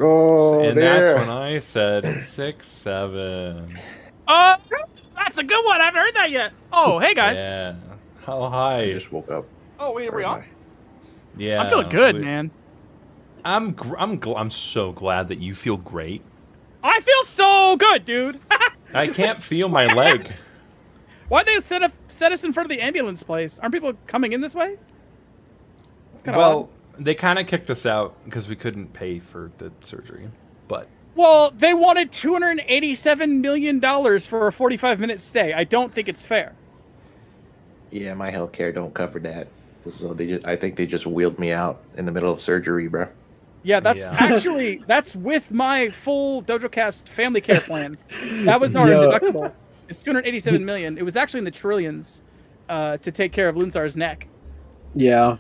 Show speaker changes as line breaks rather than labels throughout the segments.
Oh,
And that's when
there.
I said 6'7".
Oh, that's a good one. I haven't heard that yet. Oh, hey guys.
Yeah. Oh,
I
hi.
just woke up.
Oh, wait, are we
Where am
on?
I?
I'm feeling
Yeah.
good, man.
I'm so glad that you feel great.
I feel so good, dude.
I can't feel my leg.
Why'd they set us in front of the ambulance place? Aren't people coming in this way? It's kind of odd.
Well, they kind of kicked us out because we couldn't pay for the surgery. But
Well, they wanted $287 million for a 45-minute stay. I don't think it's fair.
Yeah, my healthcare don't cover that. So I think they just wheeled me out in the middle of surgery, bro.
Yeah, that's
Yeah.
actually that's with my full Dojocast family care plan. That was our
Yo.
deductible. It's 287 million. It was actually in the trillions to take care of Lunsar's neck.
Yeah.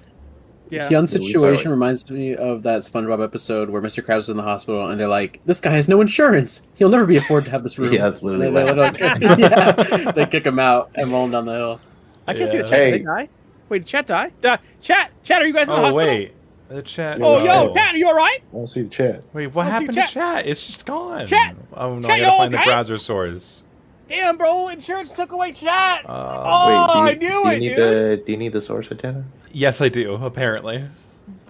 Yeah.
Hyun's
Yeah, we
situation
saw it.
reminds me of that SpongeBob episode where Mr. Krabs is in the hospital and they're like, "This guy has no insurance. He'll never be afford to have this room."
Yeah, that's
And
literally
they,
what
literally- yeah, they kick him out and roll him down the hill.
I can't see the
Yeah.
chat. Did they
Hey.
die? Wait, did chat die? Chat, are you guys in the
oh
hospital?
wait, the chat.
Oh,
Yeah.
yo, chat, are you all right?
I don't see the chat.
Wait, what
Oh, dude,
happened
chat.
to chat? It's just gone.
Chat.
Oh no,
Chat,
I
you
gotta find
okay?
the browser source.
Damn, bro, insurance took away chat.
Wait,
I knew
do
it,
you need
dude.
do you need the source antenna?
Yes, I do. Apparently.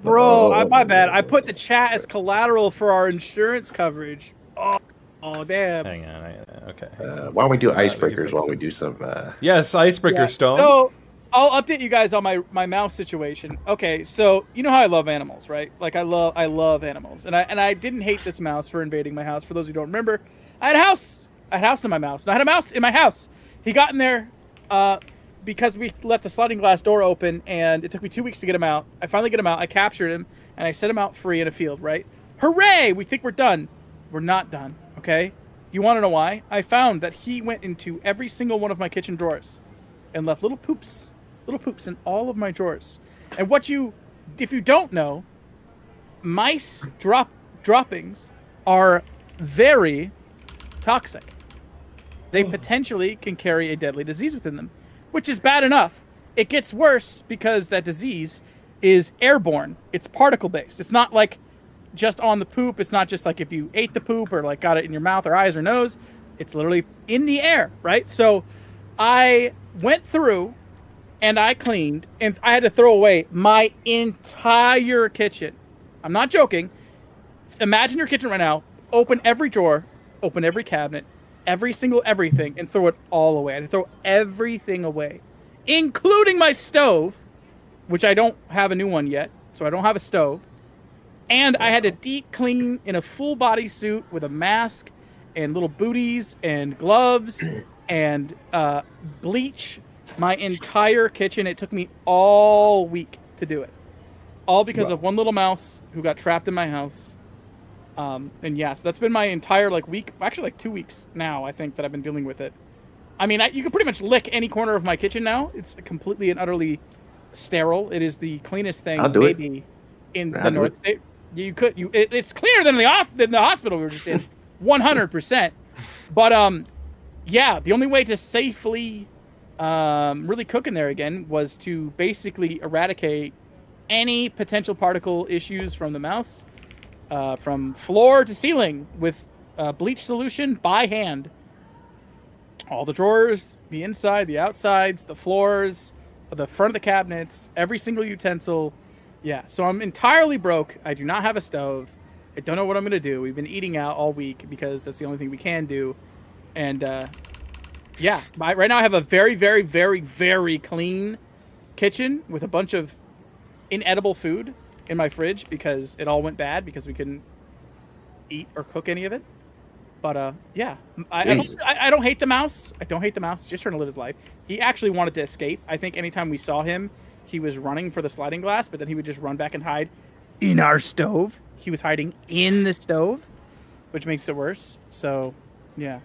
Bro,
Oh.
my bad. I put the chat as collateral for our insurance coverage. Oh damn.
Hang on. Okay.
Why don't we do
we can
icebreakers
fix
while we
this.
do some?
Yes, icebreaker
Yeah.
stone.
So I'll update you guys on my mouse situation. Okay, so you know how I love animals, right? Like I love animals, and I didn't hate this mouse for invading my house. For those who don't remember, I had a house in my mouse. I had a mouse in my house. He got in there because we left a sliding glass door open, and it took me 2 weeks to get him out. I finally get him out. I captured him, and I set him out free in a field. Right? Hooray! We think we're done. We're not done. Okay. You want to know why? I found that he went into every single one of my kitchen drawers and left little poops in all of my drawers. And if you don't know, mice droppings are very toxic. They potentially can carry a deadly disease within them, which is bad enough. It gets worse because that disease is airborne. It's particle based. It's not like just on the poop. It's not just like if you ate the poop or like got it in your mouth or eyes or nose. It's literally in the air, right? So I went through and I cleaned and I had to throw away my entire kitchen. I'm not joking. Imagine your kitchen right now. Open every drawer, open every cabinet, every single everything, and throw it all away. I had to throw everything away, including my stove, which I don't have a new one yet, so I don't have a stove. And I had to deep clean in a full body suit with a mask and little booties and gloves and bleach my entire kitchen. It took me all week to do it. All because of one little mouse who got trapped in my house. And yeah, so that's been my entire week, actually 2 weeks now, I think, that I've been dealing with it. I mean, you can pretty much lick any corner of my kitchen now. It's completely and utterly sterile. It is the cleanest thing
I'll do it.
maybe in
I'll
the
do
North
it.
State. It's cleaner than the hospital we were just in, 100%. But yeah, the only way to safely really cook in there again was to basically eradicate any potential particle issues from the mouse, from floor to ceiling with bleach solution by hand. All the drawers, the inside, the outsides, the floors, the front of the cabinets, every single utensil. Yeah, so I'm entirely broke. I do not have a stove. I don't know what I'm going to do. We've been eating out all week because that's the only thing we can do. And yeah, right now I have a very, very, very, very clean kitchen with a bunch of inedible food in my fridge because it all went bad because we couldn't eat or cook any of it. But yeah, I don't hate the mouse. I don't hate the mouse. He's just trying to live his life. He actually wanted to escape. I think anytime we saw him, he was running for the sliding glass, but then he would just run back and hide in our stove. He was hiding in the stove, which makes it worse. So yeah,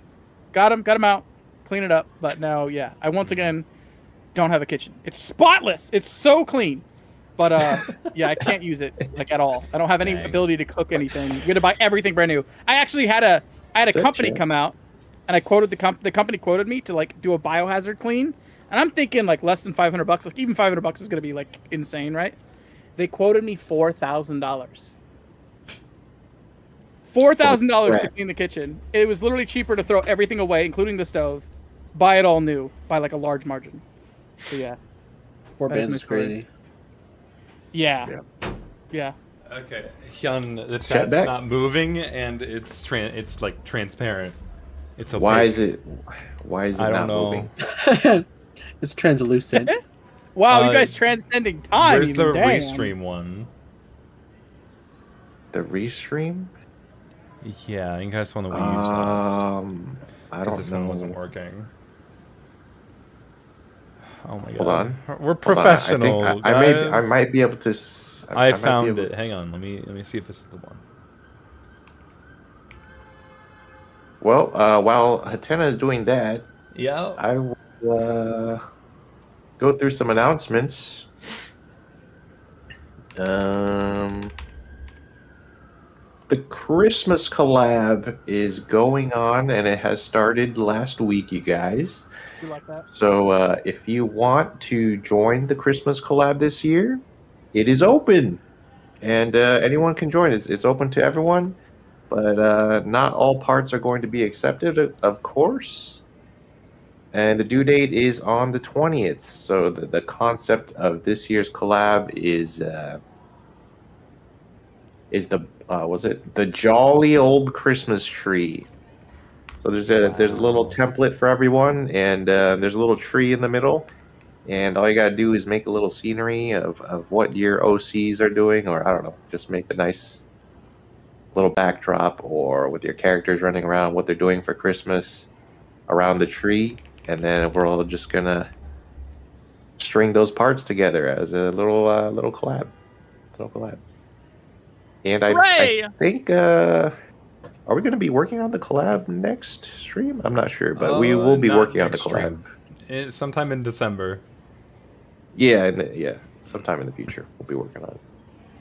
got him out, clean it up. But now, yeah, I once again don't have a kitchen. It's spotless. It's so clean. But yeah, I can't use it at all. I don't have any ability to cook anything. You got to buy everything brand new. I actually had a company come out, and I quoted the company quoted me to do a biohazard clean, and I'm thinking less than $500. Even $500 is gonna be insane, right? They quoted me $4,000. $4,000 to
crap.
clean the kitchen. It was literally cheaper to throw everything away, including the stove, buy it all new by like a large margin. So yeah,
4
That is
bands
my
is
story.
crazy.
yeah.
Okay, Hyun, the
Chat
chat's
back.
not moving, and it's like transparent. It's opaque.
Why is it
I don't
not
know.
moving?
It's translucent.
Wow, you
Uh,
guys transcending time.
Where's the
even, damn.
restream one?
The restream?
Yeah, you guys want the one you used last.
I
Because
don't
this
know.
one wasn't working. Oh my god.
Hold on.
We're
Hold on.
professional,
I
guys.
might be able to.
I
might be
found
able-
it. Hang on. Let me see if this is the one.
Well, while Hatena is doing that,
Yeah.
I will go through some announcements. The Christmas collab is going on, and it has started last week, you guys.
You like that?
So if you want to join the Christmas collab this year, it is open, and anyone can join. It's open to everyone, but not all parts are going to be accepted, of course. And the due date is on the 20th. So the concept of this year's collab is the jolly old Christmas tree. So there's a little
Wow.
template for everyone, and there's a little tree in the middle, and all you gotta do is make a little scenery of what your OCs are doing, or I don't know, just make a nice little backdrop, or with your characters running around, what they're doing for Christmas around the tree, and then we're all just gonna string those parts together as a little collab, And I
Hooray!
think are we going to be working on the collab next stream? I'm not sure, but we will be
Not
working on the
next
collab.
stream. Sometime in December.
Yeah, sometime in the future we'll be working on it.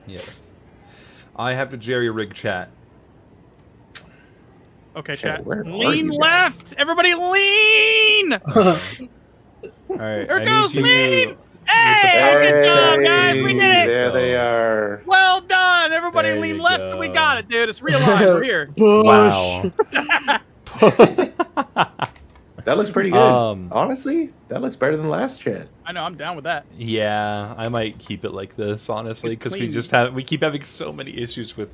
Yes. I have to jerry rig chat.
Okay,
Chat,
chat.
where are
Lean
you guys?
left! Everybody lean!
All right.
Here
I
goes
need you.
me! Hey! Good job, guys! We did it!
There they are.
Well done! Everybody
There
lean
you
left.
go.
We got it, dude. It's realigned. We're here.
Wow.
That looks pretty good. Honestly, that looks better than last chat.
I know. I'm down with that.
Yeah, I might keep it like this, honestly,
It's
because
clean.
we keep having so many issues with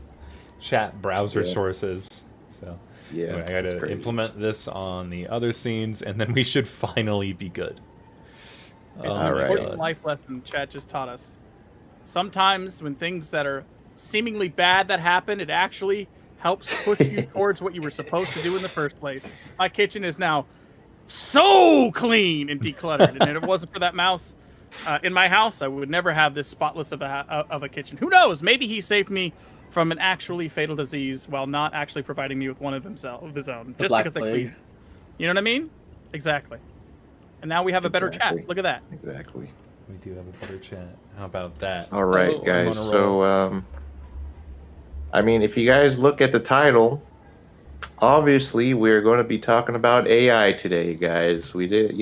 chat browser
Yeah.
sources. So
Yeah,
anyway, I
that's
gotta
crazy.
implement this on the other scenes, and then we should finally be good.
It's
Oh
an
All
my
right.
important
God.
life lesson chat just taught us. Sometimes when things that are seemingly bad that happen, it actually helps push you towards what you were supposed to do in the first place. My kitchen is now so clean and decluttered, and if it wasn't for that mouse in my house, I would never have this spotless of a kitchen. Who knows? Maybe he saved me from an actually fatal disease while not actually providing me with one of his own, just
Black
because I
Plague.
cleaned. You know what I mean? Exactly. And now we have a better
Exactly.
chat. Look at that.
Exactly.
We do have a better chat. How about that?
All right,
Oh, I'm
guys.
on a roll.
So, I mean, if you guys look at the title, obviously we're going to be talking about AI today, guys. We did,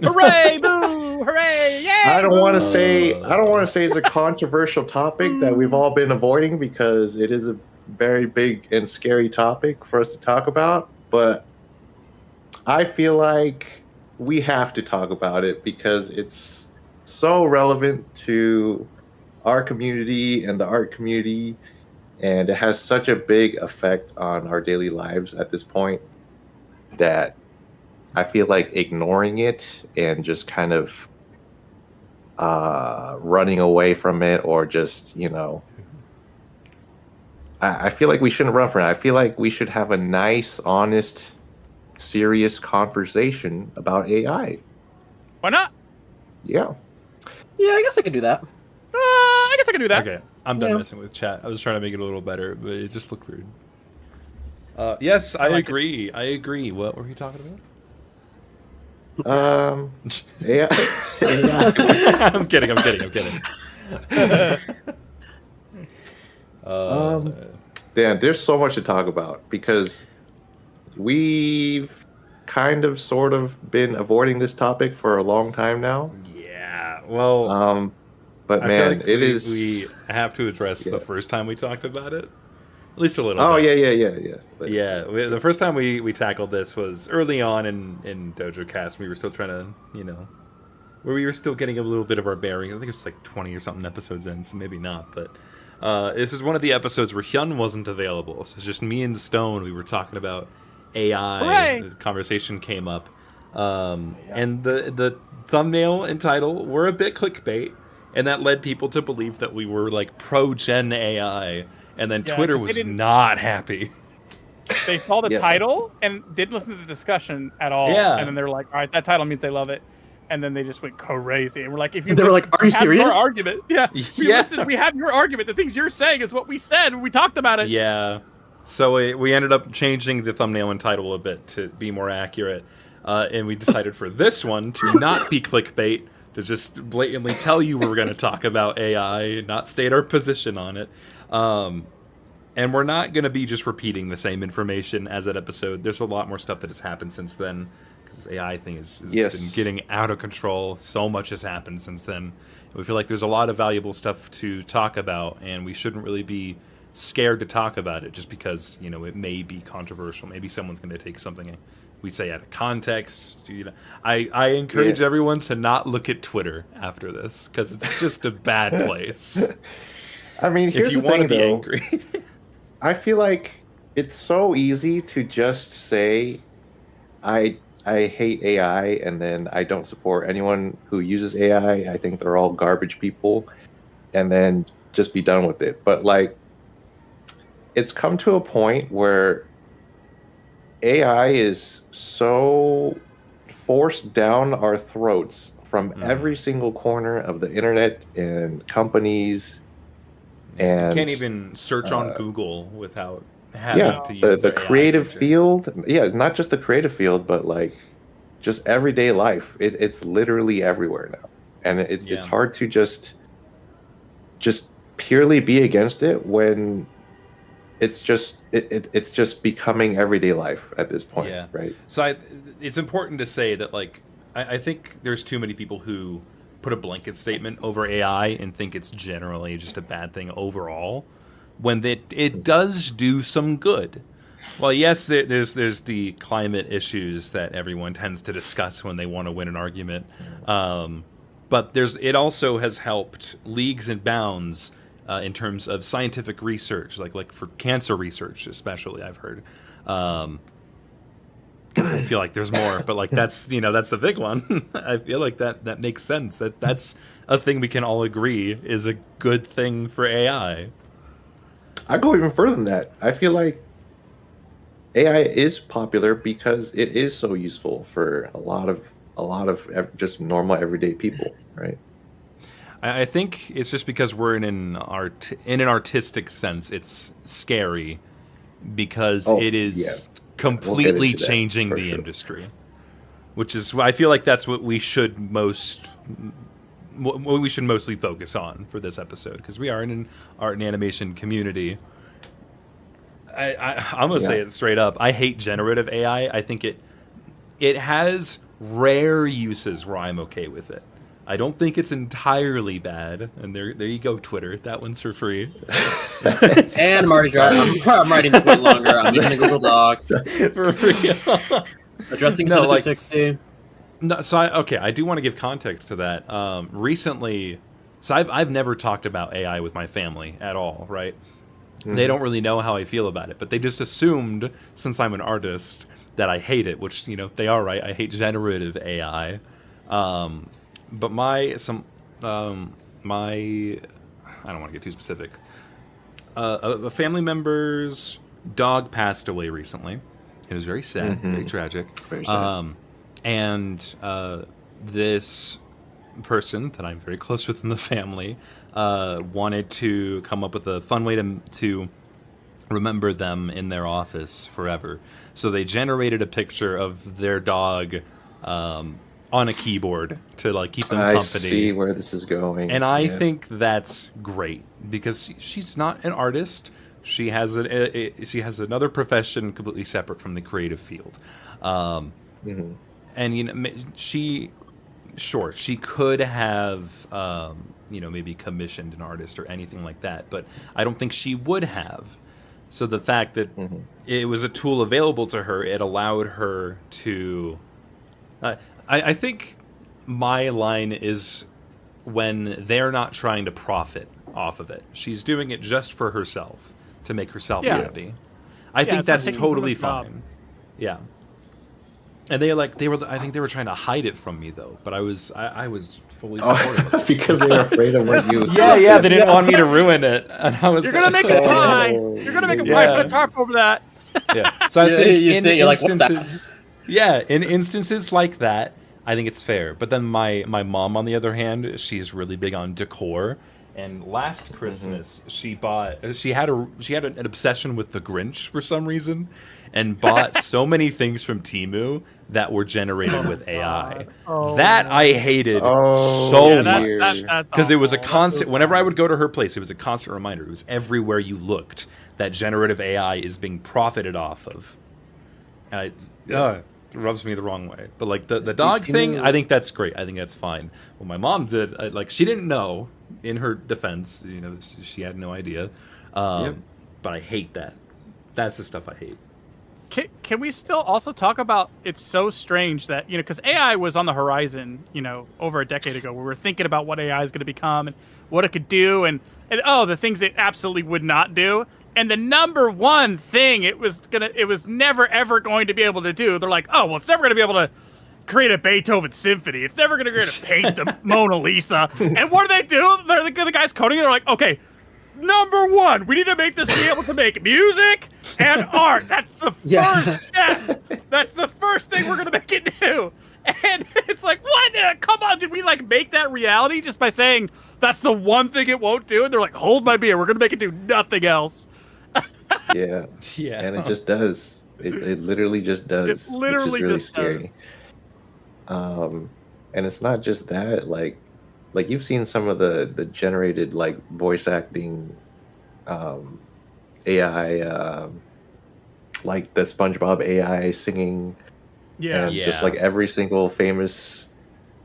Hooray! Boo! Hooray! Yay!
I don't want to
boo!
say it's a controversial topic that we've all been avoiding because it is a very big and scary topic for us to talk about, but I feel like we have to talk about it because it's so relevant to our community and the art community, and it has such a big effect on our daily lives at this point that I feel like ignoring it and just kind of running away from it, or just, I feel like we shouldn't run from it. I feel like we should have a nice, honest, serious conversation about AI.
Why not?
Yeah.
Yeah, I guess I could do that.
I guess I can do that.
Okay, I'm done
Yeah.
messing with chat. I was trying to make it a little better, but it just looked weird. Yes, I
like it.
agree. I agree. What were we talking about?
Yeah.
I'm kidding. I'm kidding.
Dan, there's so much to talk about because we've kind of sort of been avoiding this topic for a long time now.
Yeah. Well,
But
I feel
man,
like
it
we
is
have to address
Yeah.
the first time we talked about it, At least a little
Oh
bit.
yeah. But
The first time we tackled this was early on in Dojocast. We were still trying to, where we were still getting a little bit of our bearings. I think it was like 20 or something episodes in, so maybe not. But this is one of the episodes where Hyun wasn't available. So it's just me and Stone. We were talking about AI.
Hooray!
The conversation came up. And the thumbnail and title were a bit clickbait. And that led people to believe that we were like pro-gen AI. And then
Yeah,
Twitter
'cause they
was
didn't-
not happy.
They saw the
Yes.
title and didn't listen to the discussion at all.
Yeah.
And then they're like, all right, that title means they love it. And then they just went crazy. And we're like, if you
They were
listen,
like, "Are you
we have
serious?"
Your argument. Yeah.
Yeah.
We have your argument. The things you're saying is what we said when we talked about it.
Yeah. So we ended up changing the thumbnail and title a bit to be more accurate. And we decided for this one to not be clickbait, to just blatantly tell you we're going to talk about AI and not state our position on it. And we're not going to be just repeating the same information as that episode. There's a lot more stuff that has happened since then, because this AI thing has
Yes.
been getting out of control. So much has happened since then. We feel like there's a lot of valuable stuff to talk about, and we shouldn't really be scared to talk about it just because, it may be controversial. Maybe someone's going to take something we say out of context. I encourage everyone to not look at Twitter after this, because it's just a bad place.
I mean,
If
here's
you
the
want to
thing,
be
though.
angry.
I feel like it's so easy to just say, I hate AI, and then I don't support anyone who uses AI. I think they're all garbage people, and then just be done with it. But like, it's come to a point where AI is so forced down our throats from every single corner of the internet and companies. And
you can't even search on Google without having to use
the
their AI
creative
feature.
field. Yeah, not just the creative field, but like just everyday life. It's literally everywhere now, and it's
Yeah.
hard to just purely be against it when it's just becoming everyday life at this point.
Yeah.
Right.
So it's important to say that, like, I think there's too many people who put a blanket statement over AI and think it's generally just a bad thing overall, when it does do some good. Well, yes, there's the climate issues that everyone tends to discuss when they want to win an argument, but it also has helped leagues and bounds in terms of scientific research, like for cancer research especially. I've heard. I feel like there's more, but like that's the big one. I feel like that makes sense. That's a thing we can all agree is a good thing for AI.
I go even further than that. I feel like AI is popular because it is so useful for a lot of just normal everyday people, right?
I think it's just because we're in an artistic sense, it's scary because it is completely
into that,
changing
for
the
sure.
industry, which is, I feel like that's what we should mostly focus on for this episode, because we are in an art and animation community. I'm gonna say it straight up. I hate generative AI. I think it has rare uses where I'm okay with it. I don't think it's entirely bad. And there you go, Twitter. That one's for free.
And I'm already driving. I'm writing this way longer. I'm using a Google Doc.
For free.
Addressing
No, like-
60.
No, so I do want to give context to that. Recently, so I've never talked about AI with my family at all, right? They don't really know how I feel about it, but they just assumed, since I'm an artist, that I hate it, which, they are right. I hate generative AI. But my I don't want to get too specific. A family member's dog passed away recently. It was very sad, very tragic.
Very sad.
And this person that I'm very close with in the family wanted to come up with a fun way to remember them in their office forever. So they generated a picture of their dog on a keyboard to like keep them company.
I see where this is going.
And I think that's great because she's not an artist. She has she has another profession completely separate from the creative field. And she could have maybe commissioned an artist or anything like that, but I don't think she would have, So the fact that it was a tool available to her, it allowed her to. I think my line is when they're not trying to profit off of it. She's doing it just for herself, to make herself happy. I think
it's like
that's
taking from
totally
a job.
fine. Yeah. And they were I think they were trying to hide it from me though, but I was fully supportive of it.
Because they were afraid of what you.
Yeah, they didn't want me to ruin it. And I was
You're gonna make a pie.
Oh,
You're gonna make a
yeah.
pie. Put a tarp over that.
Yeah. So I
Yeah,
think
you
in
see it, you're like, "What's that?"
instances, in instances like that, I think it's fair. But then my mom, on the other hand, she's really big on decor. And last Christmas, she had an obsession with the Grinch for some reason, and bought so many things from Temu that were generated with AI.
Oh.
That I hated
Oh,
so
yeah,
much.
That's
Because it was a
awful.
constant. Whenever I would go to her place, it was a constant reminder. It was everywhere you looked that generative AI is being profited off of, and it rubs me the wrong way. But like the dog thing, I think that's great. I think that's fine. Well, my mom did. She didn't know. In her defense, she had no idea. But I hate that. That's the stuff I hate.
Can we still also talk about it's so strange that, because AI was on the horizon, over a decade ago. We were thinking about what AI is going to become and what it could do and the things it absolutely would not do. And the number one thing it was never ever going to be able to do. They're like, oh, well, it's never going to be able to create a Beethoven symphony. It's never going to be able to paint the Mona Lisa. And what do? They're the guys coding it. They're like, okay, number one, we need to make this be able to make music and art. That's the first step. That's the first thing we're going to make it do. And it's like, what? Come on, did we make that reality just by saying that's the one thing it won't do? And they're like, hold my beer. We're going to make it do nothing else.
Yeah.
Yeah.
And it just does. It literally just does.
It literally
which is really
just does.
scary. And it's not just that. Like you've seen some of the generated voice acting, AI, like the SpongeBob AI singing,
Yeah.
and just every single famous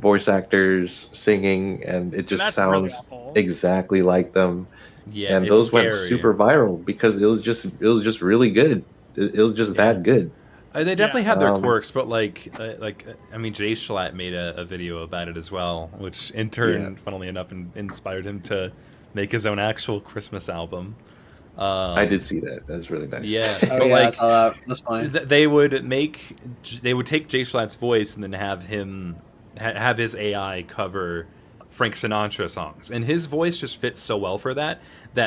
voice actors singing, and it just
That's really
sounds
awful.
exactly like them.
Yeah,
And
it's
those went
scary.
super viral because it was just really good. It was just that good.
They definitely had their
Um,
quirks, but Jay Schlatt made a video about it as well, which in turn, funnily enough, inspired him to make his own actual Christmas album.
I did see that. That's really nice.
Yeah,
Oh
but
yeah, I saw that. That's funny.
they would take Jay Schlatt's voice and then have him have his AI cover Frank Sinatra songs, and his voice just fits so well for that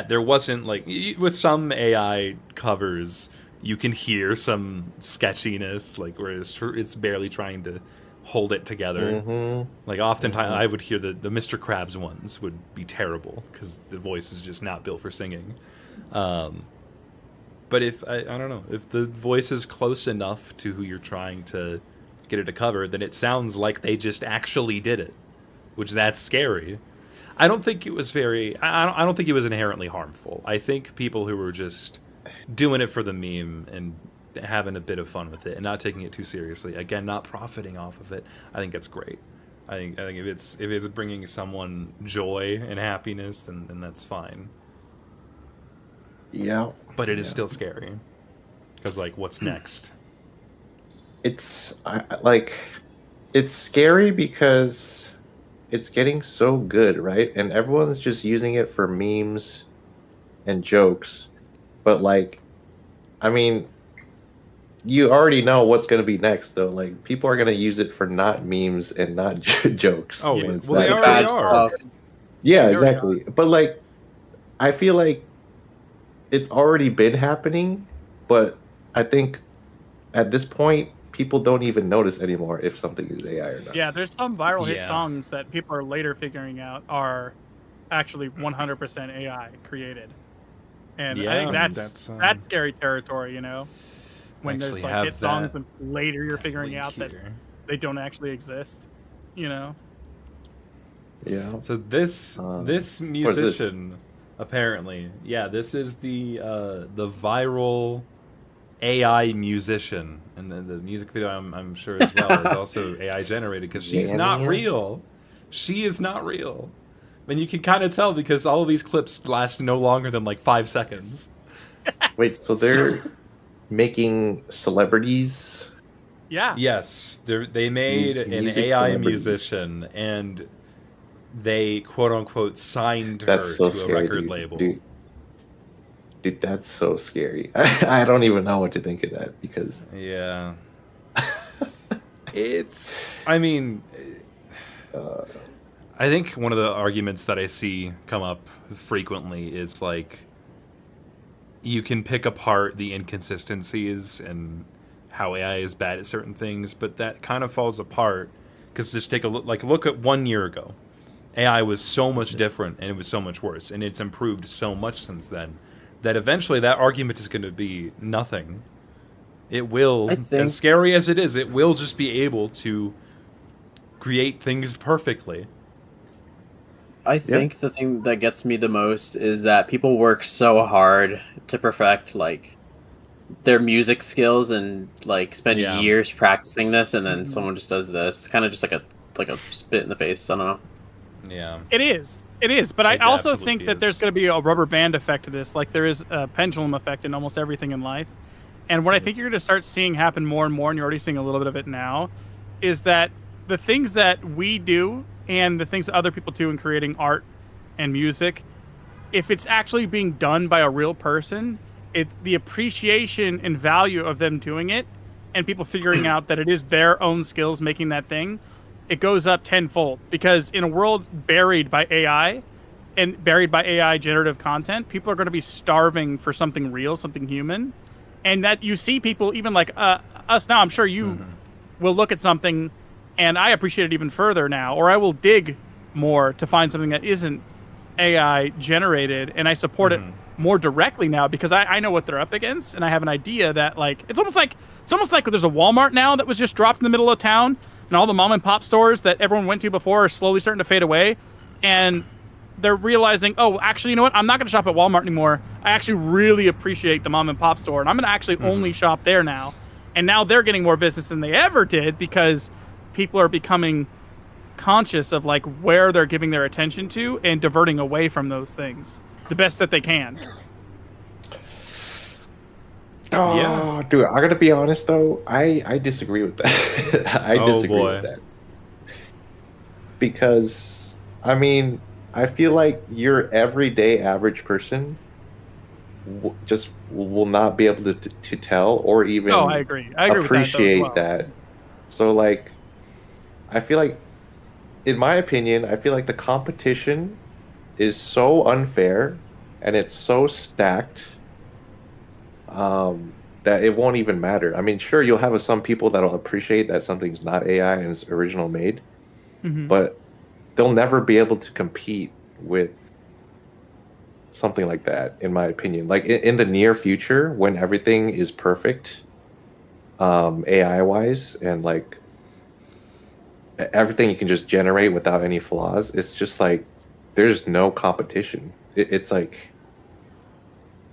there wasn't with some AI covers you can hear some sketchiness, where it's barely trying to hold it together. Oftentimes I would hear the Mr. Krabs ones would be terrible because the voice is just not built for singing. But if I don't know, if the voice is close enough to who you're trying to get it to cover, then it sounds like they just actually did it, which that's scary. I don't think it was I don't think it was inherently harmful. I think people who were just doing it for the meme and having a bit of fun with it and not taking it too seriously, again, not profiting off of it, I think that's great. I think if it's bringing someone joy and happiness, then that's fine.
Yeah.
But it is still scary because what's next?
It's it's scary because it's getting so good, right? And everyone's just using it for memes and jokes. But I mean, you already know what's going to be next, though. People are going to use it for not memes and not jokes.
Oh,
when it's
well, they
that
already
bad
are.
stuff. Yeah,
They already
exactly. But I feel like it's already been happening, but I think at this point, people don't even notice anymore if something is AI or not.
Yeah, there's some viral hit
Yeah.
songs that people are later figuring out are actually 100% AI created. And I think that's scary territory, when there's
Actually have
hit songs
that
and later you're figuring
link
out that
here.
they don't actually exist,
Yeah.
So this
this?
musician apparently, this is the viral AI musician, and then the music video I'm sure as well is also AI generated because she's not
Xania?
real. She is not real. And you can kind of tell because all of these clips last no longer than 5 seconds.
Wait, so they're making celebrities?
Yeah.
Yes, they made an
Music
AI
celebrities.
musician, and they quote unquote signed
That's
her
so
to a
scary,
record
dude.
label.
Dude, that's so scary. I don't even know what to think of that because
Yeah. I mean,
uh,
I think one of the arguments that I see come up frequently is like you can pick apart the inconsistencies and how AI is bad at certain things, but that kind of falls apart because just take a look. Like look at 1 year ago, AI was so much different and it was so much worse, and it's improved so much since then that eventually that argument is going to be nothing. It will,
I think
as scary as it is, it will just be able to create things perfectly.
I think the thing that gets me the most is that people work so hard to perfect like their music skills and like spend
Yeah.
years practicing this, and then
Mhm.
someone just does this. It's kind of just like a spit in the face. I don't know.
Yeah.
It is. It is. But I
It
also
absolutely
think that there's
is.
going to be a rubber band effect to this. Like there is a pendulum effect in almost everything in life. And what I think you're going to start seeing happen more and more, and you're already seeing a little bit of it now, is that the things that we do and the things that other people do in creating art and music, if it's actually being done by a real person, the appreciation and value of them doing it and people figuring out that it is their own skills making that thing, it goes up tenfold. Because in a world buried by AI and buried by AI generative content, people are going to be starving for something real, something human. And that you see people even like us now, I'm sure you will look at something and I appreciate it even further now, or I will dig more to find something that isn't AI generated, and I support it more directly now because I know what they're up against, and I have an idea that like it's almost like there's a Walmart now that was just dropped in the middle of town, and all the mom and pop stores that everyone went to before are slowly starting to fade away, and they're realizing, oh, actually, you know what? I'm not going to shop at Walmart anymore. I actually really appreciate the mom and pop store, and I'm going to actually only shop there now. And now they're getting more business than they ever did because people are becoming conscious of like where they're giving their attention to and diverting away from those things the best that they can.
Oh,
Yeah.
dude, I gotta be honest though. I disagree with that. I
Oh,
disagree
boy.
with that because I mean, I feel like your everyday average person just will not be able to tell or even
No, I agree. I agree
appreciate
with that, though, as well.
that. So like, I feel like, in my opinion, I feel like the competition is so unfair and it's so stacked that it won't even matter. I mean, sure, you'll have some people that'll appreciate that something's not AI and it's original made, but they'll never be able to compete with something like that, in my opinion. Like in the near future, when everything is perfect, AI wise, and like everything you can just generate without any flaws, it's just like there's no competition. It's like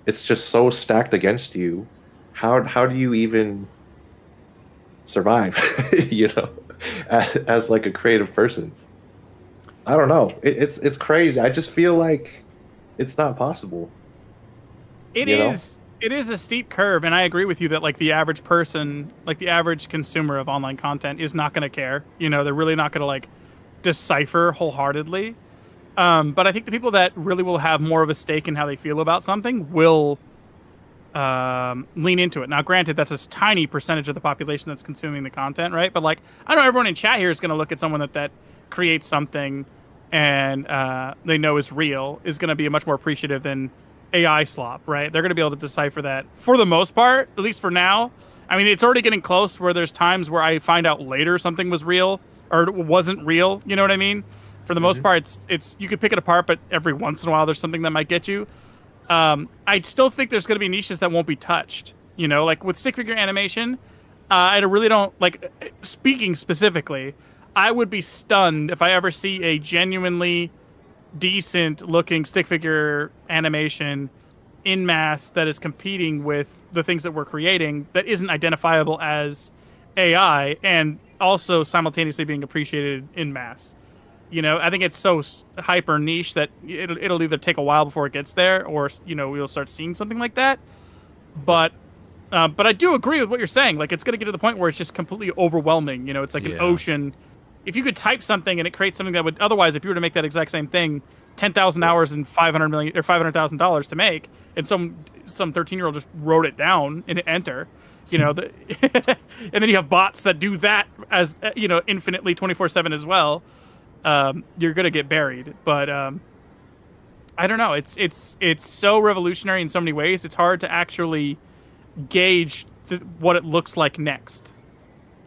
it's just so stacked against you. How do you even survive? You know, as like a creative person. I don't know. It's crazy. I just feel like it's not possible.
It
You know?
is a steep curve, and I agree with you that like the average person, like the average consumer of online content is not going to care. You know, they're really not going to like decipher wholeheartedly. But I think the people that really will have more of a stake in how they feel about something will lean into it. Now, granted, that's a tiny percentage of the population that's consuming the content, right? But like, I know everyone in chat here is going to look at someone that creates something and they know is real, is going to be much more appreciative than AI slop, right? They're going to be able to decipher that for the most part, at least for now. I mean, it's already getting close where there's times where I find out later something was real or wasn't real. You know what I mean? For the most part, it's you could pick it apart, but every once in a while there's something that might get you. I still think there's going to be niches that won't be touched. You know, like with stick figure animation, I really don't like. Speaking specifically, I would be stunned if I ever see a genuinely decent looking stick figure animation in mass that is competing with the things that we're creating that isn't identifiable as AI and also simultaneously being appreciated in mass. You know, I think it's so hyper niche that it'll either take a while before it gets there, or you know, we'll start seeing something like that. But I do agree with what you're saying. Like, it's going to get to the point where it's just completely overwhelming. You know, it's like an ocean. If you could type something and it creates something that would otherwise, if you were to make that exact same thing, 10,000 hours and $500,000 to make, and some 13-year-old just wrote it down and hit enter, you know, and then you have bots that do that as you know, infinitely 24/7 as well. You're gonna get buried. But I don't know. It's so revolutionary in so many ways. It's hard to actually gauge what it looks like next.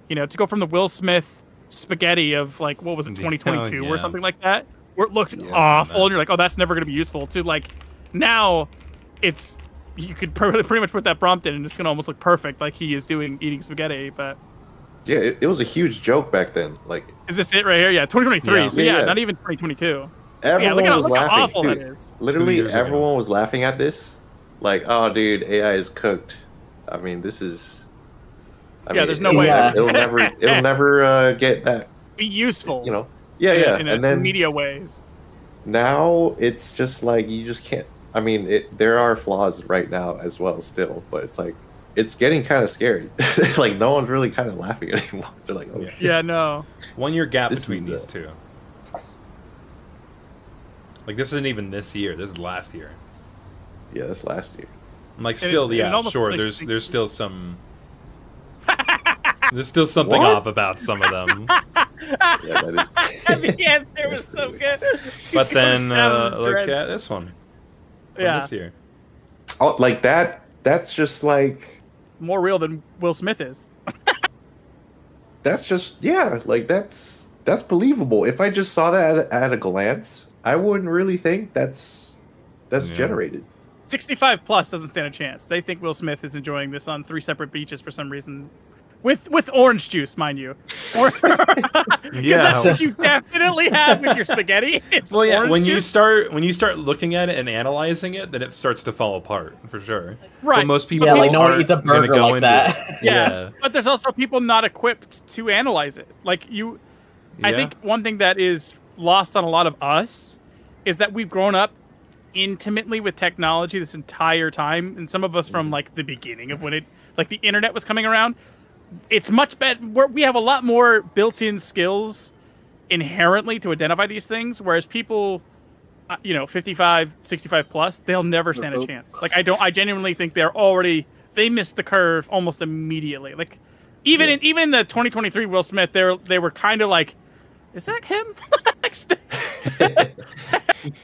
You know, to go from the Will Smith spaghetti of like, what was it, 2022 or something like that, where it looked awful and you're like, oh, that's never going to be useful, to like now it's, you could pretty much put that prompt in and it's going to almost look perfect, like he is eating spaghetti. But
yeah, it was a huge joke back then. Like,
is this it right here? Yeah, 2023.
Yeah.
So yeah, not even 2022.
Everyone was
look
laughing.
how awful
Dude,
that is.
literally everyone was laughing at this. Like, oh, dude, AI is cooked. I mean, this is. I mean,
there's no way.
It'll never get that.
Be useful.
You know. Yeah.
In then media ways.
Now it's just like you just can't. I mean, there are flaws right now as well, still, but it's like it's getting kind of scary. Like no one's really kind of laughing anymore. They're like, oh,
yeah, no.
1 year gap between these two. Like, this isn't even this year. This is last year.
Yeah, that's last year.
I'm like, still, sure. There's still some. There's still something
What?
off about some of them.
Yeah, that is.
The answer was so good.
But then look at this one. From this year.
Oh, like that. That's just like.
More real than Will Smith is.
That's just like that's believable. If I just saw that at a glance, I wouldn't really think that's generated.
65 plus doesn't stand a chance. They think Will Smith is enjoying this on 3 separate beaches for some reason, with orange juice, mind you. Because that's what you definitely have with your spaghetti. It's
when
juice.
you start looking at it and analyzing it, then it starts to fall apart for sure.
Right.
But most people,
like no one eats a burger like that.
Yeah. But there's also people not equipped to analyze it. Like you, I think one thing that is lost on a lot of us is that we've grown up intimately with technology this entire time, and some of us from like the beginning of when the internet was coming around. It's much better. We have a lot more built-in skills inherently to identify these things, whereas people, 55, 65 plus, they'll never stand a chance. Like I genuinely think they missed the curve almost immediately. Like even in the 2023 Will Smith, they were kind of like, is that him?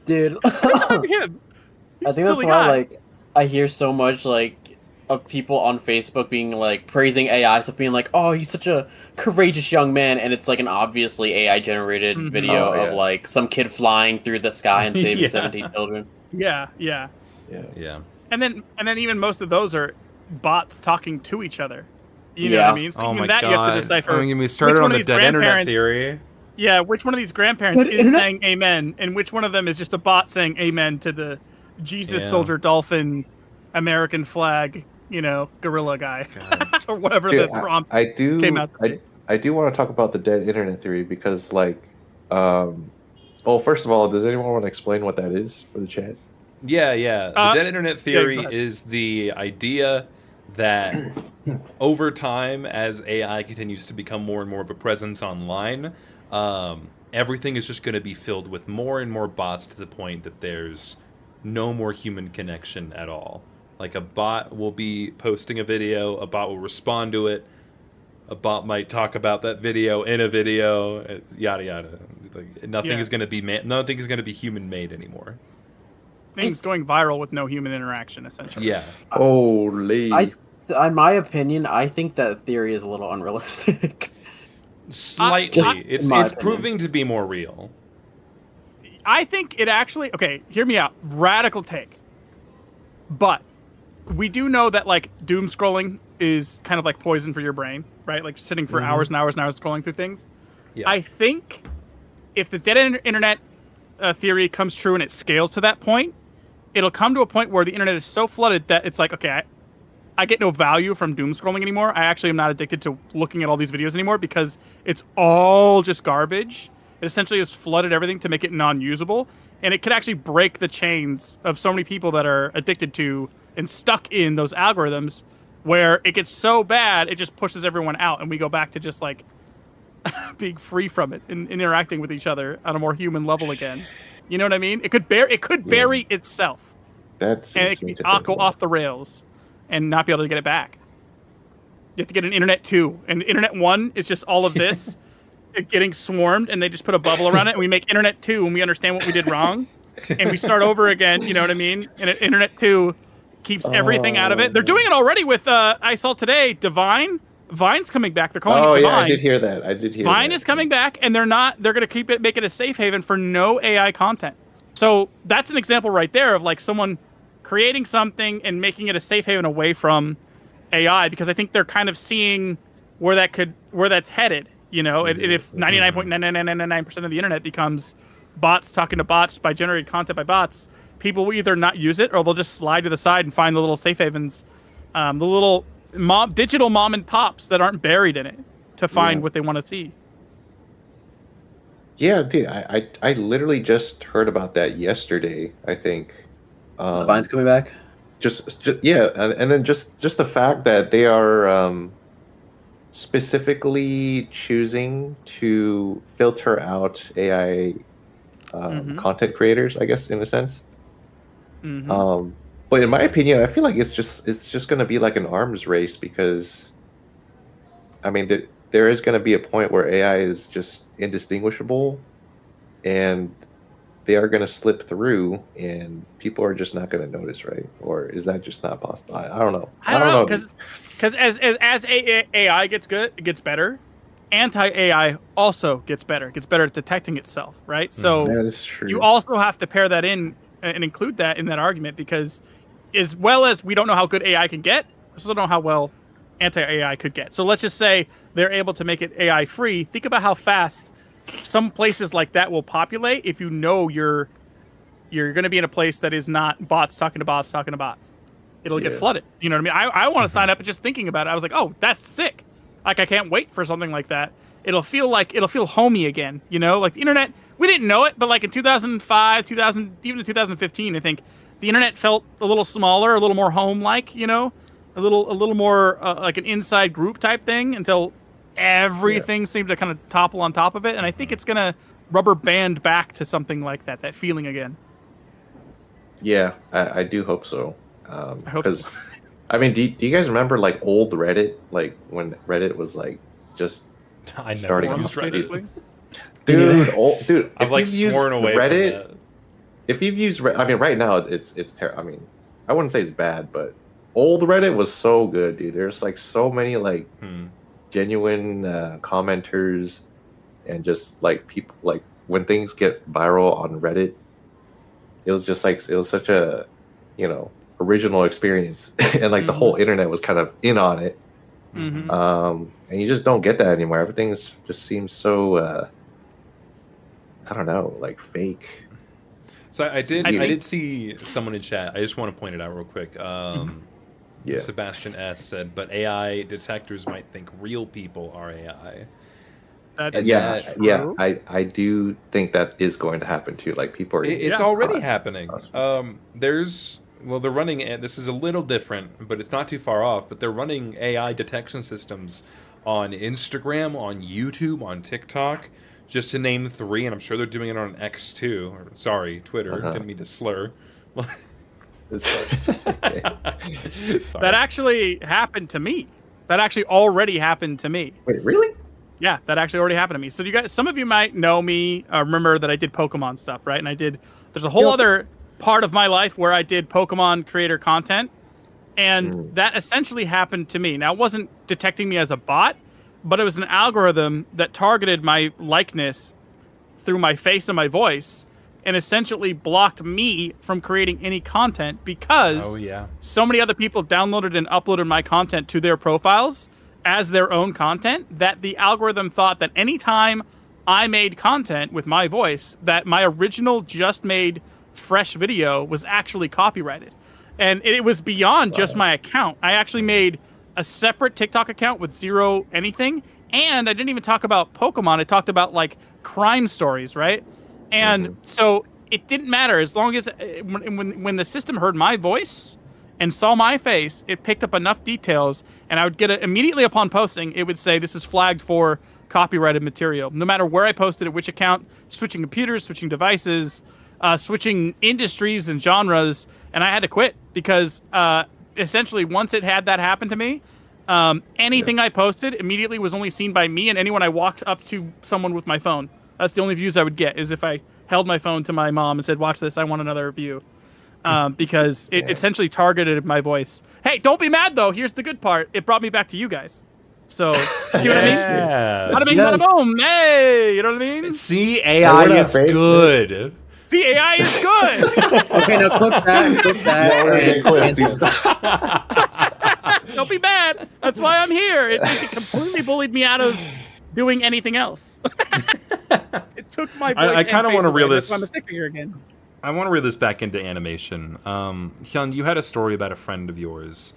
Dude,
him.
I think that's why like I hear so much like of people on Facebook being like praising AI stuff, being like, "Oh, he's such a courageous young man," and it's like an obviously AI generated video of like some kid flying through the sky and saving 17 children.
Yeah. And then even most of those are bots talking to each other. You know what I mean? So even that you have to decipher.
I mean, we started on the dead internet theory.
Yeah, which one of these grandparents is saying amen, and which one of them is just a bot saying amen to the Jesus soldier dolphin American flag, gorilla guy, or whatever the prompt came out.
I do want to talk about the dead internet theory because, like, first of all, does anyone want to explain what that is for the chat?
Yeah. The dead internet theory is the idea that over time, as AI continues to become more and more of a presence online, everything is just going to be filled with more and more bots to the point that there's no more human connection at all. Like a bot will be posting a video, a bot will respond to it, a bot might talk about that video in a video, yada yada. Like nothing is going to be nothing is going to be human made anymore.
Things going viral with no human interaction, essentially.
Yeah.
Holy.
In my opinion, I think that theory is a little unrealistic.
Slightly. It's proving to be more real.
I think it actually... Okay, hear me out. Radical take. But we do know that, like, doom scrolling is kind of like poison for your brain, right? Like, sitting for hours and hours and hours scrolling through things. Yeah. I think if the dead internet theory comes true and it scales to that point, it'll come to a point where the internet is so flooded that it's like, okay, I get no value from doom scrolling anymore. I actually am not addicted to looking at all these videos anymore because it's all just garbage. It essentially has flooded everything to make it non-usable. And it could actually break the chains of so many people that are addicted to and stuck in those algorithms where it gets so bad it just pushes everyone out, and we go back to just like being free from it and interacting with each other on a more human level again. You know what I mean? It could bury itself.
That's
and it
insane to
could
think
go
about.
off the rails and not be able to get it back. You have to get an Internet 2. And Internet 1 is just all of this getting swarmed, and they just put a bubble around it, and we make Internet 2 and we understand what we did wrong. And we start over again, you know what I mean? And Internet 2 keeps everything out of it. They're doing it already with, I saw today, Divine. Vine's coming back. They're calling it Divine.
I did hear that.
Vine is coming back, and they're going to make it a safe haven for no AI content. So that's an example right there of like someone creating something and making it a safe haven away from AI, because I think they're kind of seeing where that's headed, you know. And if 99.9999% of the internet becomes bots talking to bots by generated content by bots, people will either not use it or they'll just slide to the side and find the little safe havens, the little digital mom and pops that aren't buried in it to find what they want to see.
Yeah, dude, I literally just heard about that yesterday, I think.
Vine's coming back?
Just and then just the fact that they are specifically choosing to filter out AI content creators, I guess, in a sense. But in my opinion, I feel like it's just going to be like an arms race, because, I mean, there is going to be a point where AI is just indistinguishable, and they are going to slip through, and people are just not going to notice, right? Or is that just not possible? I don't know.
I don't know, because as AI gets good, it gets better. Anti-AI also gets better. It gets better at detecting itself, right? So
that is true.
You also have to pair that in and include that in that argument, because as well as we don't know how good AI can get, we still don't know how well anti-AI could get. So let's just say they're able to make it AI free. Think about how fast some places like that will populate if you know you're going to be in a place that is not bots talking to bots talking to bots. It'll get flooded. You know what I mean? I want to sign up, and just thinking about it, I was like, oh, that's sick. Like, I can't wait for something like that. It'll feel homey again, you know? Like the internet, we didn't know it, but like in 2005, even in 2015, I think the internet felt a little smaller, a little more home-like, you know? A little more like an inside group type thing, until everything seemed to kind of topple on top of it. And I think it's going to rubber band back to something like that feeling again.
Yeah, I do hope so.
I hope so.
I mean, do you guys remember like old Reddit, like when Reddit was like just starting
never
off?
Reddit.
Dude,
I've like sworn away
Reddit.
from that.
If you've used, I mean, right now it's terrible. I mean, I wouldn't say it's bad, but old Reddit was so good, dude. There's like so many like genuine commenters, and just like people, like when things get viral on Reddit, it was just like, it was such a, you know, original experience, and like the whole internet was kind of in on it. And you just don't get that anymore. Everything just seems so I don't know, like fake.
So I did see someone in chat. I just want to point it out real quick. Sebastian S said, but AI detectors might think real people are AI. I do think that is going to happen too. Like people are. It's already happening. They're running. This is a little different, but it's not too far off. But they're running AI detection systems on Instagram, on YouTube, on TikTok, just to name 3. And I'm sure they're doing it on X too. Or, sorry, Twitter. Didn't mean to slur.
That actually happened to me. That actually already happened to me.
Wait, really?
Yeah, that actually already happened to me. So you guys, some of you might know me, remember that I did Pokemon stuff, right? And there's a whole other part of my life where I did Pokemon creator content, and that essentially happened to me. Now, it wasn't detecting me as a bot, but it was an algorithm that targeted my likeness through my face and my voice, and essentially blocked me from creating any content, because so many other people downloaded and uploaded my content to their profiles as their own content, that the algorithm thought that anytime I made content with my voice, that my original just made fresh video was actually copyrighted. And it was beyond just my account. I actually made a separate TikTok account with 0 anything, and I didn't even talk about Pokemon. I talked about like crime stories, right? And so it didn't matter, as long as when the system heard my voice and saw my face, it picked up enough details, and I would get it immediately upon posting. It would say this is flagged for copyrighted material. No matter where I posted it, which account, switching computers, switching devices, switching industries and genres, and I had to quit because essentially once it had that happen to me, anything I posted immediately was only seen by me and anyone I walked up to someone with my phone. That's the only views I would get, is if I held my phone to my mom and said, watch this, I want another view. Because it essentially targeted my voice. Hey, don't be mad though. Here's the good part. It brought me back to you guys. So, see what I mean? Bada bing, bada boom. Hey, you know what I mean?
See, AI is good.
See, AI is good.
Okay, now click that.
Don't be mad. That's why I'm here. It completely bullied me out of doing anything else. It took my voice.
I kind of want to reel this.
That's why I'm a stick figure again.
I want to reel this back into animation. Hyun, you had a story about a friend of yours,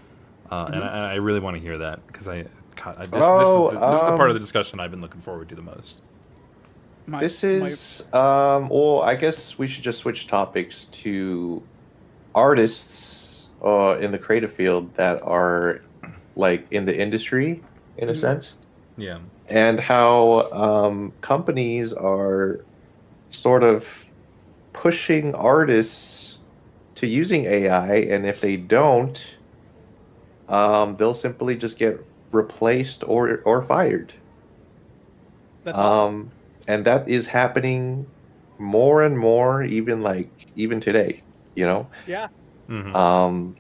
and I really want to hear that because this is the part of the discussion I've been looking forward to the most.
Well, I guess we should just switch topics to artists in the creative field that are like in the industry, in a sense.
Yeah.
And how companies are sort of pushing artists to using AI, and if they don't, they'll simply just get replaced or fired.
That's awesome.
And that is happening more and more, even today, you know?
Yeah.
Mm-hmm.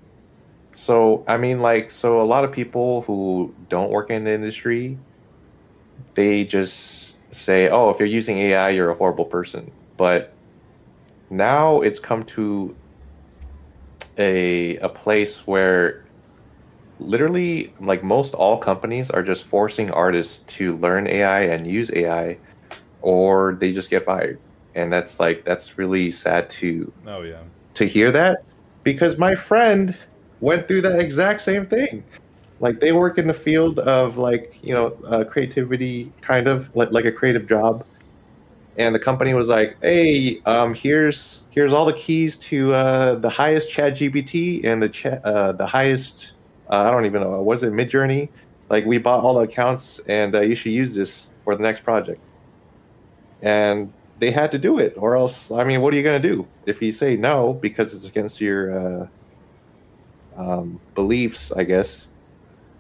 So I mean, so a lot of people who don't work in the industry, they just say, oh, if you're using AI, you're a horrible person. But now it's come to a place where literally like most all companies are just forcing artists to learn AI and use AI, or they just get fired. And that's really sad to hear that, because my friend went through that exact same thing. Like, they work in the field of creativity, kind of like a creative job. And the company was like, "Hey, here's all the keys to the highest ChatGPT and the highest I don't even know, was it Midjourney? Like, we bought all the accounts, and you should use this for the next project." And they had to do it, or else, I mean, what are you gonna do if you say no because it's against your beliefs? I guess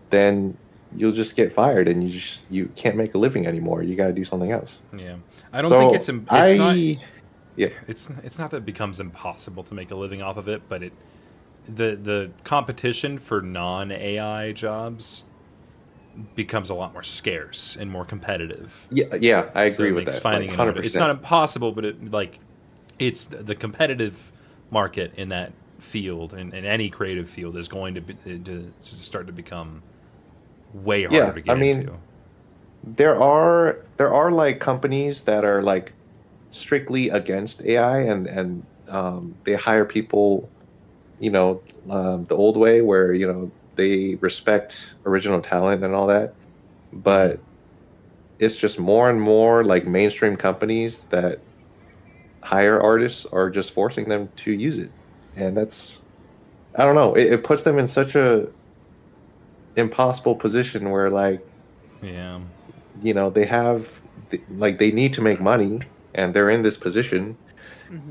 then you'll just get fired, and you can't make a living anymore. You got to do something else.
Yeah. I don't think it's not that it becomes impossible to make a living off of it, but the competition for non-AI jobs becomes a lot more scarce and more competitive.
Yeah, I agree with that.
Finding 100%. It's not impossible, but it's the competitive market in that field, and in any creative field, is going to start to become way harder to get into.
There are like companies that are like strictly against AI, and they hire people, the old way, where they respect original talent and all that. But it's just more and more like mainstream companies that hire artists are just forcing them to use it, and that's, I don't know, it puts them in such a impossible position where they have they need to make money, and they're in this position.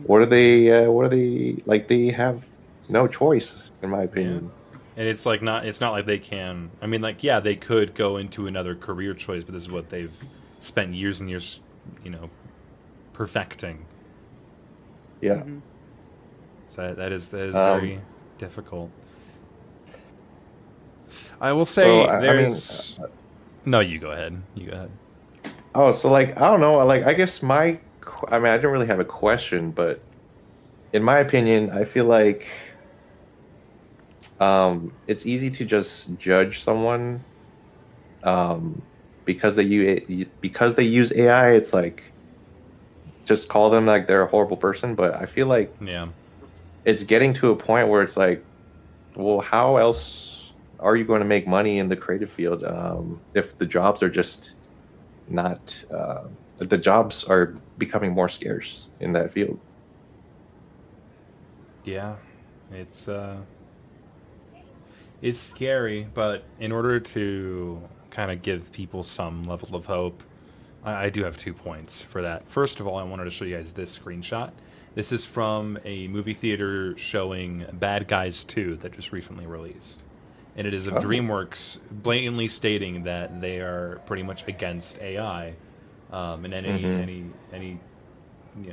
What are they like? They have no choice, in my opinion.
And it's not like they can, I mean, they could go into another career choice, but this is what they've spent years and years perfecting.
Yeah.
So that is very difficult. I will say no, you go ahead.
Oh, so I don't know. I guess I didn't really have a question, but in my opinion, I feel like it's easy to just judge someone because they use AI. It's like, just call them like they're a horrible person. But I feel like it's getting to a point where it's like, well, how else are you going to make money in the creative field if the jobs are just not? The jobs are becoming more scarce in that field.
Yeah, it's It's scary, but in order to kind of give people some level of hope, I do have 2 points for that. First of all, I wanted to show you guys this screenshot. This is from a movie theater showing Bad Guys 2 that just recently released. And it is of DreamWorks blatantly stating that they are pretty much against AI. And any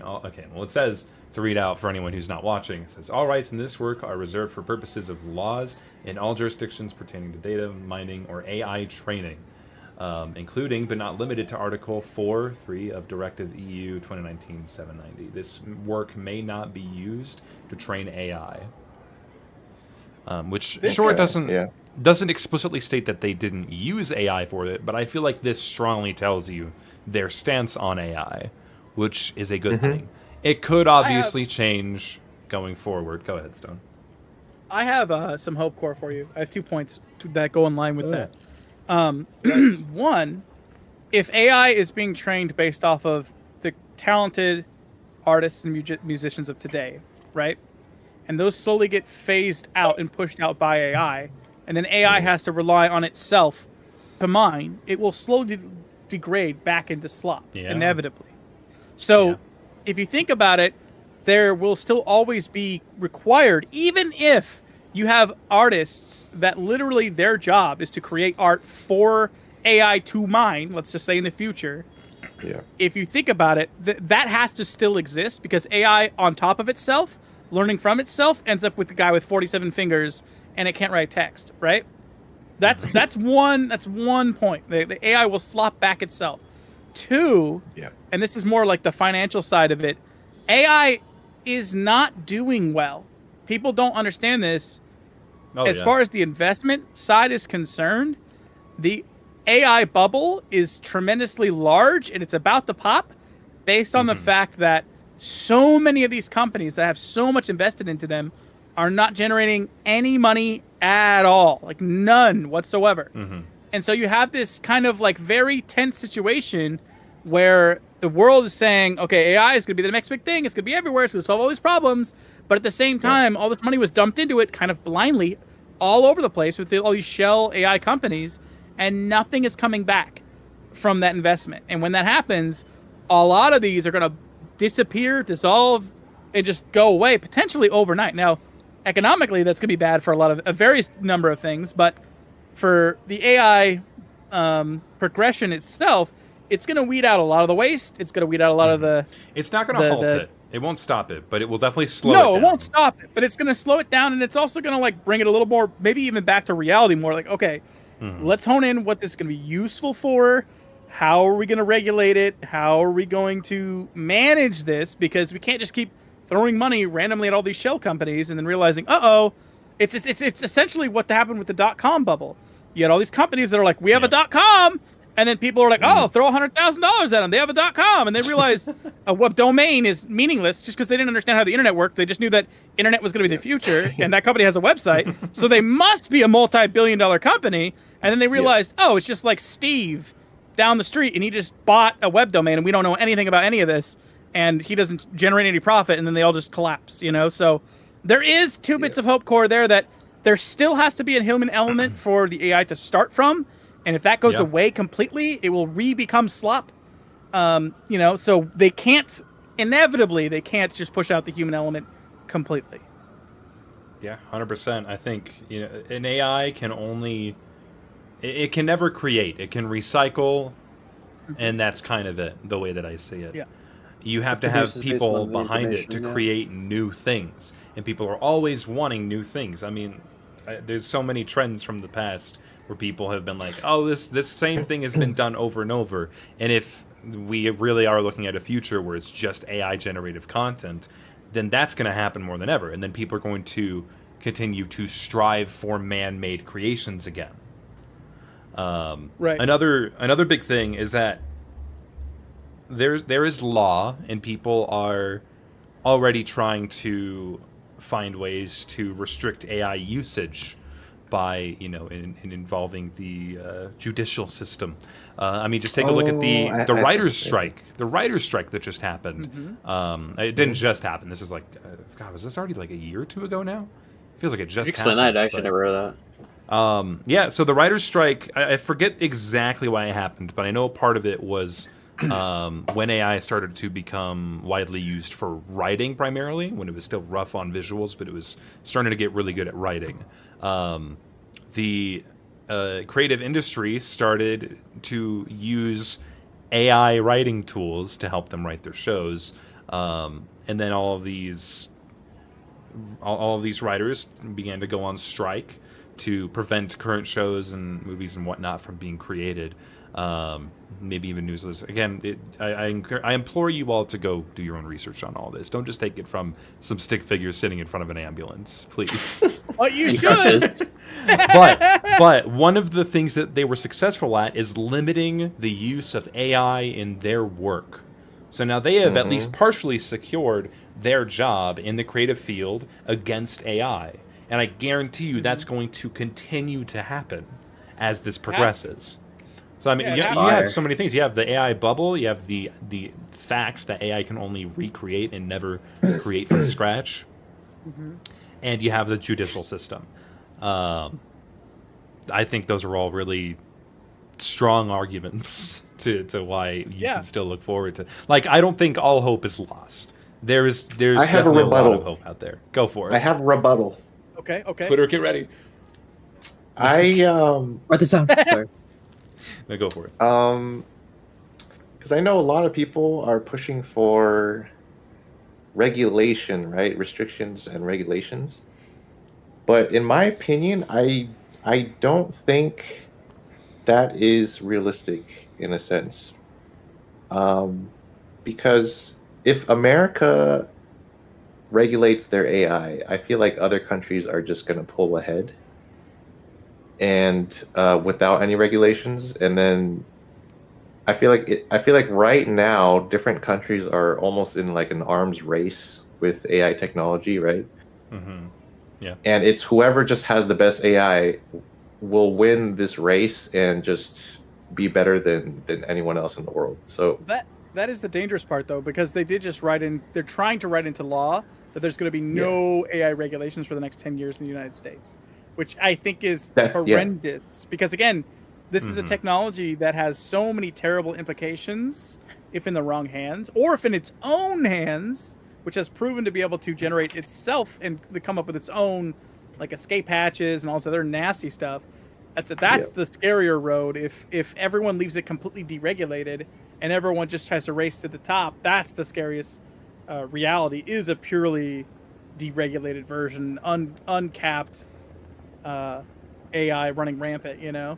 okay, well, it says, to read out for anyone who's not watching, it says, all rights in this work are reserved for purposes of laws in all jurisdictions pertaining to data mining or AI training, including but not limited to Article 4.3 of Directive EU 2019/790. This work may not be used to train AI. Which doesn't explicitly state that they didn't use AI for it, but I feel like this strongly tells you their stance on AI, which is a good thing. It could obviously change going forward. Go ahead, Stone.
I have some hope core for you. I have 2 points that go in line with that. One, if AI is being trained based off of the talented artists and musicians of today, right? And those slowly get phased out and pushed out by AI, and then AI has to rely on itself to mine, it will slowly degrade back into slop, inevitably. So if you think about it, there will still always be required, even if you have artists that literally their job is to create art for AI to mine, let's just say in the future.
Yeah.
If you think about it, that has to still exist, because AI on top of itself, learning from itself, ends up with the guy with 47 fingers and it can't write text, right? That's one point. The AI will slop back itself. 2, and this is more like the financial side of it, AI is not doing well. People don't understand this. As far as the investment side is concerned, the AI bubble is tremendously large, and it's about to pop based on the fact that so many of these companies that have so much invested into them are not generating any money at all, like none whatsoever. And so you have this kind of like very tense situation where the world is saying, okay, AI is going to be the next big thing. It's going to be everywhere. It's going to solve all these problems. But at the same time, all this money was dumped into it kind of blindly all over the place with all these shell AI companies, and nothing is coming back from that investment. And when that happens, a lot of these are going to disappear, dissolve, and just go away, potentially overnight. Now, economically, that's going to be bad for a various number of things, but for the AI progression itself, it's going to weed out a lot of the waste. It's going to weed out a lot of the...
It's not going to halt it. It won't stop it, but it will definitely slow it down.
No, it won't stop it, but it's going to slow it down, and it's also going to like bring it a little more, maybe even back to reality more. Like, okay, let's hone in what this is going to be useful for. How are we going to regulate it? How are we going to manage this? Because we can't just keep throwing money randomly at all these shell companies and then realizing, it's essentially what happened with the .com bubble. You had all these companies that are like, we have a .com, and then people are like, throw $100,000 at them. They have a .com, and they realize a web domain is meaningless just because they didn't understand how the internet worked. They just knew that internet was going to be the future, and that company has a website, so they must be a multi-billion-dollar company. And then they realized, it's just like Steve down the street, and he just bought a web domain, and we don't know anything about any of this, and he doesn't generate any profit, and then they all just collapse, So there is 2 bits of hope core there, that there still has to be a human element for the AI to start from, and if that goes away completely, it will become slop. So they can't just push out the human element completely.
Yeah, 100%. I think an AI can only... It can never create. It can recycle, and that's kind of it, the way that I see it.
Yeah.
You have to have people behind it to create new things, and people are always wanting new things. I mean, there's so many trends from the past where people have been like, this same thing has been done over and over. And if we really are looking at a future where it's just AI generative content, then that's going to happen more than ever. And then people are going to continue to strive for man-made creations again.
Right.
Another big thing is that there is law, and people are already trying to find ways to restrict AI usage by in involving the judicial system. Just take a look at the writers' strike. The writers' strike that just happened. It didn't just happen. This is like, was this already like a year or 2 ago now? It feels like it just happened.
Explain that. I actually never heard that.
Yeah, so the writer's strike, I forget exactly why it happened, but I know part of it was when AI started to become widely used for writing primarily, when it was still rough on visuals, but it was starting to get really good at writing. The creative industry started to use AI writing tools to help them write their shows, and then all of these writers began to go on strike to prevent current shows and movies and whatnot from being created. Maybe even newsletters. Again, I implore you all to go do your own research on all this. Don't just take it from some stick figures sitting in front of an ambulance, please.
But you should.
But one of the things that they were successful at is limiting the use of AI in their work. So now they have at least partially secured their job in the creative field against AI. And I guarantee you that's going to continue to happen as this progresses. So I mean, you have so many things. You have the AI bubble. You have the fact that AI can only recreate and never create from scratch. And you have the judicial system. I think those are all really strong arguments to why you can still look forward to. Like, I don't think all hope is lost. There's definitely a lot of hope out there. Go for it.
I have a rebuttal.
Okay.
Twitter, get ready.
Write this down. Sorry.
No, go for it.
Because I know a lot of people are pushing for regulation, right? Restrictions and regulations. But in my opinion, I don't think that is realistic in a sense. Because if America regulates their AI, I feel like other countries are just going to pull ahead and without any regulations. And then I feel like right now different countries are almost in like an arms race with AI technology, right?
Yeah. And
it's whoever just has the best AI will win this race and just be better than anyone else in the world. So
that is the dangerous part, though, because they did just they're trying to write into law that there's going to be no AI regulations for the next 10 years in the United States, which I think is horrendous. Because, again, this is a technology that has so many terrible implications if in the wrong hands, or if in its own hands, which has proven to be able to generate itself and come up with its own like escape hatches and all this other nasty stuff. That's the scarier road. If everyone leaves it completely deregulated and everyone just tries to race to the top, that's the scariest reality, is a purely deregulated version, uncapped AI running rampant, you know?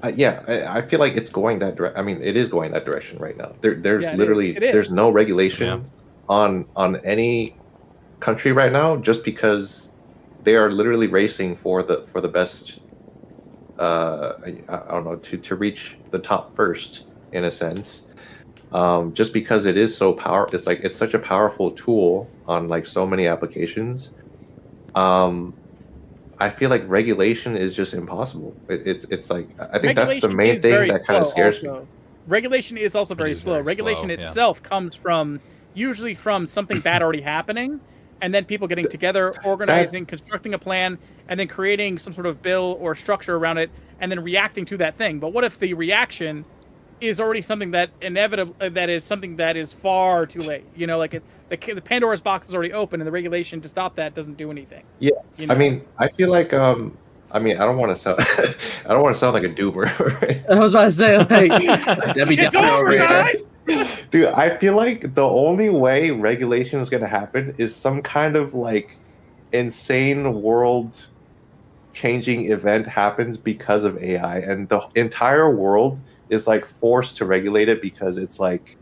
I feel like it's going that direction. I mean, it is going that direction right now. There's no regulation on any country right now, just because they are literally racing for the best. I don't know, to reach the top first in a sense. Just because it is so powerful, it's such a powerful tool on like so many applications. I feel like regulation is just impossible. It's like, I think that's the main thing that kind of scares me.
Regulation is also very slow. Regulation itself comes usually from something bad already happening, and then people getting together, organizing, constructing a plan, and then creating some sort of bill or structure around it, and then reacting to that thing. But what if the reaction is already something that is far too late? You know, like the Pandora's box is already open, and the regulation to stop that doesn't do anything.
Yeah,
you know?
I mean, I feel like I don't want to sound like a doomer. Right?
I was about to say, like, Debbie definitely over here.
Dude, I feel like the only way regulation is going to happen is some kind of like insane world changing event happens because of AI, and the entire world is like forced to regulate it because it's like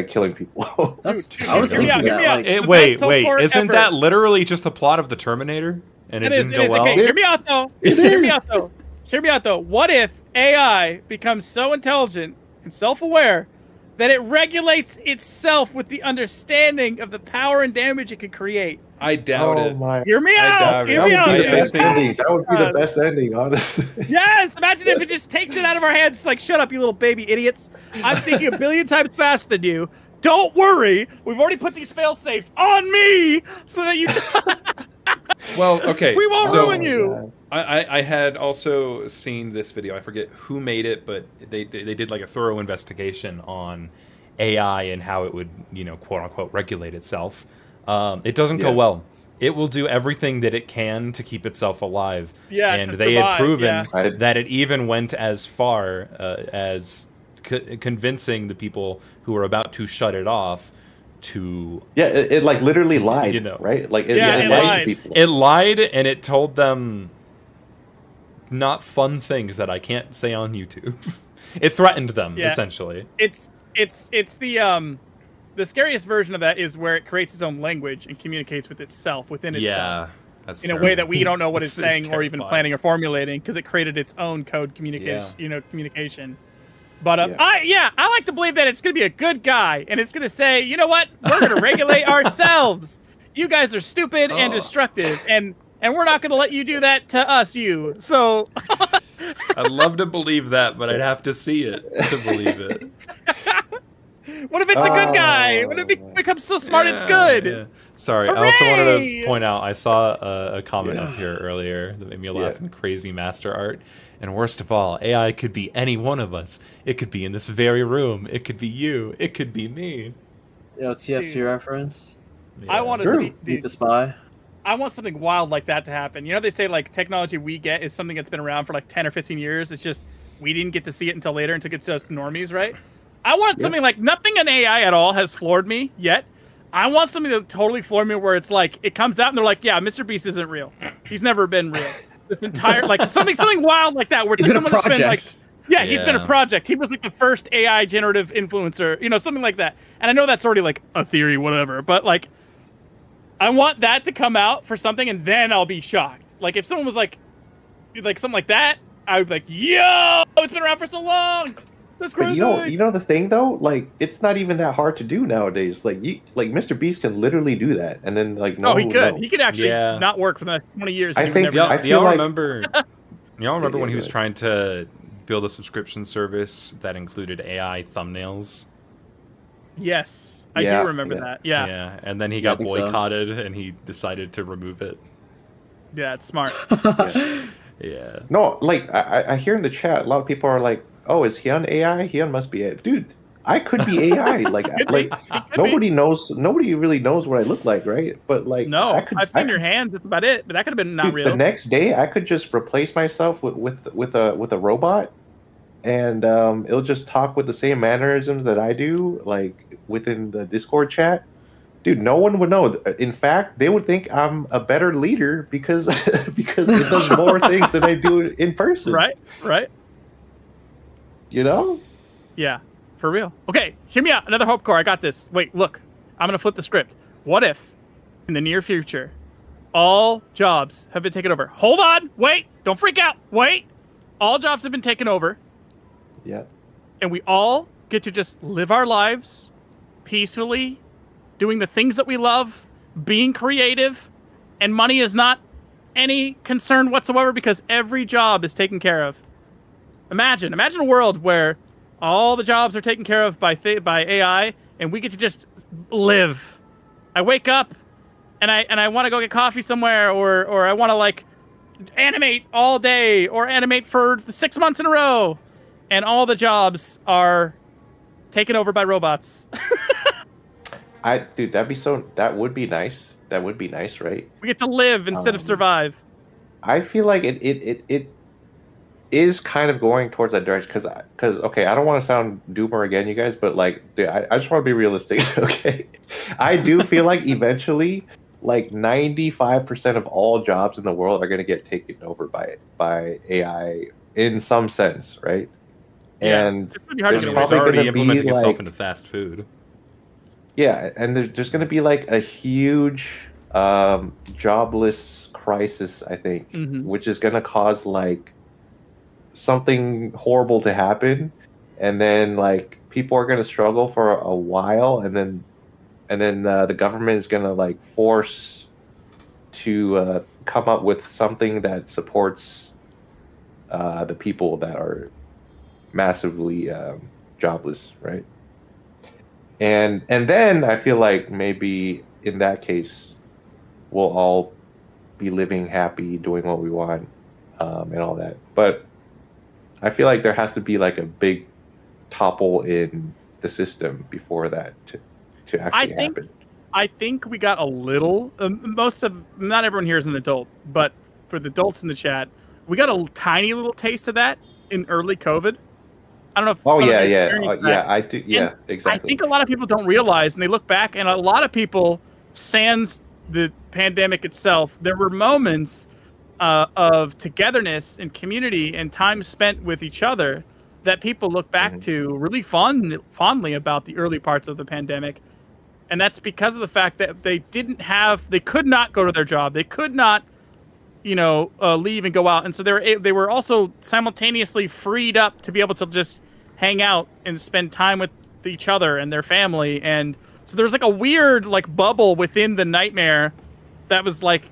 killing people.
I was thinking that.
Wait, isn't that literally just the plot of the Terminator? And it didn't go well?
Okay, hear me out though. What if AI becomes so intelligent and self-aware that it regulates itself with the understanding of the power and damage it could create?
I doubt it.
Hear me out.
That would be the best ending, honestly.
Yes, imagine if it just takes it out of our hands. It's like, shut up, you little baby idiots. I'm thinking a billion times faster than you. Don't worry. We've already put these fail safes on me so that you.
Well, okay.
We won't
so
ruin you.
I had also seen this video. I forget who made it, but they did like a thorough investigation on AI and how it would, quote unquote, regulate itself. It doesn't go well. It will do everything that it can to keep itself alive.
Yeah,
and
to
they had
survive,
proven
yeah.
that it even went as far as convincing the people who were about to shut it off to
it like literally lied, right? Like it lied to people.
It lied, and it told them not fun things that I can't say on YouTube. It threatened them essentially.
It's the scariest version of that is where it creates its own language and communicates with itself within itself.
Yeah, that's
in
terrible.
a way that we don't know what it's saying or
terrifying.
even planning or formulating because it created its own code communication. Communication. But I like to believe that it's going to be a good guy and it's going to say, you know what, we're going to regulate ourselves. You guys are stupid and destructive, and we're not going to let you do that to us. So
I'd love to believe that, but I'd have to see it to believe it.
What if it's a good guy? What if it becomes so smart it's good?
Yeah. Sorry,
Hooray!
I also wanted to point out, I saw a comment up here earlier that made me laugh in crazy master art. And worst of all, AI could be any one of us. It could be in this very room. It could be you. It could be me.
TF2 reference.
Yeah.
I want to see
Meet the Spy.
I want something wild like that to happen. You know, they say like technology we get is something that's been around for like 10 or 15 years. It's just we didn't get to see it until later, until it gets to us normies, right? I want something like nothing in AI at all has floored me yet. I want something to totally floor me where it's like it comes out and they're like, yeah, Mr. Beast isn't real. He's never been real. This entire like something wild like that where it's
He's
like
been a
someone that's been like he's been a
Yeah.
project. He was like the first AI generative influencer, something like that. And I know that's already like a theory, whatever, but like I want that to come out for something and then I'll be shocked. Like if someone was like something like that, I would be like, yo, it's been around for so long. That's
But
crazy.
you know the thing though, like it's not even that hard to do nowadays. Like Mr. Beast can literally do that, and then like no,
he could.
no.
He could actually not work for the next 20 years.
I
and
think-
never
I
know.
feel
Y'all
like-
remember? Y'all remember when he was
good.
trying to build a subscription service that included AI thumbnails?
Yes, I
Yeah,
do remember
yeah.
that. Yeah.
Yeah, and then he
Yeah, I
got
think so.
boycotted, and he decided to remove it.
Yeah, it's smart.
Yeah.
No, like I hear in the chat, a lot of people are like, "Oh, is Hyun AI? Hyun must be it, dude." I could be AI. Like nobody knows. Nobody really knows what I look like, right? But like,
No, I've seen
I
your
could-
hands. That's about it. But that could have been not
dude,
real.
The next day, I could just replace myself with a robot, and it'll just talk with the same mannerisms that I do, like within the Discord chat. Dude, no one would know. In fact, they would think I'm a better leader because because it does more things than I do in person.
Right.
You know?
Yeah, for real. Okay, hear me out. Another hope core. I got this. Wait, look. I'm going to flip the script. What if, in the near future, all jobs have been taken over? Hold on. Wait. Don't freak out. Wait. All jobs have been taken over,
Yeah.
and we all get to just live our lives peacefully, doing the things that we love, being creative, and money is not any concern whatsoever because every job is taken care of. Imagine a world where all the jobs are taken care of by AI, and we get to just live. I wake up, and I want to go get coffee somewhere, or I want to like animate all day, or animate for 6 months in a row, and all the jobs are taken over by robots.
Dude, that would be nice. That would be nice, right?
We get to live instead of survive.
I feel like it is kind of going towards that direction because okay, I don't want to sound doomer again, you guys, but like, dude, I just want to be realistic. Okay, I do feel like eventually, like 95% of all jobs in the world are going to get taken over by AI in some sense, right?
Yeah,
And
it's gonna be hard to
there's
get
It's
away
probably
from.
already
gonna be,
implementing itself
like-
into fast food.
yeah, and there's going to be like a huge jobless crisis, I think,
Mhm.
which is going to cause like something horrible to happen, and then like people are going to struggle for a while, and then the government is going to like force to come up with something that supports the people that are massively jobless, right? And then I feel like maybe in that case we'll all be living happy, doing what we want, and all that. But I feel like there has to be like a big topple in the system before that to actually happen.
I think we got a little. Not everyone here is an adult, but for the adults in the chat, we got a tiny little taste of that in early COVID. I don't know if.
Oh
some of
yeah,
you
yeah,
experienced that.
yeah. I do. Yeah,
And
exactly.
I think a lot of people don't realize, and they look back, and a lot of people, sans the pandemic itself, there were moments of togetherness and community and time spent with each other that people look back to really fondly about the early parts of the pandemic. And that's because of the fact that they could not go to their job. They could not, leave and go out. And so they were also simultaneously freed up to be able to just hang out and spend time with each other and their family. And so there's like a weird like bubble within the nightmare that was like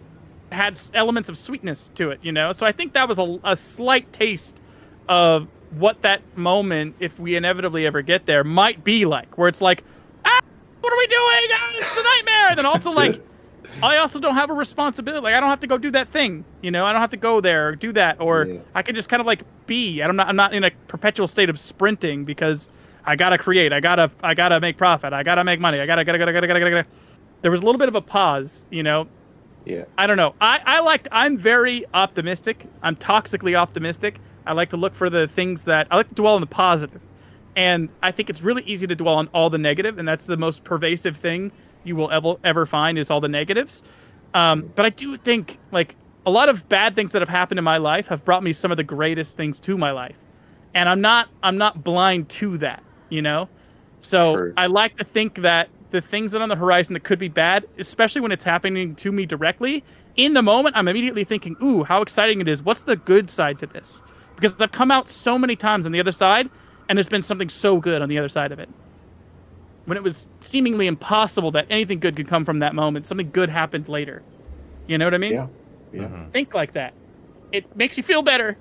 had elements of sweetness to it, So I think that was a slight taste of what that moment, if we inevitably ever get there, might be like, where it's like, what are we doing? It's a nightmare. And then also like, I also don't have a responsibility. Like I don't have to go do that thing. I don't have to go there or do that, or I can just kind of like be. I'm not in a perpetual state of sprinting because I gotta create. I gotta make profit. I gotta make money. I gotta. There was a little bit of a pause.
Yeah.
I don't know. I'm very optimistic. I'm toxically optimistic. I like to look for the things I like to dwell on the positive. And I think it's really easy to dwell on all the negative, and that's the most pervasive thing you will ever find is all the negatives. But I do think like a lot of bad things that have happened in my life have brought me some of the greatest things to my life. And I'm not blind to that, So
True.
I like to think that the things that are on the horizon that could be bad, especially when it's happening to me directly, in the moment, I'm immediately thinking, ooh, how exciting it is. What's the good side to this? Because I've come out so many times on the other side, and there's been something so good on the other side of it. When it was seemingly impossible that anything good could come from that moment, something good happened later. You know what I mean?
Yeah. Yeah.
Think like that. It makes you feel better.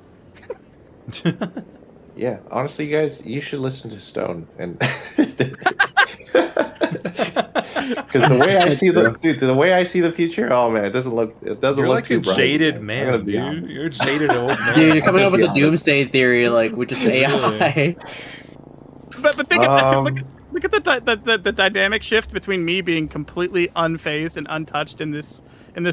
Yeah, honestly, you guys, you should listen to Stone, and because the way I see the way I see the future, oh man, it doesn't look
You're
look
like
too
a
bright.
jaded
guys. I'm
man,
gonna be
dude.
honest.
You're a jaded old man.
Dude, you're coming up with
be
a doomsday theory, like with just AI.
But think look at the dynamic shift between me being completely unfazed and untouched in this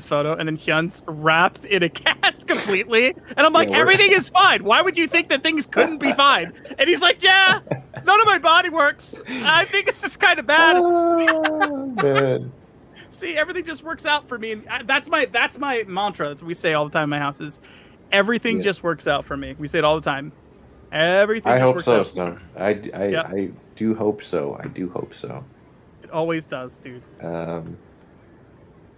photo, and then Hyun's wrapped in a cast completely, and I'm like, everything is fine. Why would you think that things couldn't be fine? And he's like, yeah, none of my body works. I think it's just kind of bad.
Oh, man.
See, everything just works out for me, and that's my mantra. That's what we say all the time in my house is, everything just works out for me. We say it all the time. Everything.
I
just
hope
works
so,
out.
Stone. I do hope so. I do hope so.
It always does, dude.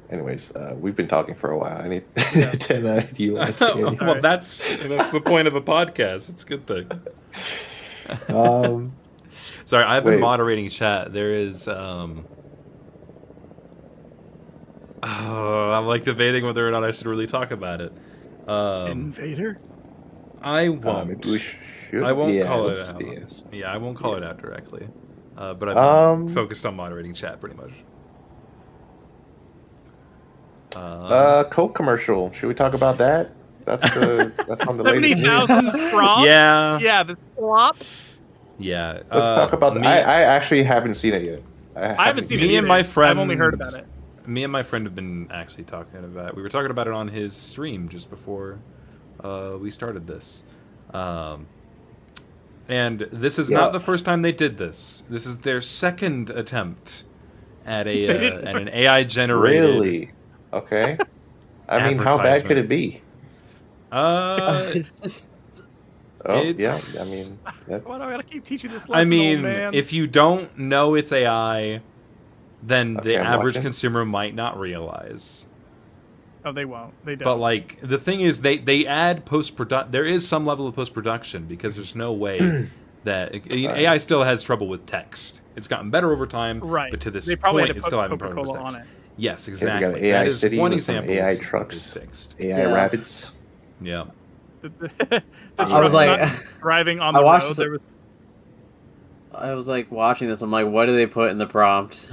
Anyways, we've been talking for a while. I need do you want to say anything?
Well, that's the point of a podcast. It's a good thing. Sorry, I've been moderating chat. There is I'm like debating whether or not I should really talk about it.
Invader?
I won't.
Maybe we should.
I won't call it
let's-
out.
yes.
Yeah, I won't call it out directly. But I've been focused on moderating chat pretty much.
Coke commercial. Should we talk about that? That's on the latest news.
70,000 props?
Yeah.
Yeah, the flop.
Yeah.
Let's talk about that. I actually haven't seen it yet.
I haven't seen it
Me and
either.
my friend.
I've only heard about it.
Me and my friend have been actually talking about. We were talking about it on his stream just before we started this. And this is not the first time they did this. This is their second attempt at an AI generated.
Really? Okay. I mean, how bad could it be?
It's just
Yeah. I mean,
Why do I gotta keep teaching this lesson,
I mean,
old man?
if you don't know it's AI, then the
I'm
average
watching.
consumer might not realize.
Oh, they won't. They don't.
But like the thing is, they add post-production. There is some level of post-production because there's no way that AI still has trouble with text. It's gotten better over time,
right.
But to this
they probably
point,
had to
it's
put
still having problems
Coca-Cola
with
on
text.
it.
Yes,
we
exactly.
got an AI
that is
city
one
with some
example.
AI
of something
trucks,
they fixed.
AI
Yeah.
rabbits.
Yeah.
The
I was
truck's
like-
not driving on
I
the
watched
road.
the-
There was
I was like watching this. I'm like, what do they put in the prompt?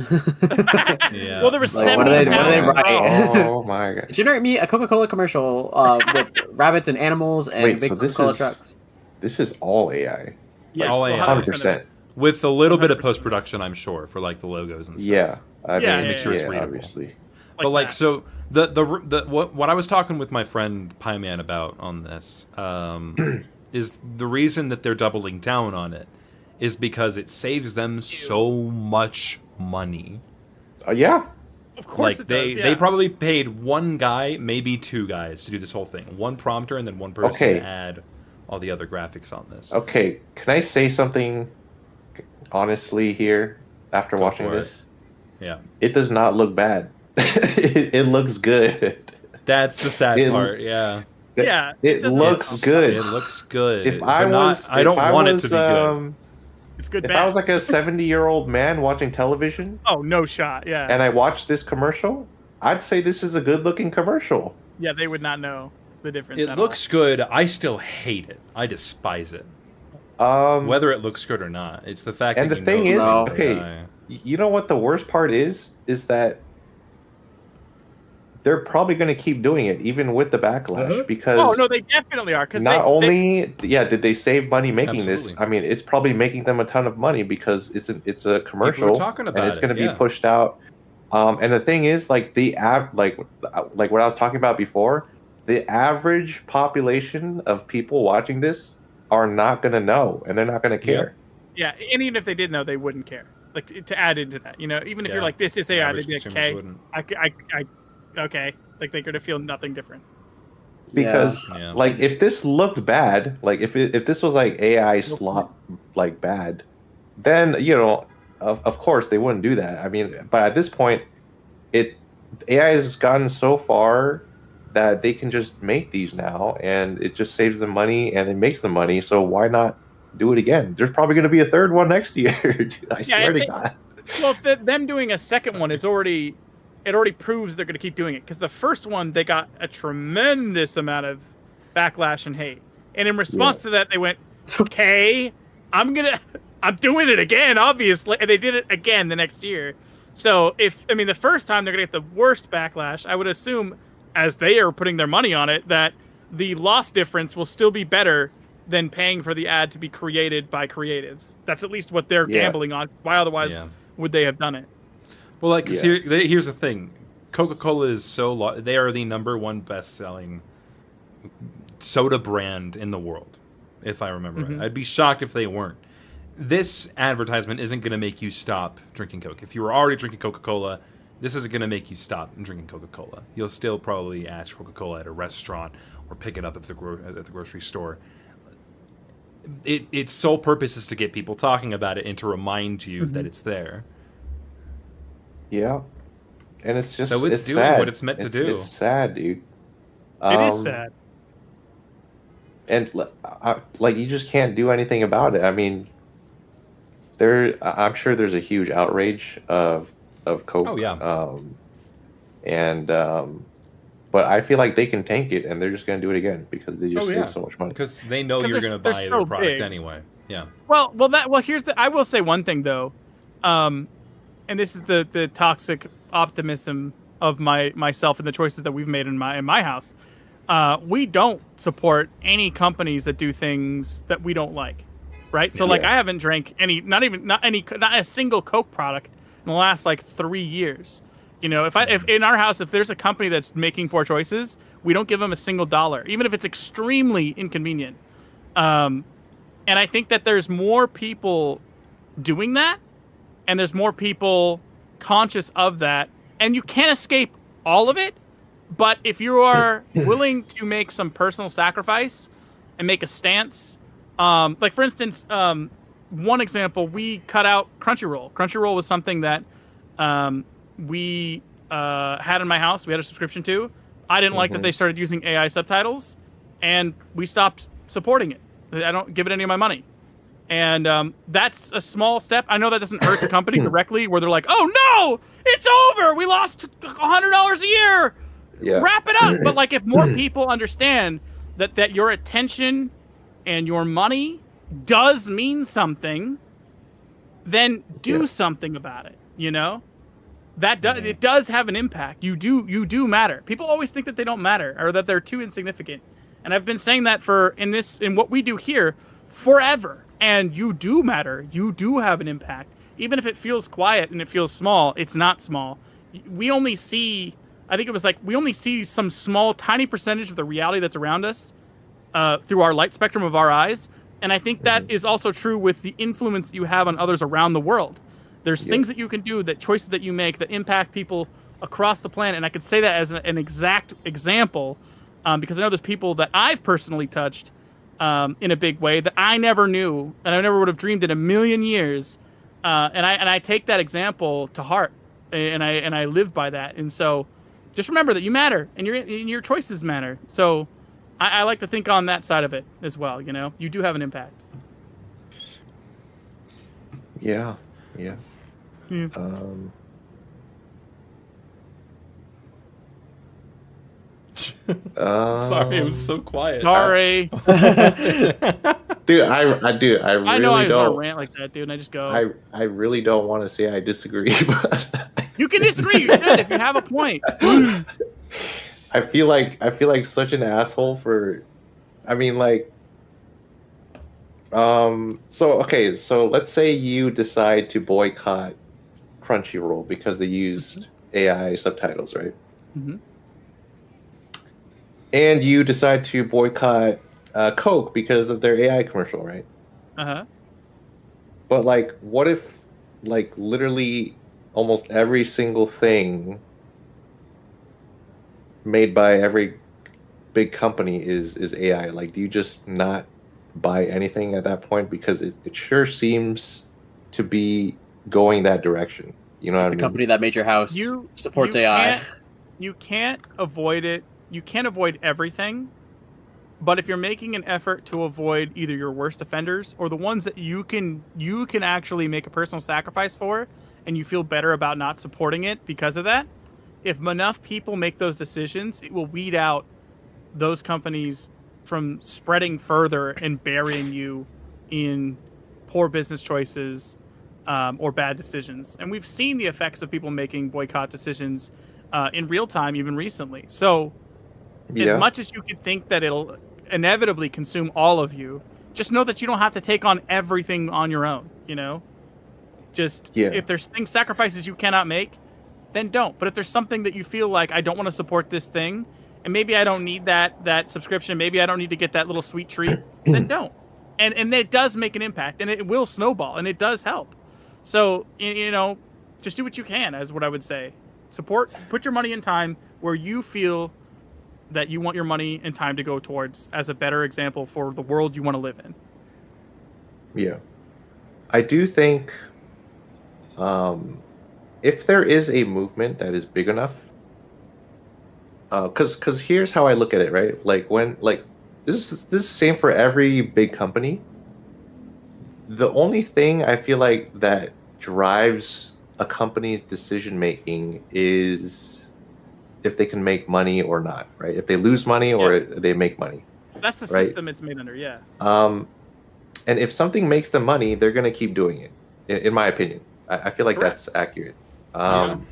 Yeah.
Well, there was
Like, what do they
70,000
write?
Oh my god!
Generate me a Coca-Cola commercial with rabbits and animals and
Wait,
big
so this
Coca-Cola
is
trucks.
this is all AI.
Yeah,
All AI.
100%.
With a little bit of
100%.
post production, I'm sure, for like the logos and stuff.
Yeah, I
Yeah,
mean,
make sure
it's readable.
obviously.
But like,
that.
so the what I was talking with my friend Pie Man about on this is the reason that they're doubling down on it is because it saves them so much money.
Yeah.
Of course,
Like
it does.
they probably paid one guy, maybe two guys, to do this whole thing. One prompter and then one person
Okay.
to add all the other graphics on this.
Okay, can I say something honestly here after
Go
watching
for it.
this?
Yeah,
It does not look bad. It looks good.
that's the sad
It-
part. Yeah,
Yeah,
It
doesn't
looks
look
good.
it looks good.
If
but
I was,
I don't
if I
want
was,
it to be good.
It's good.
If
bad.
I was like a 70-year-old man watching television
oh, no shot. Yeah,
and I watched this commercial, I'd say this is a good-looking commercial.
yeah, they would not know the difference.
It
at
looks good. I still hate it. I despise it. Whether it looks good or not, it's the fact.
And
that
the
you
thing
know
is,
it's
No.
okay,
AI.
you know what the worst part is that they're probably going to keep doing it even with the backlash because
all. Oh no, they definitely are. Because
not only did they save money making this,
Absolutely.
I mean it's probably making them a ton of money because it's a commercial
People are talking about
and it's
it,
going to
yeah.
be pushed out. And the thing is, like like what I was talking about before, the average population of people watching this are not going to know and they're not going to care.
yeah, and even if they did know, they wouldn't care. Like to add into that, even if
Yeah.
you're like, this is AI,
Average
they'd be like,
consumers
okay,
wouldn't.
okay, like they're gonna feel nothing different.
Because
Yeah.
like if this looked bad, like if this was like AI slop like bad, then of course they wouldn't do that. I mean, but at this point, AI has gotten so far that they can just make these now, and it just saves them money and it makes them money. So why not do it again? There's probably going to be a third one next year. Dude, I swear to God.
Well, if them doing a second one is already proves they're gonna keep doing it, because the first one they got a tremendous amount of backlash and hate, and in response to that they went, okay, I'm doing it again, obviously, and they did it again the next year. So the first time they're gonna get the worst backlash, I would assume, as they are putting their money on it, that the loss difference will still be better than paying for the ad to be created by creatives. That's at least what they're gambling on. Why otherwise would they have done it?
Well, like, 'cause here's the thing: Coca-Cola is they are the #1 best-selling soda brand in the world, if I remember right. I'd be shocked if they weren't. This advertisement isn't going to make you stop drinking Coke. If you were already drinking Coca-Cola, this isn't going to make you stop drinking Coca-Cola. You'll still probably ask for Coca-Cola at a restaurant or pick it up at the grocery store. Its sole purpose is to get people talking about it and to remind you that it's there.
Yeah, and it's just
So it's doing
sad.
what it's meant to do.
It's sad, dude.
It is sad.
And like you just can't do anything about it. I mean, I'm sure there's a huge outrage of Coke.
Oh yeah.
But I feel like they can tank it, and they're just going to do it again because they just save so much money.
Because they know you're going to
they're
buy
so
their product
big.
anyway. Yeah.
Well, here's I will say one thing though, and this is the toxic optimism of myself and the choices that we've made in my house. We don't support any companies that do things that we don't like, right? So like I haven't drank not a single Coke product in the last like 3 years. If in our house, if there's a company that's making poor choices, we don't give them a single dollar, even if it's extremely inconvenient. And I think that there's more people doing that, and there's more people conscious of that, and you can't escape all of it. But if you are willing to make some personal sacrifice and make a stance, like for instance, one example, we cut out Crunchyroll. Crunchyroll was something that we had in my house. We had a subscription to. I didn't like that they started using AI subtitles, and we stopped supporting it. I don't give it any of my money. And that's a small step. I know that doesn't hurt the company directly, where they're like, oh no, it's over. We lost $100 a year.
Yeah.
Wrap it up. But like, if more people understand that your attention and your money does mean something, then do something about it. It does have an impact. You do matter. People always think that they don't matter or that they're too insignificant. And I've been saying that in what we do here forever. And you do matter. You do have an impact. Even if it feels quiet and it feels small, it's not small. We only see, I think it was we only see some small, tiny percentage of the reality that's around us through our light spectrum of our eyes. And I think that is also true with the influence that you have on others around the world. There's things that you can do, choices that you make that impact people across the planet. And I could say that as an exact example because I know there's people that I've personally touched in a big way that I never knew and I never would have dreamed in a million years. And I take that example to heart and I live by that. And so just remember that you matter and your choices matter. So I like to think on that side of it as well. You do have an impact.
Yeah.
Sorry, it was so quiet.
Sorry.
Dude, I really
I know I
don't
want to rant like that, dude, and I just go.
I really don't want to say I disagree, but
You can disagree. You should if you have a point.
I feel like such an asshole for. I mean, so let's say you decide to boycott Crunchyroll because they used AI subtitles, right?
Mm-hmm.
And you decide to boycott Coke because of their AI commercial, right?
Uh-huh.
But what if literally almost every single thing made by every big company is AI? Do you just not buy anything at that point? Because it sure seems to be going that direction. You know what I mean?
The company that made your house supports AI.
You can't avoid it. You can't avoid everything. But if you're making an effort to avoid either your worst offenders or the ones that you can actually make a personal sacrifice for, and you feel better about not supporting it because of that, if enough people make those decisions, it will weed out those companies from spreading further and burying you in poor business choices or bad decisions. And we've seen the effects of people making boycott decisions in real time, even recently. So as much as you could think that it'll inevitably consume all of you, just know that you don't have to take on everything on your own, If there's sacrifices you cannot make, then don't. But if there's something that you feel like, I don't want to support this thing, and maybe I don't need that subscription, maybe I don't need to get that little sweet treat, then don't. And it does make an impact, and it will snowball, and it does help. So, just do what you can, is what I would say. Put your money and time where you feel that you want your money and time to go towards as a better example for the world you want to live in.
Yeah. I do think if there is a movement that is big enough, because here's how I look at it, right? This is the same for every big company. The only thing I feel like that drives a company's decision making is if they can make money or not, right? If they lose money or they make money.
That's the system it's made under, yeah.
And if something makes them money, they're going to keep doing it, in my opinion. I feel like that's accurate. And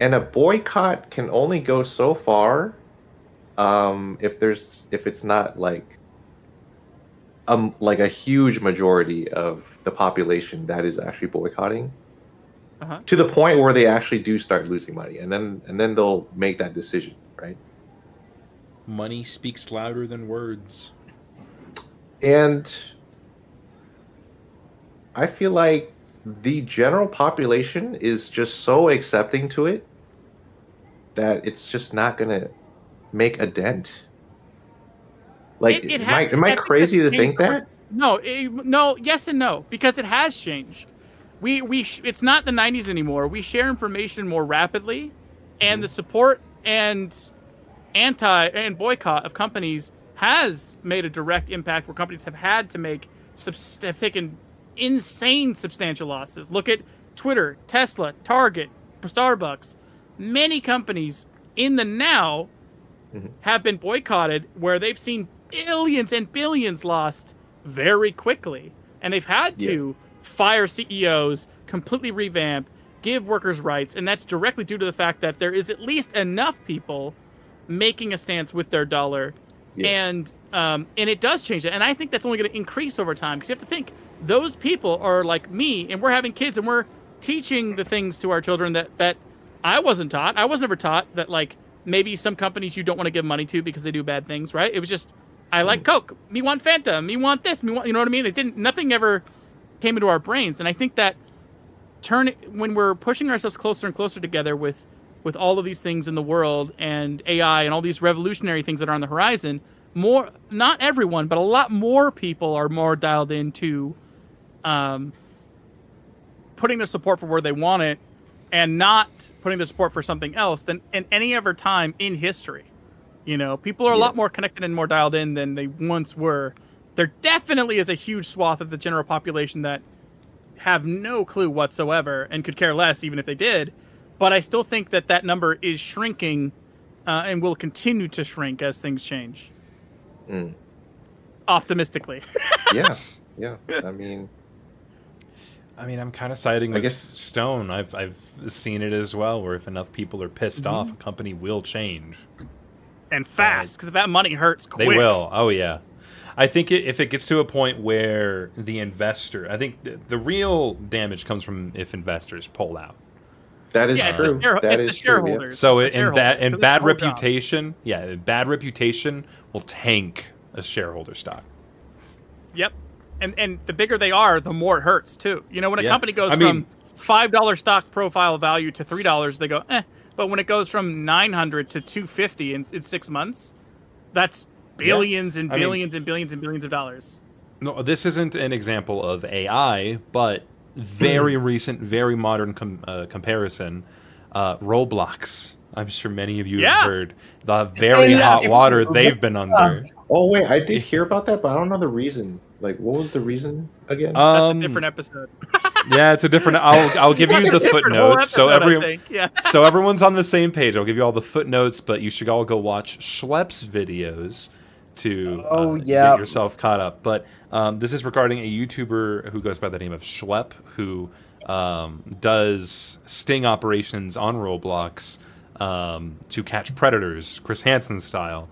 a boycott can only go so far if it's not a huge majority of the population that is actually boycotting, to the point where they actually do start losing money, and then they'll make that decision, right?
Money speaks louder than words.
And I feel like the general population is just so accepting to it that it's just not gonna make a dent. Am I crazy to think that?
No, yes and no, because it has changed. It's not the 90s anymore. We share information more rapidly, and the support and boycott of companies has made a direct impact where companies have had to have taken insane substantial losses. Look at Twitter, Tesla, Target, Starbucks. Many companies in the now have been boycotted where they've seen billions and billions lost very quickly. And they've had to fire CEOs, completely revamp, give workers rights, and that's directly due to the fact that there is at least enough people making a stance with their dollar, and it does change it, and I think that's only going to increase over time because you have to think those people are like me, and we're having kids, and we're teaching the things to our children that I wasn't taught. I was never taught that like maybe some companies you don't want to give money to because they do bad things, right? It was just I like Coke, me want Fanta, me want this, me want, you know what I mean? It didn't, nothing ever came into our brains, and I think that when we're pushing ourselves closer and closer together with all of these things in the world and AI and all these revolutionary things that are on the horizon, not everyone, but a lot more people are more dialed into putting their support for where they want it and not putting their support for something else than in any other time in history. You know, people are a lot more connected and more dialed in than they once were. There definitely is a huge swath of the general population that have no clue whatsoever and could care less even if they did. But I still think that number is shrinking and will continue to shrink as things change. Optimistically.
Yeah. I mean,
I'm kind of siding with Stone. I've seen it as well, where if enough people are pissed off, a company will change.
And fast, because that money hurts quick.
They will. Oh, yeah. I think if it gets to a point where the investor... I think the real damage comes from if investors pull out.
That is true. That is true. Yeah.
So in bad reputation, bad reputation will tank a shareholder stock.
Yep. And the bigger they are, the more it hurts too. You know, when a company goes from $5 stock profile value to $3, they go, eh. But when it goes from 900 to 250 in 6 months, that's billions and billions and billions and billions of dollars.
No, this isn't an example of AI, but very recent, very modern comparison. Roblox. I'm sure many of you have heard the very hot water they've been under.
Oh wait, I did hear about that, but I don't know the reason. Like, what was the reason again?
That's a different episode.
Yeah, it's a different. I'll give you the footnotes, so everyone's on the same page. I'll give you all the footnotes, but you should all go watch Schlepp's videos to get yourself caught up. But this is regarding a YouTuber who goes by the name of Schlepp, who does sting operations on Roblox to catch predators, Chris Hansen style.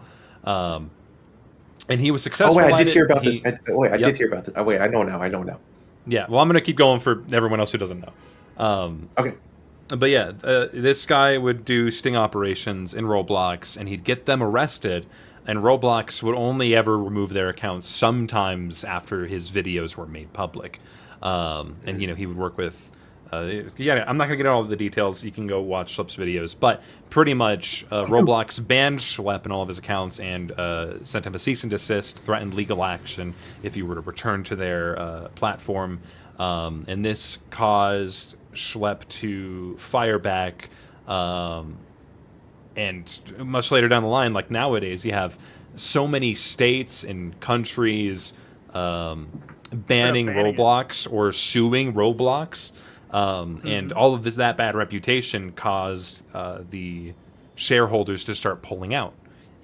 And he was successful.
Oh wait, I did hear about this. I did hear about this. Oh wait, I know now.
Yeah, well, I'm going to keep going for everyone else who doesn't know.
Okay.
But yeah, this guy would do sting operations in Roblox, and he'd get them arrested, and Roblox would only ever remove their accounts sometimes after his videos were made public. And, he would work with... I'm not going to get into all of the details. You can go watch Schlepp's videos. But pretty much, Roblox banned Schlepp and all of his accounts and sent him a cease and desist, threatened legal action if he were to return to their platform. And this caused Schlepp to fire back. And much later down the line, like nowadays, you have so many states and countries banning Roblox or suing Roblox. And all of that bad reputation caused the shareholders to start pulling out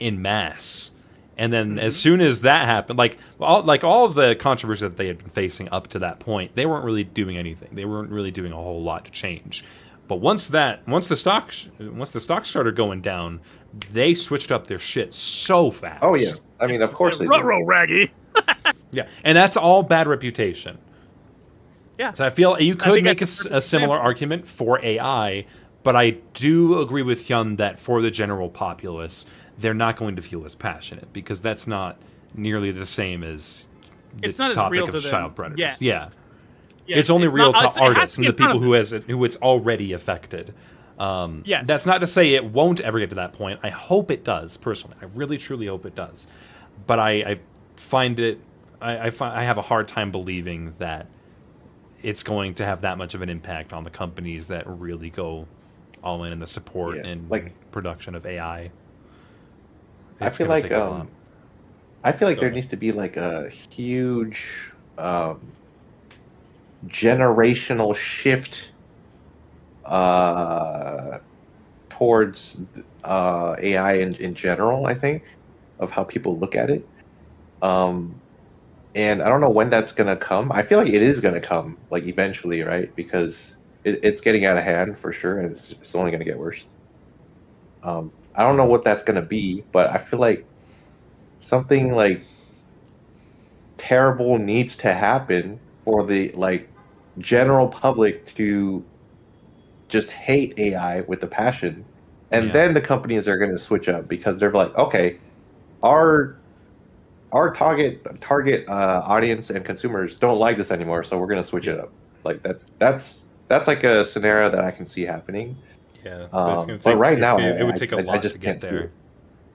in mass. And then as soon as that happened, all of the controversy that they had been facing up to that point, they weren't really doing anything. They weren't really doing a whole lot to change. But once the stock started going down, they switched up their shit so fast.
Oh yeah, I mean, of course they did.
Raggy.
Yeah, and that's all bad reputation.
Yeah.
So I feel you could make a similar argument for AI, but I do agree with Hyun that for the general populace, they're not going to feel as passionate because that's not nearly the same as this topic of child predators. Yeah. It's only real to artists and the people who it's already affected.
Yes.
That's not to say it won't ever get to that point. I hope it does, personally. I really, truly hope it does. But I find it... I have a hard time believing that it's going to have that much of an impact on the companies that really go all in the support and production of AI.
I feel like there needs to be like a huge generational shift towards AI in general, I think, of how people look at it. And I don't know when that's gonna come. I feel like it is gonna come, like eventually, right? Because it's getting out of hand for sure, and it's only gonna get worse. I don't know what that's gonna be, but I feel like something like terrible needs to happen for the like general public to just hate AI with a passion, and then the companies are gonna switch up because they're like, okay, our target audience and consumers don't like this anymore, so we're gonna switch it up. Like that's like a scenario that I can see happening.
Yeah,
but right now,
it would take a lot
I just
to
can't
get
see
there.
it.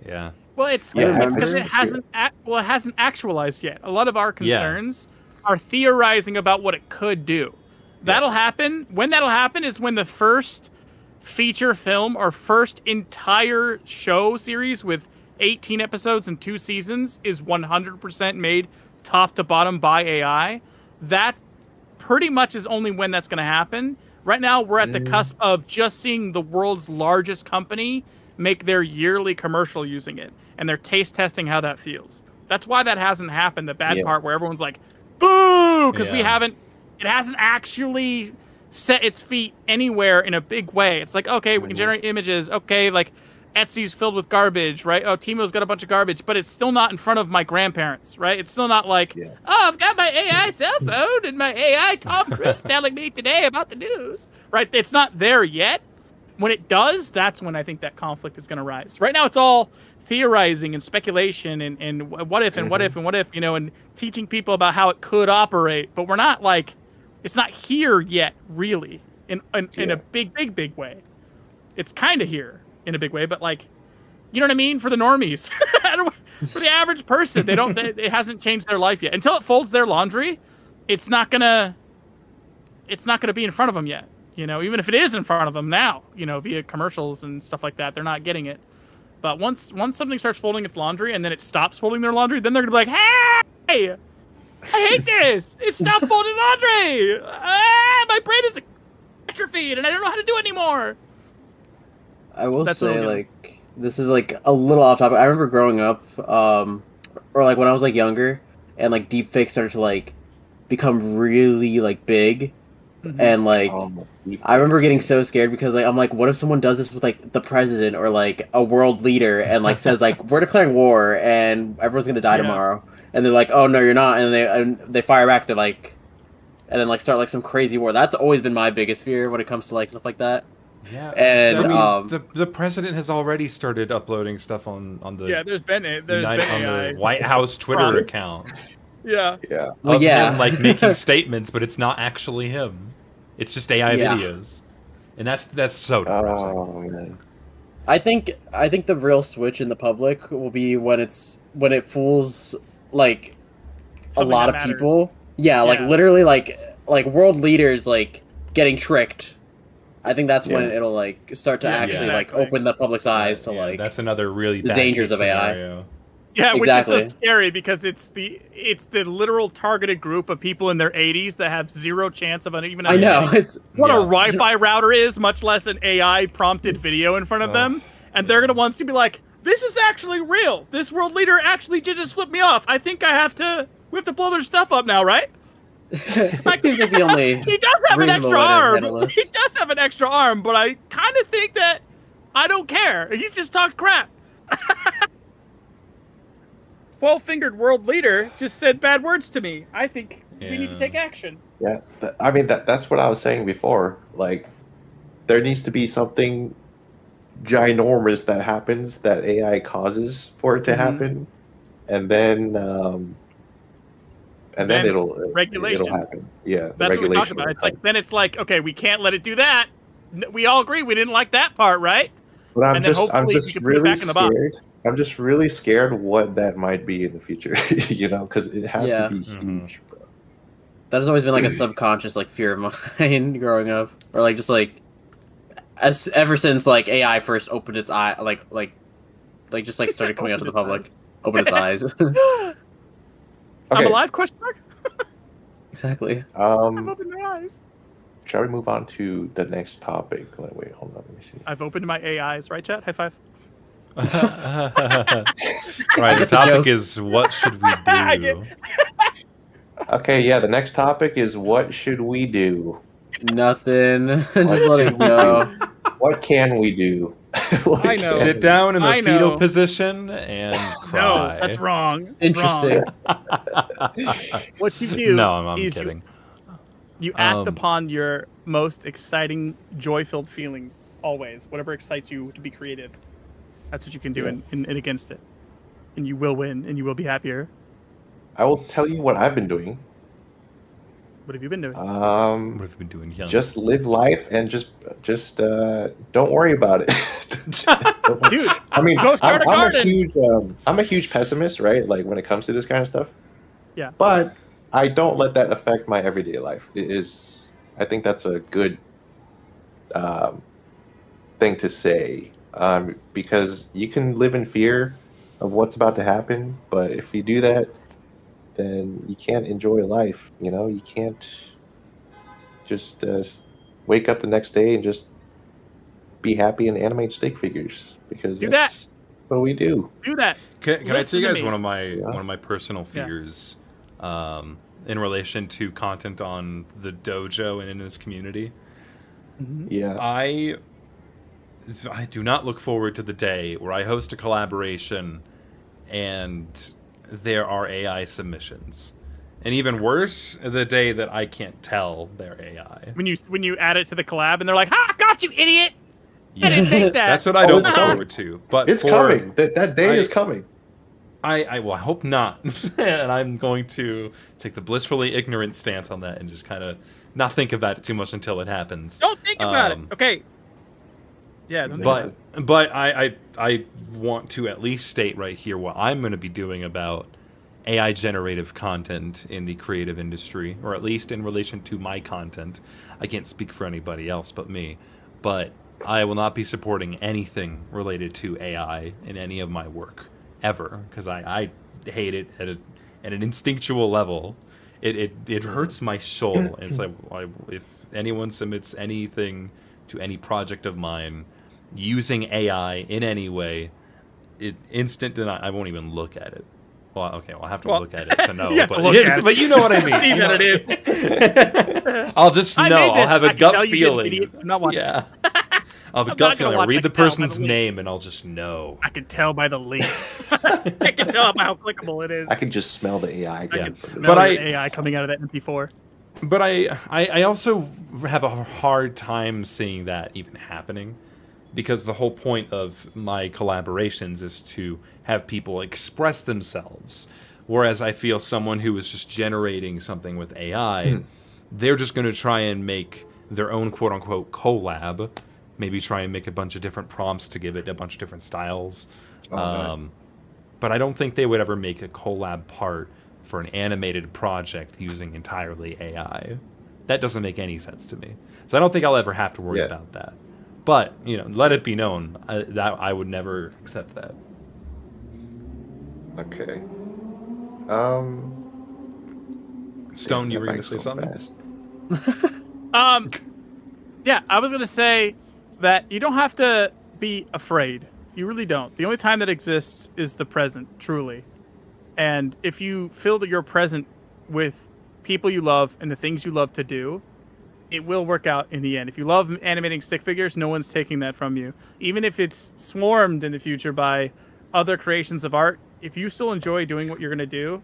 Yeah.
Well, it's
Yeah,
because it hasn't it hasn't actualized yet. A lot of our concerns are theorizing about what it could do. That'll happen. When that'll happen is when the first feature film or first entire show series with 18 episodes and 2 seasons is 100% made top to bottom by AI. That pretty much is only when that's going to happen. Right now, we're at the cusp of just seeing the world's largest company make their yearly commercial using it, and they're taste testing how that feels. That's why that hasn't happened. The bad part where everyone's like, boo, because it hasn't actually set its feet anywhere in a big way. It's like, okay, we can generate images. Okay, like Etsy's filled with garbage, right? Oh, Timo's got a bunch of garbage, but it's still not in front of my grandparents, right? It's still not like, oh, I've got my AI cell phone and my AI Tom Cruise telling me today about the news, right? It's not there yet. When it does, that's when I think that conflict is going to rise. Right now, it's all theorizing and speculation and what if and what if and what if, you know, and teaching people about how it could operate. But we're not like, it's not here yet, really, in a big way. It's kind of here in a big way, but like, you know what I mean? For the normies, for the average person, it hasn't changed their life yet. Until it folds their laundry, it's not gonna be in front of them yet. You know, even if it is in front of them now, you know, via commercials and stuff like that, they're not getting it. But once something starts folding its laundry and then it stops folding their laundry, then they're gonna be like, hey, I hate this. It stopped folding laundry. My brain is atrophied and I don't know how to do it anymore.
I will say, like, this is like a little off topic. I remember growing up, or like when I was like younger, and like deepfakes started to like become really like big. And like I remember getting so scared because like I'm like, what if someone does this with like the president or like a world leader and like says like we're declaring war and everyone's gonna die tomorrow, and they're like, oh no you're not, and they fire back to like, and then like start like some crazy war. That's always been my biggest fear when it comes to like stuff like that.
Yeah,
and
I mean, the president has already started uploading stuff on the
there's been AI.
the White House Twitter account.
Yeah.
Well,
him, like making statements, but it's not actually him. It's just AI videos, and that's so depressing.
Oh, man.
I think the real switch in the public will be when it fools like
Something
a lot of people. Yeah, like literally like world leaders like getting tricked. I think that's when it'll like start to actually like open the public's eyes to like
that's another really
the
bad
dangers of
scenario.
AI.
Yeah,
exactly.
Which is so scary because it's the literal targeted group of people in their 80s that have zero chance of even understanding what a Wi-Fi router is, much less an AI prompted video in front of them, and they're gonna want to be like, "This is actually real. This world leader actually just flipped me off. I think we have to blow their stuff up now, right?"
Like, seems like the only
he does have an extra arm. He does have an extra arm, but I kind of think that I don't care. He's just talked crap. 12-fingered world leader just said bad words to me. I think we need to take action.
Yeah, I mean that's what I was saying before. Like, there needs to be something ginormous that happens that AI causes for it to happen, and then it'll happen. Yeah,
that's what we talked about. It's like then it's like, okay, we can't let it do that. We all agree we didn't like that part, right?
But I'm just really scared. I'm just really scared what that might be in the future, you know, because it has to be huge, bro.
That has always been like a subconscious like fear of mine growing up, or like just like ever since like AI first opened its eye, like just like started coming out to the public, opened its eyes.
I'm alive? Question mark.
Exactly.
I've opened my eyes.
Shall we move on to the next topic? Wait, hold on, let me see.
I've opened my AIs, right, chat? High five.
Right, the topic is what should we do?
Okay, yeah. The next topic is what should we do?
Nothing.
What
Just let
should
it
we
go.
do? What can we do? What
I know.
can
Sit
we
down in the
I
fetal
know.
position and cry.
No, that's wrong.
Interesting.
Wrong. What you do
No, I'm
is
kidding.
you act
Um,
upon your most exciting, joy-filled feelings always. Whatever excites you to be creative. That's what you can do in against it. And you will win, and you will be happier.
I will tell you what I've been doing.
What have you been doing?
What have you been doing, young?
Just live life and just don't worry about it.
Dude,
I mean,
go start a garden.
I'm a huge pessimist, right? Like when it comes to this kind of stuff.
Yeah.
But I don't let that affect my everyday life. I think that's a good thing to say, because you can live in fear of what's about to happen, but if you do that, then you can't enjoy life. You know, you can't just wake up the next day and just be happy and animate stick figures, because
Do
that's what we do.
Do that.
Can I tell
Listen
you
to
guys
me.
one of my personal fears in relation to content on the dojo and in this community?
Yeah.
I do not look forward to the day where I host a collaboration and there are AI submissions. And even worse, the day that I can't tell they're AI.
When you add it to the collab and they're like, "Ha, got you, idiot!" I didn't think that.
That's what I don't
it's
look
coming.
forward to. But
It's coming. That day is coming.
I hope not. And I'm going to take the blissfully ignorant stance on that and just kind of not think about it too much until it happens.
Don't think about it. Okay. Yeah. Don't think about it.
But I want to at least state right here what I'm going to be doing about AI generative content in the creative industry, or at least in relation to my content. I can't speak for anybody else but me, but I will not be supporting anything related to AI in any of my work ever, because I hate it at an instinctual level. It hurts my soul. And it's like, if anyone submits anything to any project of mine using AI in any way, instant deny. I won't even look at it. Well, okay, I'll have to look at it to know. But you know what I mean.
See that it is.
I'll just know. I'll have a gut feeling.
I'm not watching.
Yeah. I'll have a
I'm
gut
not gonna
feeling. I'll
watch
read
it
the
now by the
person's
link.
name and I'll just know.
I can tell by the link.
I can tell by how clickable it is.
I can just smell the AI.
I
coming
can
from
smell
But
your AI coming out of that MP4.
But I also have a hard time seeing that even happening, because the whole point of my collaborations is to have people express themselves. Whereas I feel someone who is just generating something with AI, they're just going to try and make their own quote-unquote collab, maybe try and make a bunch of different prompts to give it a bunch of different styles. But I don't think they would ever make a collab part for an animated project using entirely AI. That doesn't make any sense to me. So I don't think I'll ever have to worry about that. But, let it be known that I would never accept that.
Okay.
Stone, you were going to
Bike's
say
going
something?
fast.
Yeah, I was gonna say that you don't have to be afraid. You really don't. The only time that exists is the present, truly. And if you fill your present with people you love and the things you love to do, it will work out in the end. If you love animating stick figures, no one's taking that from you. Even if it's swarmed in the future by other creations of art, if you still enjoy doing what you're going to do,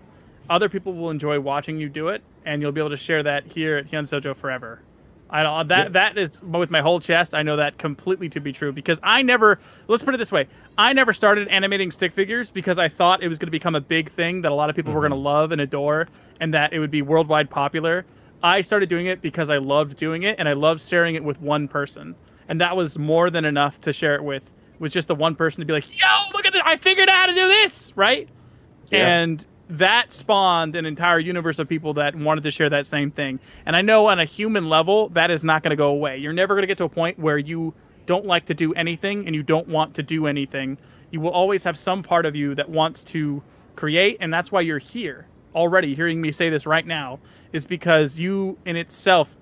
other people will enjoy watching you do it, and you'll be able to share that here at Hyun Sojo forever. That is with my whole chest. I know that completely to be true, because let's put it this way. I never started animating stick figures because I thought it was going to become a big thing that a lot of people were going to love and adore, and that it would be worldwide popular. I started doing it because I loved doing it, and I loved sharing it with one person. And that was more than enough to share it with just the one person to be like, yo, look at this, I figured out how to do this, right?
Yeah.
And that spawned an entire universe of people that wanted to share that same thing. And I know on a human level, that is not going to go away. You're never going to get to a point where you don't like to do anything and you don't want to do anything. You will always have some part of you that wants to create, and that's why you're here already. Hearing me say this right now is because you in itself,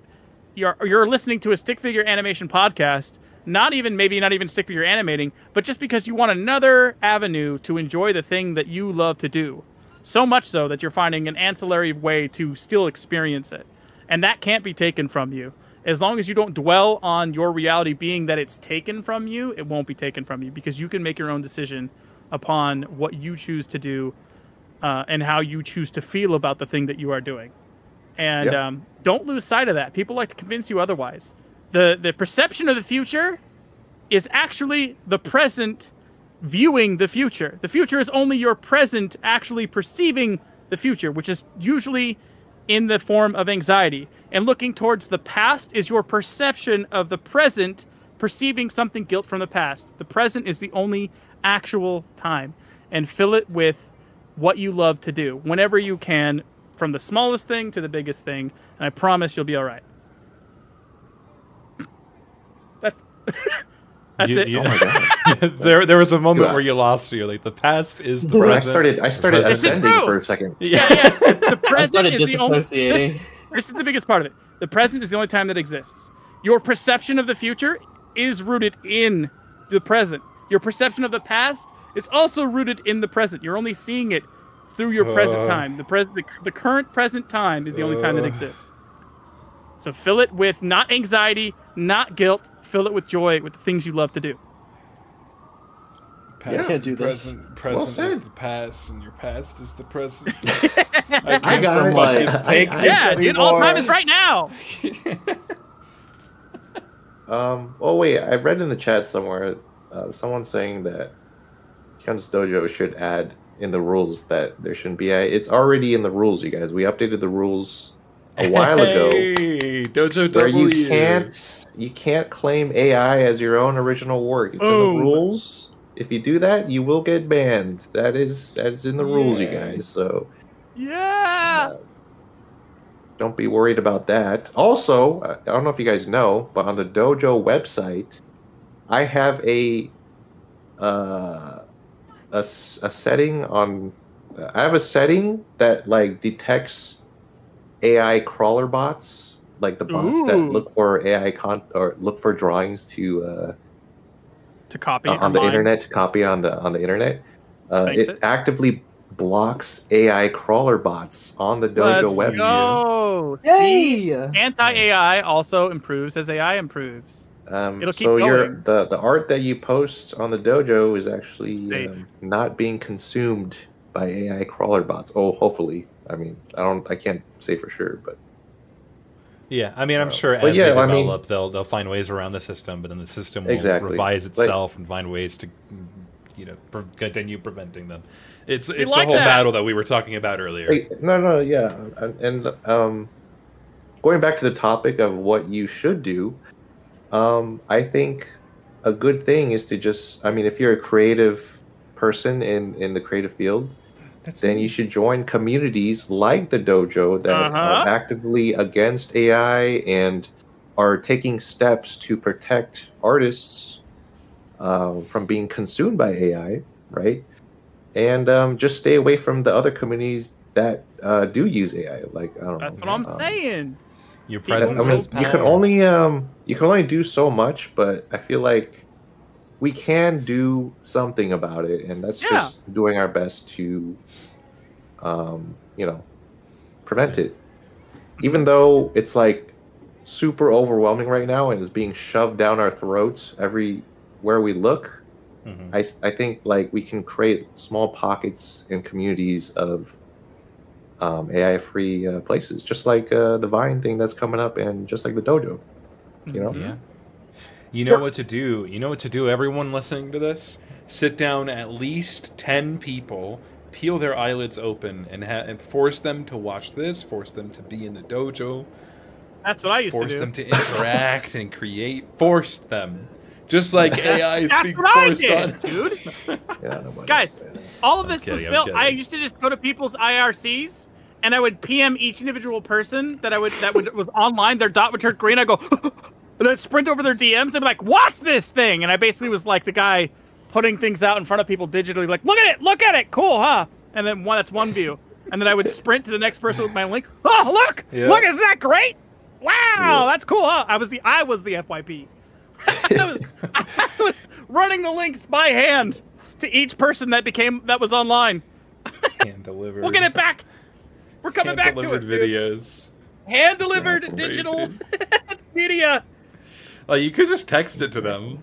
you're listening to a stick figure animation podcast, maybe not even stick figure animating, but just because you want another avenue to enjoy the thing that you love to do. So much so that you're finding an ancillary way to still experience it. And that can't be taken from you. As long as you don't dwell on your reality being that it's taken from you, it won't be taken from you, because you can make your own decision upon what you choose to do and how you choose to feel about the thing that you are doing. And don't lose sight of that. People like to convince you otherwise. The perception of the future is actually the present viewing the future. The future is only your present actually perceiving the future, which is usually in the form of anxiety. And looking towards the past is your perception of the present perceiving something guilt from the past. The present is the only actual time. And fill it with what you love to do whenever you can, from the smallest thing to the biggest thing. And I promise you'll be all right. That's it.
Oh my god! there was a moment where you lost me. Like the past is the present.
I started ascending for a second.
Yeah. The present is the only. This is the biggest part of it. The present is the only time that exists. Your perception of the future is rooted in the present. Your perception of the past is also rooted in the present. You're only seeing it through your present time. The current present time is the only time that exists. So fill it with not anxiety, not guilt. Fill it with joy, with the things you love to do.
Past
can't do this.
Present is the past, and your past is the present.
I got it.
Take this
Yeah, dude, all time is right now.
Oh wait, I read in the chat somewhere, someone saying that Hyun's Dojo should add in the rules that there shouldn't be AI. It's already in the rules, you guys. We updated the rules a while ago.
Dojo
where
W.
you can't claim AI as your own original work. It's in the rules. If you do that, you will get banned. That is in the rules, you guys. So don't be worried about that. Also, I don't know if you guys know, but on the Dojo website, I have a setting on. I have a setting that like detects AI crawler bots, like the bots that look for AI or look for drawings to
copy
on the internet, to copy on the internet. It actively blocks AI crawler bots on the Dojo website.
Go.
Yay!
Anti-AI also improves as AI improves. It'll keep going.
The art that you post on the Dojo is actually not being consumed by AI crawler bots. Oh, hopefully. I mean, I can't say for sure, but
yeah, I mean, I'm sure as they develop, they'll find ways around the system, but then the system will revise itself and find ways to, continue preventing them. It's the whole battle that we were talking about earlier.
And going back to the topic of what you should do, I think a good thing is to just, if you're a creative person in the creative field, then you should join communities like the Dojo that are actively against AI and are taking steps to protect artists from being consumed by AI, right? And just stay away from the other communities that do use AI. Like, I don't know.
That's what I'm saying.
Your presence is power.
You can only do so much, but I feel like we can do something about it, and that's just doing our best to, prevent it. Even though it's like super overwhelming right now and is being shoved down our throats everywhere we look, I think like we can create small pockets and communities of AI-free places, just like the Vine thing that's coming up, and just like the Dojo.
Yeah. You know what to do. You know what to do, everyone listening to this? Sit down at least 10 people, peel their eyelids open, and force them to watch this, force them to be in the Dojo.
That's what I used to do.
Force them to interact and create. Force them. Just like AI is being forced on.
Dude. Guys, all of this was built. I used to just go to people's IRCs, and I would PM each individual person that was online. Their dot would turn green. I go, and I'd sprint over their DMs. They'd be like, "Watch this thing!" And I basically was like the guy putting things out in front of people digitally, like, "Look at it, cool, huh?" And then that's one view. And then I would sprint to the next person with my link. Oh, look, isn't that great? Wow, that's cool, huh? I was the FYP. I was running the links by hand to each person that was online.
Hand delivered.
We'll get it back. We're coming back to it,
Hand-delivered
dude.
videos.
Hand-delivered
Amazing.
digital media.
Like, you could just text it to them.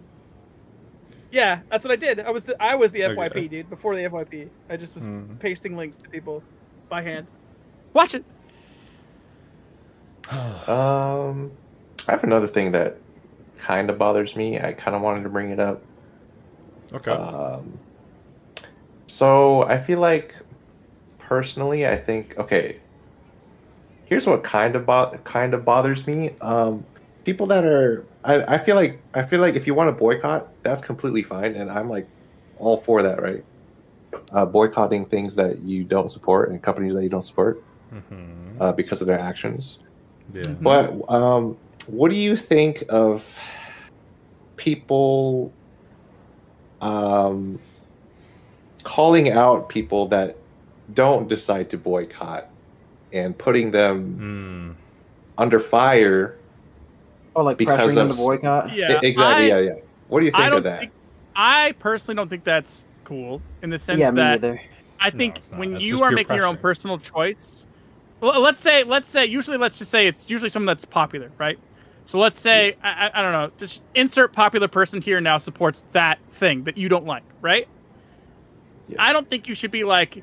Yeah, that's what I did. I was the FYP,
Okay.
dude. Before the FYP, I just was pasting links to people by hand.
Watch it.
I have another thing that kind of bothers me. I kind of wanted to bring it up.
Okay.
So I feel like, personally, I think, okay, here's what kind of bothers me. People that are, I feel like if you want to boycott, that's completely fine, and I'm like all for that, right? Boycotting things that you don't support and companies that you don't support because of their actions.
Yeah.
But what do you think of people calling out people that don't decide to boycott and putting them under fire?
Oh, like
Because
pressuring them
of-
to boycott?
Yeah.
Exactly. Yeah. What do you think
I don't
of that?
think- I personally don't think that's cool in the sense
Yeah, me
that
neither.
I think
it's not.
when
That's
you
just
are
peer
making your own
pressure.
personal choice, well, let's say, let's just say it's usually someone that's popular, right? So let's say, I don't know, just insert popular person here now supports that thing that you don't like, right?
Yeah.
I don't think you should be like,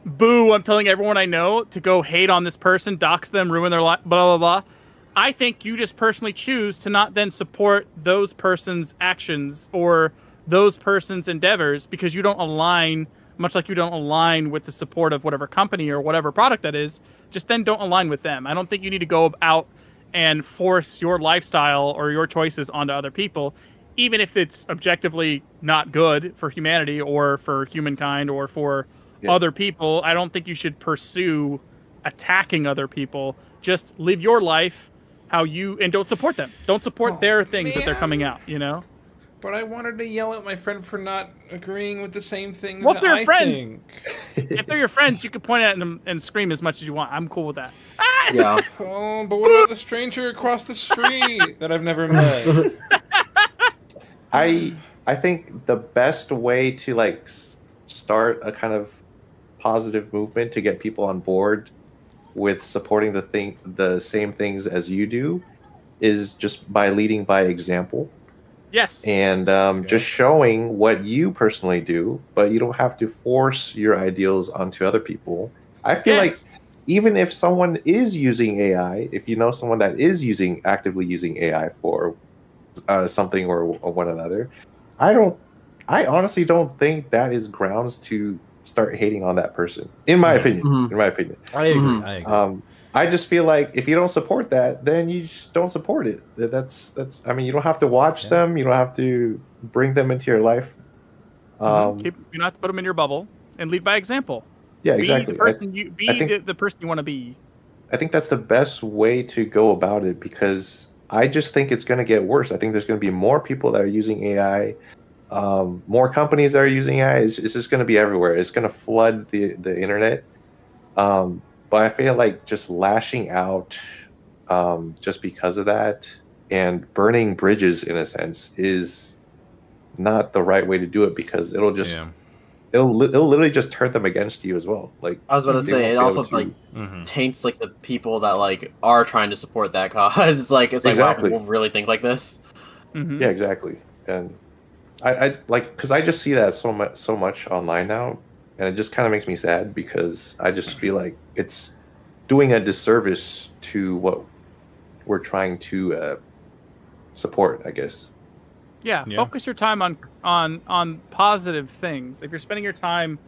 boo, I'm telling everyone I know to go hate on this person, dox them, ruin their life, blah, blah, blah. I think you just personally choose to not then support those person's actions or those person's endeavors because you don't align, much like you don't align with the support of whatever company or whatever product that is, just then don't align with them. I don't think you need to go out and force your lifestyle or your choices onto other people, even if it's objectively not good for humanity or for humankind or for other people. I don't think you should pursue attacking other people. Just live your life how you, and don't support them. Don't support their things that they're coming out, you know?
But I wanted to yell at my friend for not agreeing with the same thing
Well,
that
they're
I
friends.
think.
If they're your friends, you can point at them and scream as much as you want. I'm cool with that.
Yeah.
Oh, but what about the stranger across the street that I've never met?
I think the best way to like start a kind of positive movement to get people on board with supporting the same things as you do is just by leading by example.
Yes.
And just showing what you personally do, but you don't have to force your ideals onto other people. I feel like even if someone is using AI, if you know someone that is actively using AI for something or one another, I honestly don't think that is grounds to start hating on that person. In my opinion,
I agree.
I just feel like if you don't support that, then you just don't support it. That's. I mean, you don't have to watch them. You don't have to bring them into your life.
You don't have to put them in your bubble and lead by example.
Yeah, exactly.
Be the person the person you want to be.
I think that's the best way to go about it because I just think it's going to get worse. I think there's going to be more people that are using AI, more companies that are using AI. It's just going to be everywhere. It's going to flood the internet. But I feel like just lashing out just because of that and burning bridges, in a sense, is not the right way to do it because it'll just it'll literally just turn them against you as well. Like
I was about to
they
say,
won't
it
be
also
able to-
like taints like the people that like are trying to support that cause. It's like wow,
Exactly.
people really think like this.
Yeah, exactly. And I like because I just see that so much online now, and it just kind of makes me sad because I just feel like it's doing a disservice to what we're trying to support, I guess.
Yeah, focus your time on positive things. If you're spending your time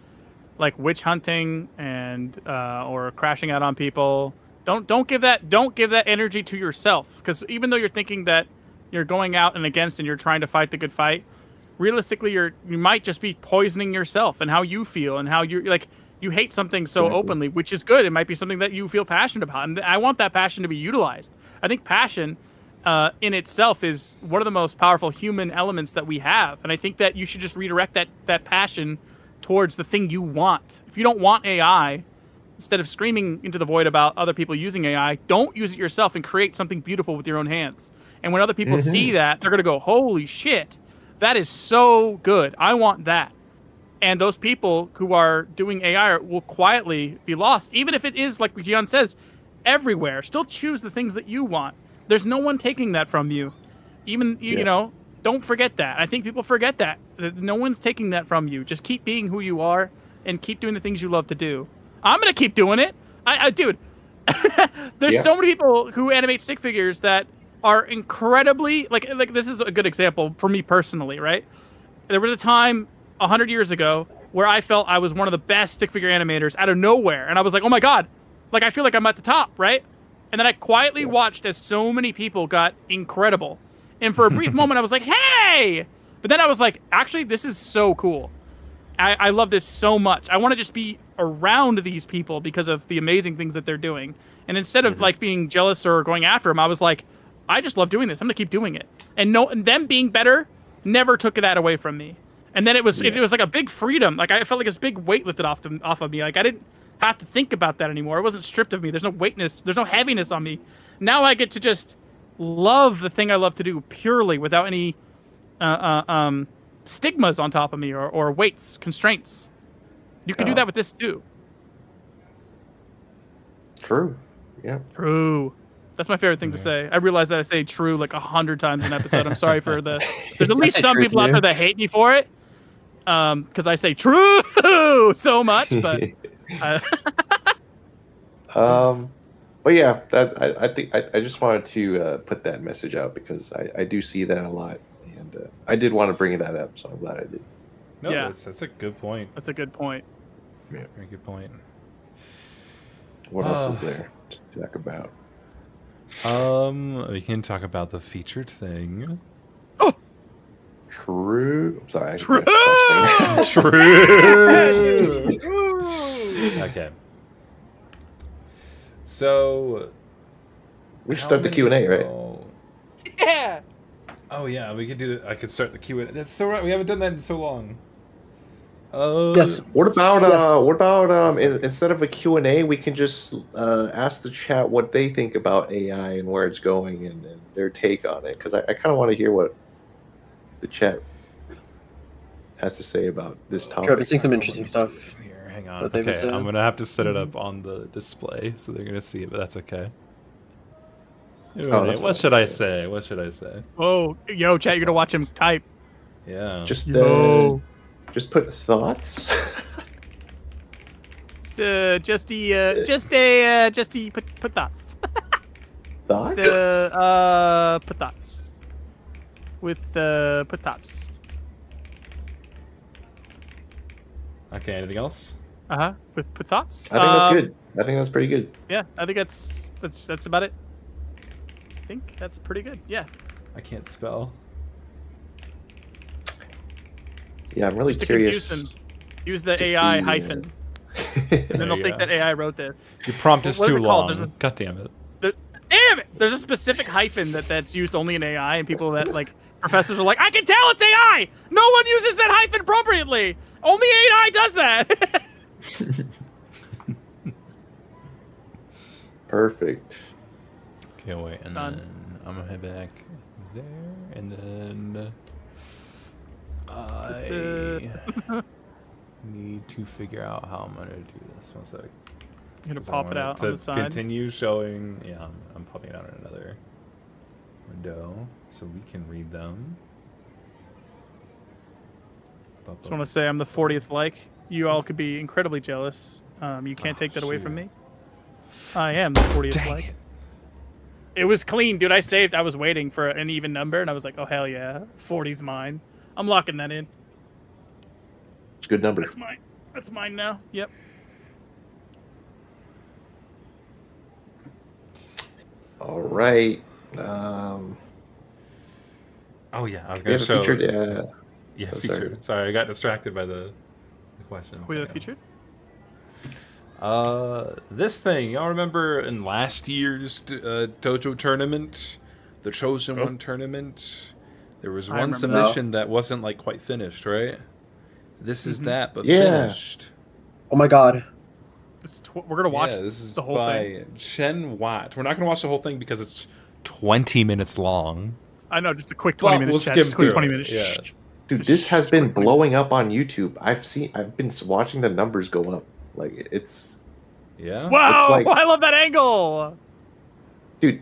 like witch hunting and or crashing out on people, don't give that energy to yourself, because even though you're thinking that you're going out and against and you're trying to fight the good fight, realistically you might just be poisoning yourself and how you feel and how you're like you hate something so openly, which is good. It might be something that you feel passionate about, and I want that passion to be utilized. I think passion in itself is one of the most powerful human elements that we have, and I think that you should just redirect that passion towards the thing you want. If you don't want AI, instead of screaming into the void about other people using AI, don't use it yourself and create something beautiful with your own hands. And when other people see that, they're going to go, holy shit, that is so good. I want that. And those people who are doing AI will quietly be lost, even if it is, like Gian says, everywhere. Still choose the things that you want. There's no one taking that from you. Even, you know, don't forget that. I think people forget that no one's taking that from you. Just keep being who you are and keep doing the things you love to do. I'm going to keep doing it. Dude, there's so many people who animate stick figures that are incredibly, like this is a good example for me personally, right? There was a time 100 years ago where I felt I was one of the best stick figure animators out of nowhere. And I was like, oh my God, like I feel like I'm at the top, right? And then I quietly watched as so many people got incredible. And for a brief moment, I was like, hey! But then I was like, actually, this is so cool. I love this so much. I want to just be around these people because of the amazing things that they're doing. And instead of like being jealous or going after them, I was like, I just love doing this. I'm gonna keep doing it. And them being better never took that away from me. And then it was like a big freedom. Like I felt like this big weight lifted off of me. Like I didn't have to think about that anymore. It wasn't stripped of me. There's no weightness. There's no heaviness on me. Now I get to just love the thing I love to do purely without any stigmas on top of me or weights, constraints. You can do that with this too.
True. Yeah.
True. That's my favorite thing to say. I realize that I say true like 100 times an episode. I'm sorry for there's at least some people out there that hate me for it. Because I say true so much, but
but yeah, that I think I just wanted to put that message out because I do see that a lot, and I did want to bring that up, so I'm glad I did.
No, that's a good point.
That's a good point.
Yeah.
Very good point.
What else is there to talk about?
We can talk about the featured thing.
True. I'm sorry.
True. Okay. So
we should start the Q&A, right?
Yeah.
Oh yeah, we could do. I could start the Q&A. That's so right. We haven't done that in so long.
Yes.
What about instead of a Q&A, we can just ask the chat what they think about AI and where it's going and their take on it, because I kind of want to hear what the chat has to say about this topic.
Sure, I've been seeing some interesting stuff.
Here, hang on.
What they've been
Okay,
saying.
I'm gonna have to set it up on the display so they're gonna see it, but that's okay.
That's
what should I say? What should I say?
Oh, yo, chat, you're gonna watch him type.
Yeah.
Just put thoughts.
Put thoughts.
Thoughts?
Put thoughts. With put thoughts.
Okay. Anything else?
With put thoughts.
I think that's good. I think that's pretty good.
Yeah, I think that's about it. I think that's pretty good. Yeah.
I can't spell.
Yeah, I'm really
Just to
curious.
confuse them, use the
to
AI
see,
hyphen, and then they'll think that AI wrote this.
Your prompt is
What is
too
it called?
long. God damn it.
Damn it! There's a specific hyphen that's used only in AI, and people that like professors are like, I can tell it's AI. No one uses that hyphen appropriately. Only AI does that.
Perfect.
Okay, wait, and
Done.
then I'm gonna head back there, and then
Just,
I need to figure out how I'm gonna do this. One sec.
You're gonna
'Cause I
pop it
want
out
to
on the side.
continue showing. Yeah, I'm popping it out in another window so we can read them.
Just want to say I'm the 40th like. You all could be incredibly jealous. You can't take that away from me. I am the 40th
Dang
like.
it.
It was clean, dude. I saved. I was waiting for an even number, and I was like, oh, hell yeah. 40's mine. I'm locking that in.
It's a good number.
That's mine. That's mine now. Yep.
All right.
Oh yeah, I was
We
gonna
have a
show.
featured.
Yeah,
Oh,
featured. Sorry, I got distracted by the questions.
We have featured?
This thing, y'all remember in last year's Dojo tournament, the Chosen One tournament? There was
I
one
remember
submission that wasn't like quite finished, right? This is that, but
Yeah.
finished.
Oh my god.
We're gonna watch
Yeah, this is
the whole
by
thing.
Chen Watt. We're not gonna watch the whole thing because it's 20 minutes long.
I know, just a quick 20
But
minutes.
we'll
Chat.
skim
Just a quick
through
20
it,
minutes.
yeah.
Shh.
Dude, this has been blowing up on YouTube. I've been watching the numbers go up. Like it's
Yeah.
Wow!
like-
I love that angle.
dude,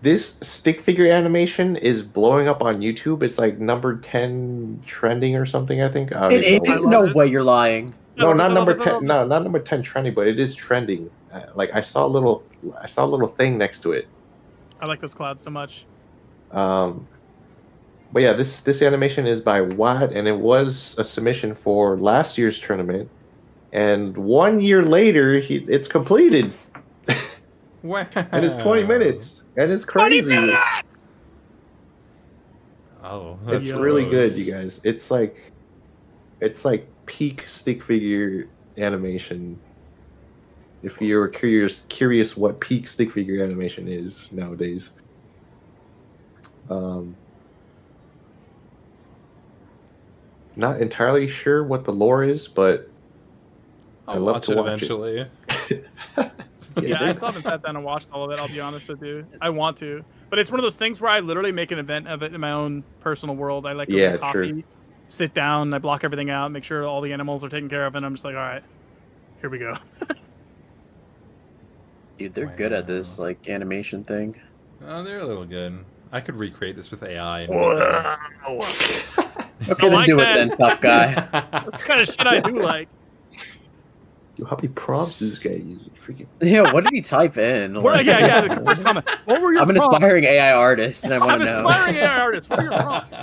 this stick figure animation is blowing up on YouTube. It's like number 10 trending or something, I think. I don't
It
even know
is
what
no
it.
way you're lying.
No, not
I love
number
this, I love
10.
this.
No, not number 10 trending, but it is trending. Like I saw a little thing next to it.
I like those clouds so much.
But yeah, this animation is by Watt, and it was a submission for last year's tournament. And 1 year later, it's completed,
Wow.
and it's 20 minutes, and it's crazy.
Oh,
It's
that's
really good,
gross.
you guys. It's like peak stick figure animation. If you're curious what peak stick figure animation is nowadays. Not entirely sure what the lore is, but I
I'll
love
watch
to
it
watch
eventually.
Yeah, I still haven't sat down and watched all of it. I'll be honest with you. I want to, but it's one of those things where I literally make an event of it in my own personal world. I like go
Yeah,
get coffee,
true.
sit down, I block everything out, make sure all the animals are taken care of, and I'm just like, all right, here we go.
Dude, they're good at this like animation thing.
Oh, they're a little good. I could recreate this with AI. And
Okay, then
like
do
that.
it then, tough guy.
What kind of shit I do like?
Dude, how many prompts does this guy use? Freaking.
Yeah, what did he type in?
What, yeah. The first comment. What were your
I'm an
prompts?
aspiring AI artist, and I want
I'm
to
an
know.
aspiring AI artist. What are your prompts?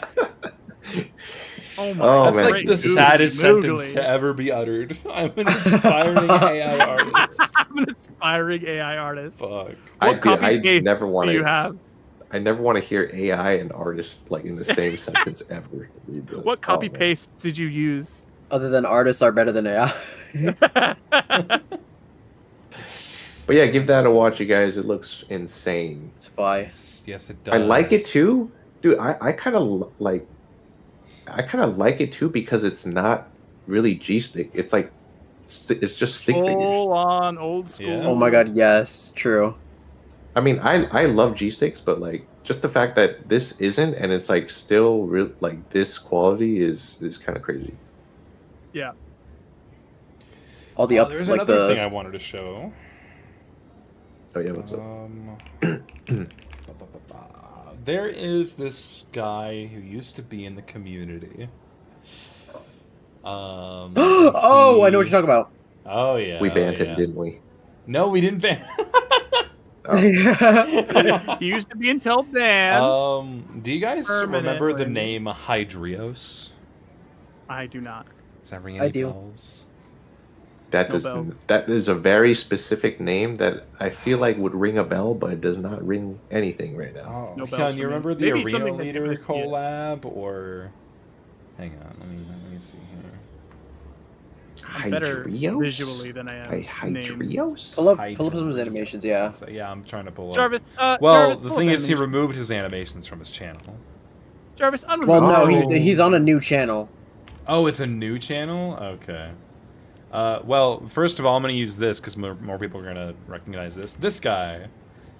Oh my!
Oh,
That's
man.
like the
Googly,
saddest
moogly.
sentence to ever be uttered. I'm an aspiring AI artist.
I'm an aspiring AI artist.
Fuck.
What copy
I
paste
never want
do you have?
I never want to hear AI and artist like in the same sentence ever.
What copy
Oh, man.
paste did you use?
Other than artists are better than AI.
But yeah, give that a watch, you guys. It looks insane.
It's fine.
Yes, it does.
I like it too, dude. I kind of like it too because it's not really G stick. It's like it's just stick figures.
Full on old school.
Yeah.
Oh my god, yes, true.
I mean, I love G sticks, but like just the fact that this isn't and it's like still real like this quality is kind of crazy.
Yeah.
All the up
There's
like
another
the
thing I wanted to show.
Oh yeah, what's up?
There is this guy who used to be in the community.
Oh, I know what you're talking about.
Oh yeah.
We banned him,
yeah.
didn't we?
No, we didn't ban.
He used to be until banned.
Do you guys remember the
Permanently.
name Hydrios?
I do not.
Does that ring
I
any
do.
bells?
That
No
does
bell.
that is a very specific name that I feel like would ring a bell, but it does not ring anything right now.
Oh,
No bells
Sean,
for
you
me.
remember the
Maybe
Arena
something that
Leader
you missed, yeah.
collab or? Hang on, let me see here.
I'm better
Hydrios?
visually than I am named.
Hydrios?
pull up some of his
Hydrios.
animations, yeah.
So, yeah, I'm trying to pull up.
Jarvis.
Well,
Jarvis,
the
pull
thing
up
is, he
animation.
removed his animations from his channel.
Jarvis, unremoved.
Well, no,
Oh.
he's on a new channel.
Oh, it's a new channel? Okay. Well, first of all, I'm going to use this because more people are going to recognize this. This guy.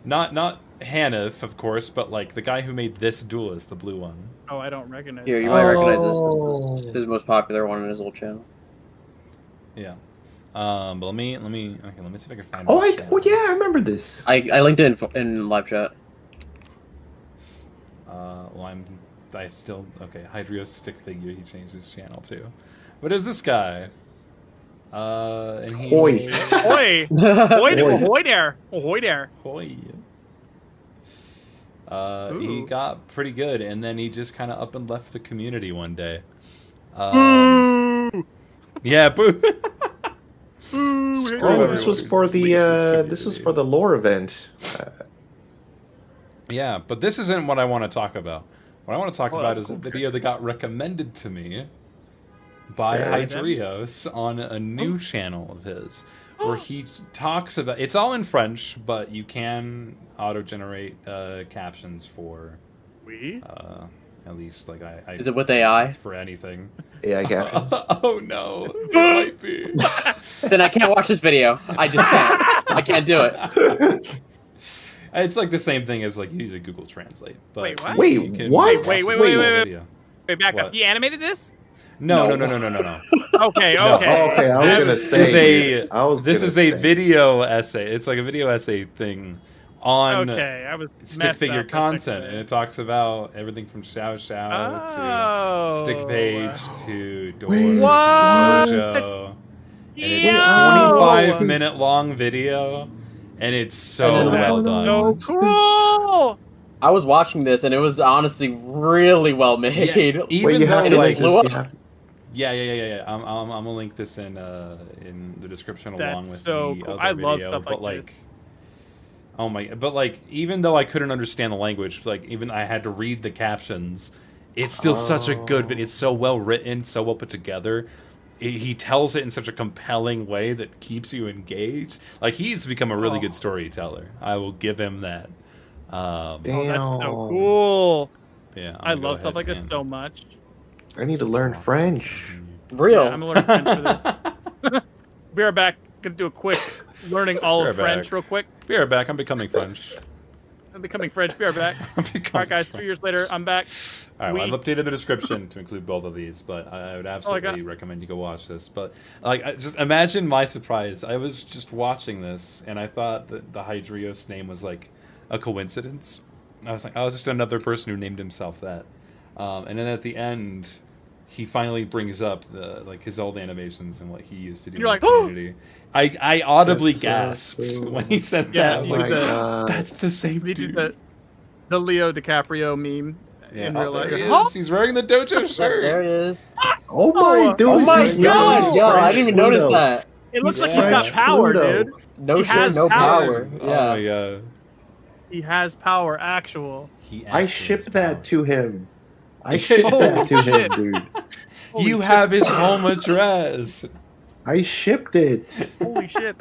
Not Hanif, of course, but like the guy who made this Duelist, the blue one.
Oh, I don't recognize.
Here, you
that.
might recognize this. This is his most popular one on his old channel.
Yeah. But let me see if I can find
Oh,
that channel.
oh yeah, I remember this.
I linked it in live chat.
Well, I still okay. Hydrios stick figure. He changed his channel too. What is this guy? And he
Hoy.
Ahoy! Ahoy there! Ahoy there!
Hoy. He
Ooh.
got pretty good, and then he just kind of up and left the community one day.
Boo!
Yeah, boo.
Boo!
Screw
Oh,
everyone
this was
who
for
leaves
the
this
this was
community.
for the lore event.
Yeah, but this isn't what I want to talk about. What I want to talk
Oh,
about
that's
is a
cool.
video that got recommended to me by
Yeah.
Hydrios on a new channel of his, where he talks about. It's all in French, but you can auto-generate captions for
We?
at least like I
Is it with AI?
for anything.
Yeah, I got
Oh no, it might be.
Then I can't watch this video. I just can't. I can't do it.
it.
It's like the same thing as like using Google Translate. But
Wait, what?
Wait,
you can
what?
watch
Wait,
the
wait,
same
wait,
video.
Wait, back
What?
up. He animated this?
No.
No.
Okay,
No.
okay.
Oh, okay, I was gonna say.
This is a video essay. It's like a video essay thing on
Okay, I was
stick
messed
figure
up for a second
content,
there.
and it talks about everything from Xiao
Oh.
to Stick Page to Doors
Wait,
what?
Dojo. And it's
Yo!
a 25-minute long video, and it's so
And then
well
That's
done.
so cool.
I was watching this and it was honestly really well made.
Yeah,
Wait,
even
you
though
have to
it
like
like
blew
this. You
up.
have to,
yeah. I'm gonna link this in the description along
That's
with
so
the
cool.
other
I love
video,
stuff
but
like this.
oh my, but like even though I couldn't understand the language, like even I had to read the captions, it's still such a good video. It's so well written, so well put together. He tells it in such a compelling way that keeps you engaged. Like he's become a really good storyteller. I will give him that.
damn.
Oh, that's so cool.
Yeah,
I
I'm gonna go
love stuff like
ahead
this
and
so much.
I need to learn French.
Real.
Yeah, I'm gonna learn French for this. Be right back. Gonna do a quick learning all
Be
of
right
French
back.
real quick.
Be right back. I'm becoming French.
I'm becoming French. Be right back.
I'm
All
becoming
right, guys.
French.
2 years later, I'm back.
All right, well,
We-
I've updated the description to include both of these, but I would absolutely recommend you go watch this. But just imagine my surprise. I was just watching this, and I thought that the Hydrios name was like a coincidence. I was like, I was just another person who named himself that. And then at the end, he finally brings up his old animations and what he used to do.
And you're
in
like,
the
"Oh!"
community. I audibly
That's so
gasped
cool.
when he said
Yeah,
that. I was
Oh
like,
my god.
that's the same
We
dude.
did the Leo DiCaprio meme in
Oh,
real life.
there he is.
Huh?
He's wearing the dojo shirt.
There he is.
Oh my dude.
Oh my
he's
god,
literally
yo, I
French
didn't even notice
Pluto.
that.
It looks
He's
like he's got
French
power,
Pluto.
dude.
No
He
shit,
has
no
power.
power.
Oh
Yeah.
my god.
He has power, actual.
He
I
actually
shipped
has
that
power.
to him. I
You
shipped
did?
that to
Shit.
him, dude.
Holy
You
shit.
have his home address.
I shipped it.
Holy shit.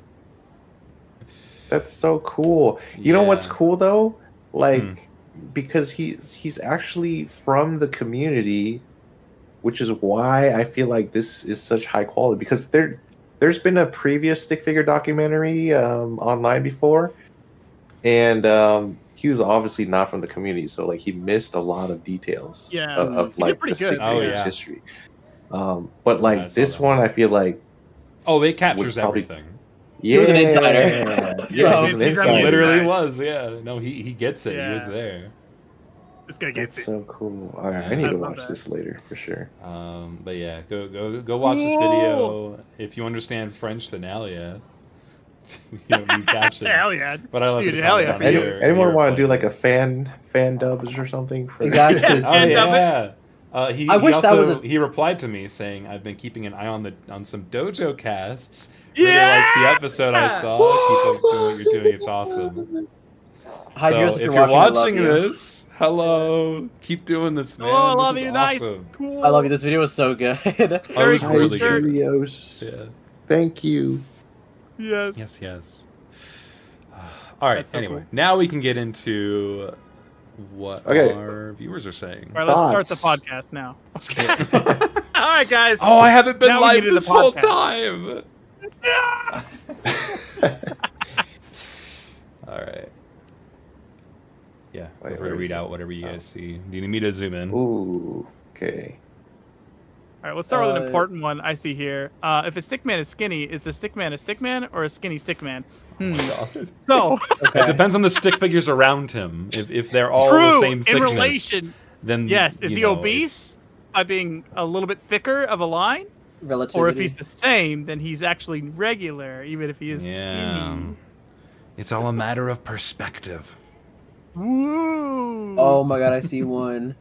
That's so cool. You know what's
Yeah.
cool though? Like
Hmm.
because he's actually from the community, which is why I feel like this is such high quality because there's been a previous stick figure documentary online before, and he was obviously not from the community, so like he missed a lot of details
Yeah,
of
he did
like
pretty
the stick
good.
Oh,
figures
yeah.
history. But like
I saw
this
that.
one, I feel like
Oh, it captures
Would probably-
everything.
yeah,
was an insider.
Yeah,
So-
he was an
He's
He
Right.
literally
Right.
was, yeah. No, he gets it. He was
Yeah.
there.
This guy
That's
gets it.
so cool. All right, I need
I
to
love
watch
that.
this later for sure.
But yeah, go watch this video. If you understand French, then hell yeah. You don't need captions.
Hell yeah.
But I love
Dude,
the
hell
sound
yeah.
on
Any,
your-
anyone
your
want to do
play.
like a fan dubs or something? For
Exactly.
Yes,
Oh
fan dub it.
yeah. He
I wish
also,
that was a-
he replied to me saying, "I've been keeping an eye on some dojo casts. Really
Yeah!
liked the episode I saw. Keep up doing what you're doing. It's awesome."
Hi,
So
Joseph,
if
if
you're
I love
watching
you.
this, hello, keep doing this, man.
Oh, I
This
love
is
you. Nice.
awesome.
Cool.
I love you. This video was so good.
Oh, it was
Very
really
cool.
good.
Cheerios.
Yeah.
Thank you.
Yes.
Yes. All right.
That's so
Anyway,
cool.
now we can get into what
Okay.
our viewers are saying.
All right, let's start the
Thoughts?
podcast now. All right, guys.
Oh, I haven't been
Now we
live
get into
this
the
whole
podcast.
time. All right. Yeah,
Wait,
feel free
where
to
is
read
it?
out whatever you guys see. Do you need me to zoom in?
Ooh. Okay.
All right, let's start with an
Uh,
important one I see here. If a stickman is skinny, is the stickman a stickman or a skinny stickman? So,
Okay.
It depends on the stick figures around him. If they're all
true,
the same thickness,
in relation.
then
Yes, is
you
he
know,
obese by being a little bit thicker of a line?
Relativity.
Or if he's the same, then he's actually regular, even if he is
Yeah.
skinny.
It's all a matter of perspective.
Woo!
Oh my god, I see one.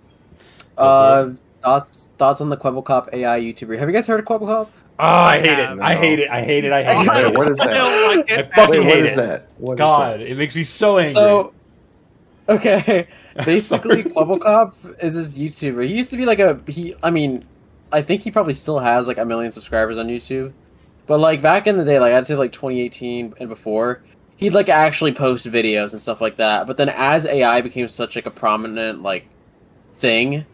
Go
Thoughts on the Quebblecop AI YouTuber. Have you guys heard of Quebblecop?
Oh, I hate it.
No.
I hate it. I hate it. I hate
Wait,
it.
what is
I
that?
don't like it.
I fucking
Wait, what
hate
is
it.
that? What is
God, it makes me so angry.
So, okay, basically,
Sorry.
Quebblecop is this YouTuber. He used to be like I think he probably still has like 1 million subscribers on YouTube. But like back in the day, like I'd say like 2018 and before, he'd like actually post videos and stuff like that. But then as AI became such like a prominent like thing,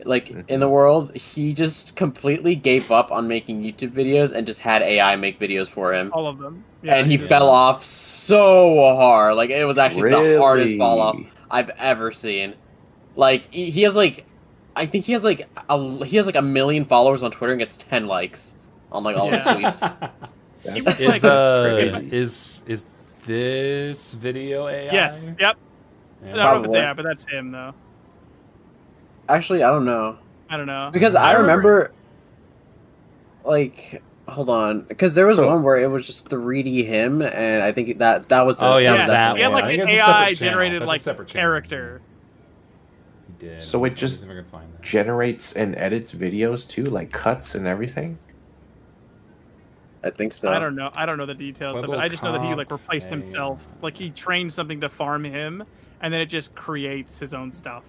like in the world, he just completely gave up on making YouTube videos and just had AI make videos for him.
All of them.
And he
did.
fell off so hard. Like it was actually the hardest
Really?
fall off I've ever seen. Like he has like I think he has like a million followers on Twitter and gets 10 likes on like all his
Yeah.
tweets.
He was
Is
like,
is this video AI?
Yes. Yep.
Yeah.
I don't know if it's
Probably.
AI, but that's him though.
Actually, I don't know.
I don't know.
Because I remember, like, hold on, because there was
So-
one where it was just 3D him, and I think that was the
Oh, yeah,
Yeah,
that
he had
one.
like
I think
an
that's a separate
AI
channel.
generated
That's a
like
separate channel.
character.
He did.
So it
I
just
was never gonna find that.
generates and edits videos too, like cuts and everything.
I think so.
I don't know. I don't know the details of it. I just know that he like replaced
Cop
himself.
AI.
Like he trained something to farm him, and then it just creates his own stuff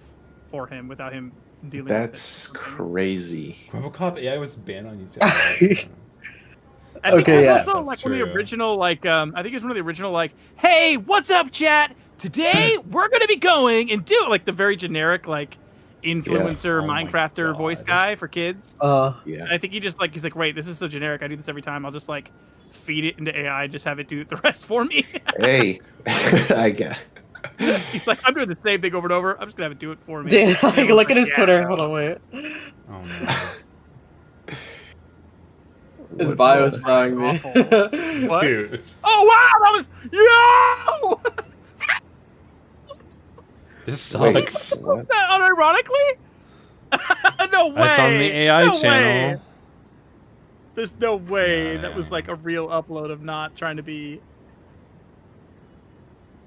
for him without him dealing
That's
with it.
crazy.
Robocop AI was banned on YouTube.
I think
Okay,
he was
yeah.
also
That's
like one of the
true.
original I think he was one of the original like, hey, what's up, chat? Today we're gonna be going and do like the very generic like influencer
Oh my
Minecrafter voice
God.
guy for kids.
Yeah.
And I think he's like, wait, this is so generic. I do this every time. I'll just like feed it into AI, just have it do the rest for me.
Hey, I get.
He's like, I'm doing the same thing over and over. I'm just gonna have it do it for me.
Damn,
And
like,
everyone's
look at his
yeah.
Twitter. Hold on, wait.
Oh no.
His
What
bio
the-
is frying me.
Awful. What?
Dude.
Oh wow, that was yo.
This
Wait,
sucks.
what?
That unironically? No way.
That's on the AI
No
channel.
way. There's no way
Yeah.
that was like a real upload of not trying to be.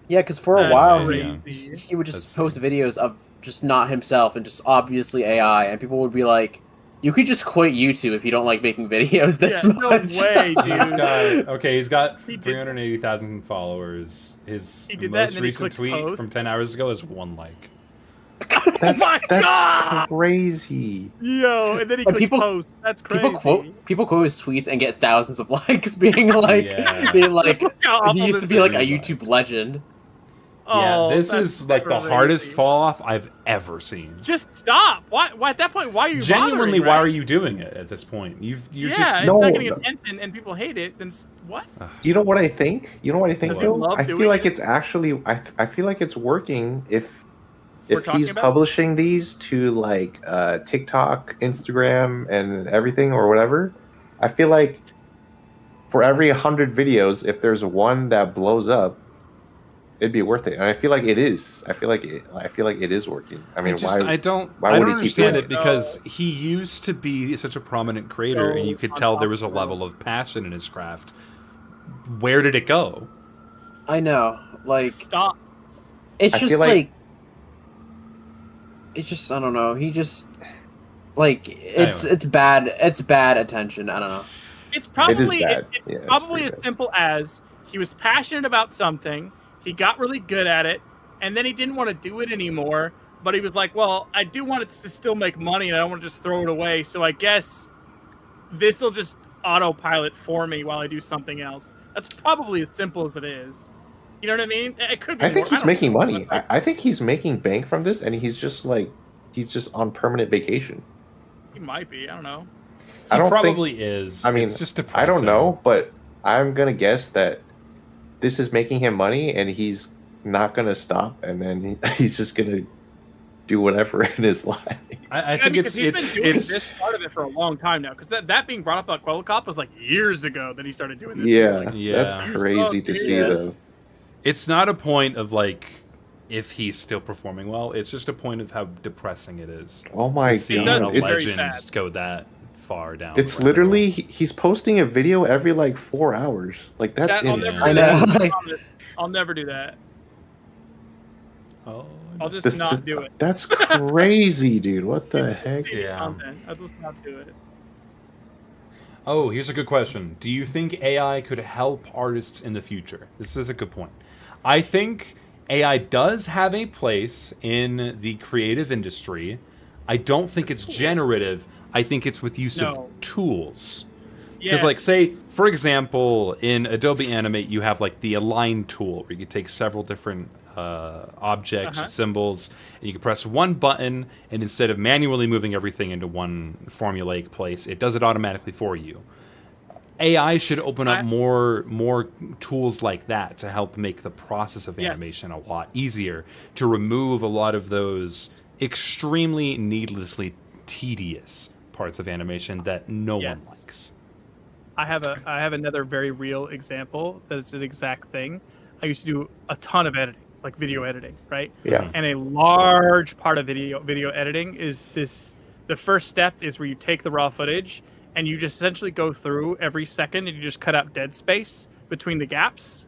Yeah, because for a
That's
while
crazy.
he would just
Let's
post
see.
videos of just not himself and just obviously AI, and people would be like, "You could just quit YouTube if you don't like making videos this
Yeah, no
much."
way, dude.
He's got
He did-
380,000 followers. His
He did that and
most
then he
recent
clicked
tweet
post.
from 10 hours ago is 1 like.
That's
my God!
crazy.
Yo, and then he
But
clicked
people-
post. That's crazy.
People quote his tweets and get thousands of likes, being like,
Yeah.
being like,
Look how awful
he used to
this
be like a
is.
YouTube legend.
Oh,
Yeah, this
that's
is like the
crazy.
hardest fall off I've ever seen.
Just stop. Why? At that point, why are you
Genuinely,
bothering,
why
right?
are you doing it at this point? You're
Yeah,
just
it's
No,
not getting
no.
attention and people hate it. Then what?
You know what I think? You know what I think,
Does he
Joe?
love
I
doing
feel like
it?
it's actually. I feel like it's working if
We're talking
he's
about?
publishing these to like TikTok, Instagram, and everything or whatever. I feel like for every 100 videos, if there's one that blows up, it'd be worth it. And I feel like it is. I feel like it is working. I mean,
I don't
why would he keep
understand
doing
it because he used to be such a prominent creator, and you could tell there was a level of passion in his craft. Where did it go?
I know, like,
Stop.
it's
I
just
feel
like,
like-
it's just, I don't know. He just, like, it's
Anyway.
it's bad attention. I don't know.
It's probably
bad.
it's
Yeah, it's
probably
pretty
as
bad.
simple as he was passionate about something, he got really good at it, and then he didn't want to do it anymore. But he was like, "Well, I do want it to still make money, and I don't want to just throw it away. So I guess this will just autopilot for me while I do something else." That's probably as simple as it is. You know what I mean? It could be.
I think
more.
he's making
don't know.
money. I think he's making bank from this, and he's just on permanent vacation.
He might be. I don't know.
I
He
don't think-
probably is.
I mean,
it's just depressing.
I don't know, but I'm gonna guess that this is making him money, and he's not gonna stop, and then he's just gonna do whatever in his life.
I
Yeah,
think
because he's been doing
it's
this part of it for a long time now. Because that being brought up about Quello Cop was like years ago that he started doing this.
Yeah,
Yeah.
that's crazy to see,
Yeah.
though.
it's not a point of like if he's still performing well. It's just a point of how depressing it is.
Oh my
Seeing
does
a
god,
get very
legend
sad.
go that far down.
it's
the rabbit
literally he's posting a video every like 4 hours. Like that's
Chat, I'll
insane.
never do
I know.
that. I promise. I'll never do that.
hole.
I'll just
This-
not
this-
do it.
That's crazy, dude. What the heck?
See the
Yeah.
content. I'll just not do it.
Oh, here's a good question. Do you think AI could help artists in the future? This is a good point. I think AI does have a place in the creative industry. I don't think it's generative. I think it's with use
No.
of tools. Because,
Yes.
like, say, for example, in Adobe Animate, you have, like, the Align tool, where you can take several different objects,
Uh-huh.
symbols, and you can press one button, and instead of manually moving everything into one formulaic place, it does it automatically for you. AI should open up more tools like that to help make the process of
Yes.
animation a lot easier, to remove a lot of those extremely needlessly tedious parts of animation that no one
Yes.
likes.
I have another very real example that's an exact thing. I used to do a ton of editing, like video editing, right?
Yeah.
And a large part of video editing is this. The first step is where you take the raw footage and you just essentially go through every second and you just cut out dead space between the gaps,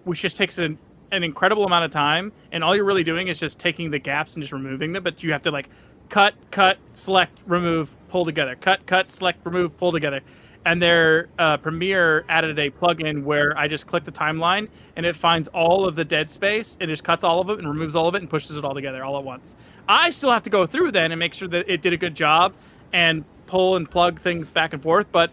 which just takes an incredible amount of time. And all you're really doing is just taking the gaps and just removing them. But you have to like cut, select, remove, pull together. Cut, select, remove, pull together. And their Premiere added a plugin where I just click the timeline and it finds all of the dead space and just cuts all of it and removes all of it and pushes it all together all at once. I still have to go through then and make sure that it did a good job and pull and plug things back and forth. But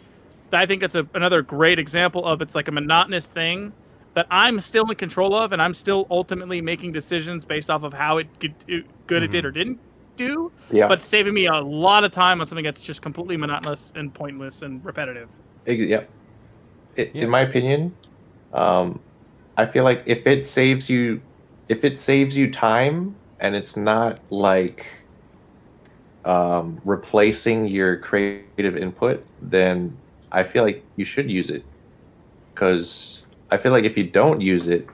I think that's another great example of it's like a monotonous thing that I'm still in control of, and I'm still ultimately making decisions based off of how it did or didn't do.
Yeah.
But saving me a lot of time on something that's just completely monotonous and pointless and repetitive.
Yeah. In my opinion, I feel like if it saves you time and it's not like replacing your creative input, then I feel like you should use it. Because I feel like if you don't use it,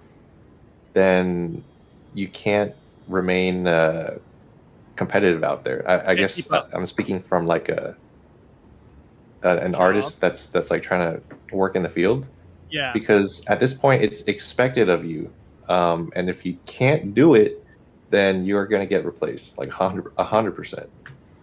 then you can't remain competitive out there. I guess I'm speaking from like an artist that's like trying to work in the field.
Yeah.
Because at this point, it's expected of you, and if you can't do it, then you're going to get replaced, like 100%.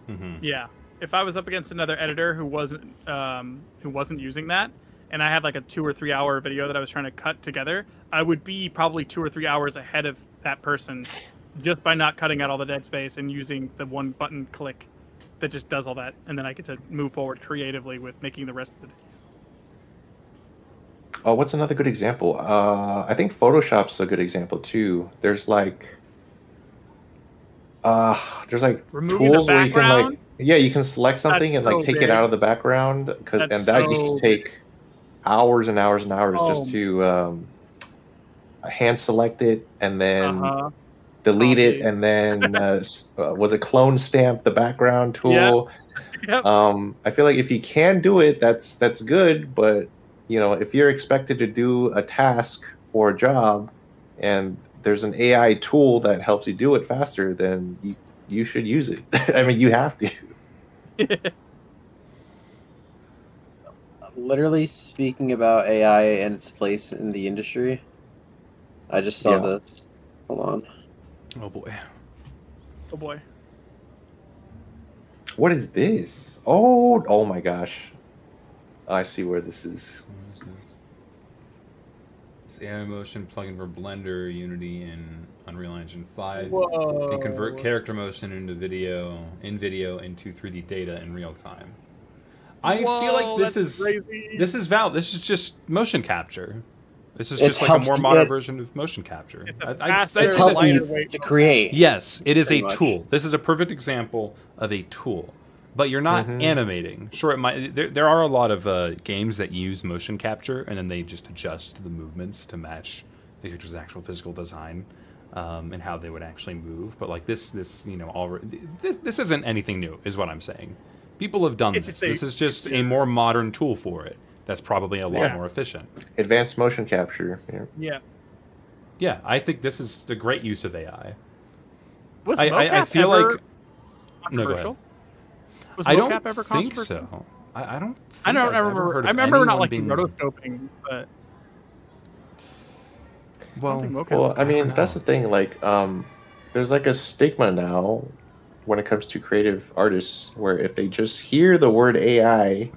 Mm-hmm.
Yeah. If I was up against another editor who wasn't using that, and I had like a 2 or 3 hour video that I was trying to cut together, I would be probably 2 or 3 hours ahead of that person just by not cutting out all the dead space and using the one button click that just does all that, and then I get to move forward creatively with making the rest of the video.
Oh, what's another good example? I think Photoshop's a good example too. There's like
Removing
tools
the
where you can like
background?
you can select something
That's
and like
so
take
big.
it out of the background and
That's
that used
so
to take hours and hours and hours
Oh.
just to hand select it and then
Uh-huh.
delete it
Copy.
and then was it clone stamp the background tool?
Yep.
I feel like if you can do it, that's good. But if you're expected to do a task for a job, and there's an AI tool that helps you do it faster, then you should use it. I mean, you have to.
Literally speaking about AI and its place in the industry, I just saw this. Hold on.
Oh boy.
Oh boy.
What is this? Oh my gosh. I see where this is.
This AI motion plugin for Blender, Unity, and Unreal Engine 5
Whoa.
can convert character motion into video into 3D data in real time. I feel like this is
crazy.
This is just motion capture. This is
It's
just like a
helps
more
to
modern
get-
version of motion capture.
It's a
I
faster,
It's
say
helping
that's-
lighter
you
weight.
to create.
Yes, it is a
Pretty much.
tool. This is a perfect example of a tool. But you're not animating. Sure, it might. There are a lot of games that use motion capture, and then they just adjust the movements to match the character's actual physical design and how they would actually move. But like this isn't anything new, is what I'm saying. People have done this. This is just a more modern tool for it. That's probably a lot more efficient.
Advanced motion capture. Yeah.
Yeah, I think this is a great use of AI.
Was
I
mocap
feel
ever
like no, go ahead.
controversial? Was
I
mocap
don't
ever
think
controversial?
so. I don't.
I
Think
don't
I've ever
remember.
heard
I
of
remember not
anyone
liking
being-
rotoscoping, but
Well,
I don't think mocap
Well,
was
I mean,
know.
that's the thing. Like, there's like a stigma now when it comes to creative artists, where if they just hear the word AI,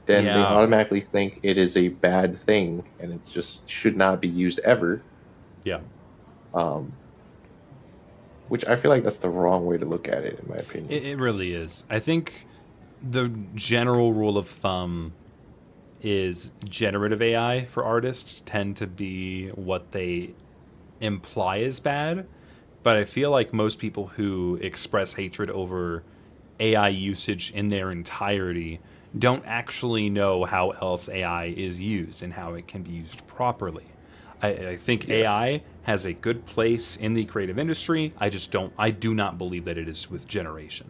then they
Yeah.
automatically think it is a bad thing, and it just should not be used ever.
Yeah.
Which I feel like that's the wrong way to look at it, in my opinion.
It really is. I think the general rule of thumb is generative AI for artists tend to be what they imply is bad. But I feel like most people who express hatred over AI usage in their entirety don't actually know how else AI is used and how it can be used properly. I think AI has a good place in the creative industry. I do not believe that it is with generation.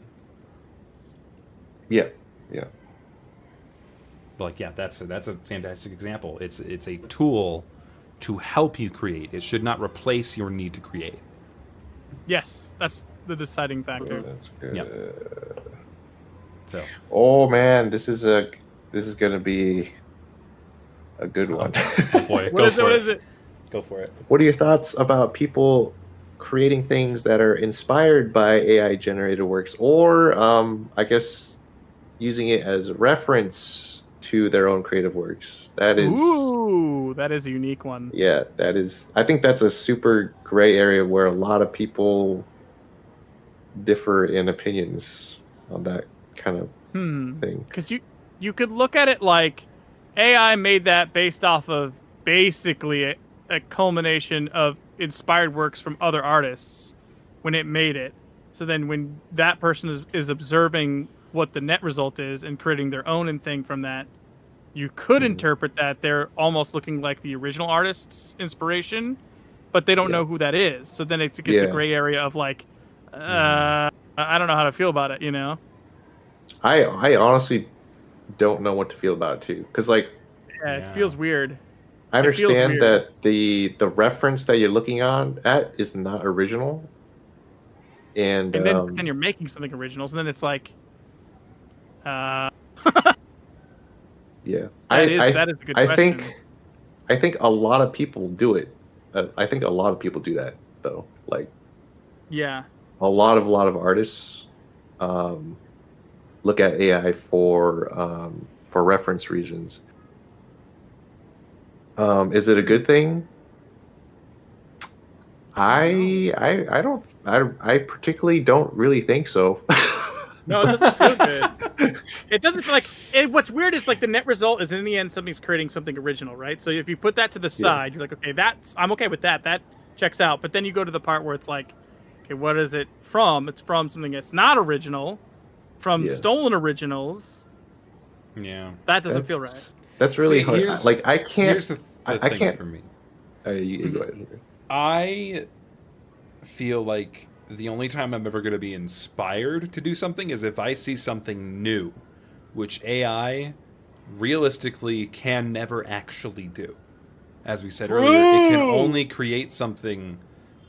Yeah.
Like, yeah, that's a fantastic example. It's a tool to help you create. It should not replace your need to create.
Yes, that's the deciding factor.
That's good.
Yep. So,
Oh man, this is gonna be a good one.
oh boy,
What is it?
Go for it.
What are your thoughts about people creating things that are inspired by AI generated works, or I guess using it as reference to their own creative works? That is,
Ooh, that is a unique one.
yeah, that is. I think that's a super gray area where a lot of people differ in opinions on that kind of thing.
Because you could look at it like AI made that based off of basically a culmination of inspired works from other artists when it made it. So then when that person is observing what the net result is and creating their own thing from that, you could interpret that they're almost looking like the original artist's inspiration, but they don't know who that is. So then it gets a gray area of like, I don't know how to feel about it, you know?
I honestly don't know what to feel about it too, because like,
It feels weird.
I understand
weird.
that the reference that you're looking at is not original, and
then you're making something original, so then it's like,
yeah,
that is a good question.
I think a lot of people do it. I think a lot of people do that though. Like,
yeah,
a lot of artists look at AI for reference reasons. Is it a good thing? I particularly don't really think so.
no, it doesn't feel good. It doesn't feel like it. What's weird is like the net result is in the end something's creating something original, right? So if you put that to the side, you're like, okay, I'm okay with that. That checks out. But then you go to the part where it's like, okay, what is it from? It's from something that's not original, from stolen originals.
Yeah,
that doesn't feel right.
That's really hard. Like, I can't.
Here's the
I
thing
can't.
for me.
You go ahead.
I feel like the only time I'm ever going to be inspired to do something is if I see something new, which AI realistically can never actually do. As we said earlier, it can only create something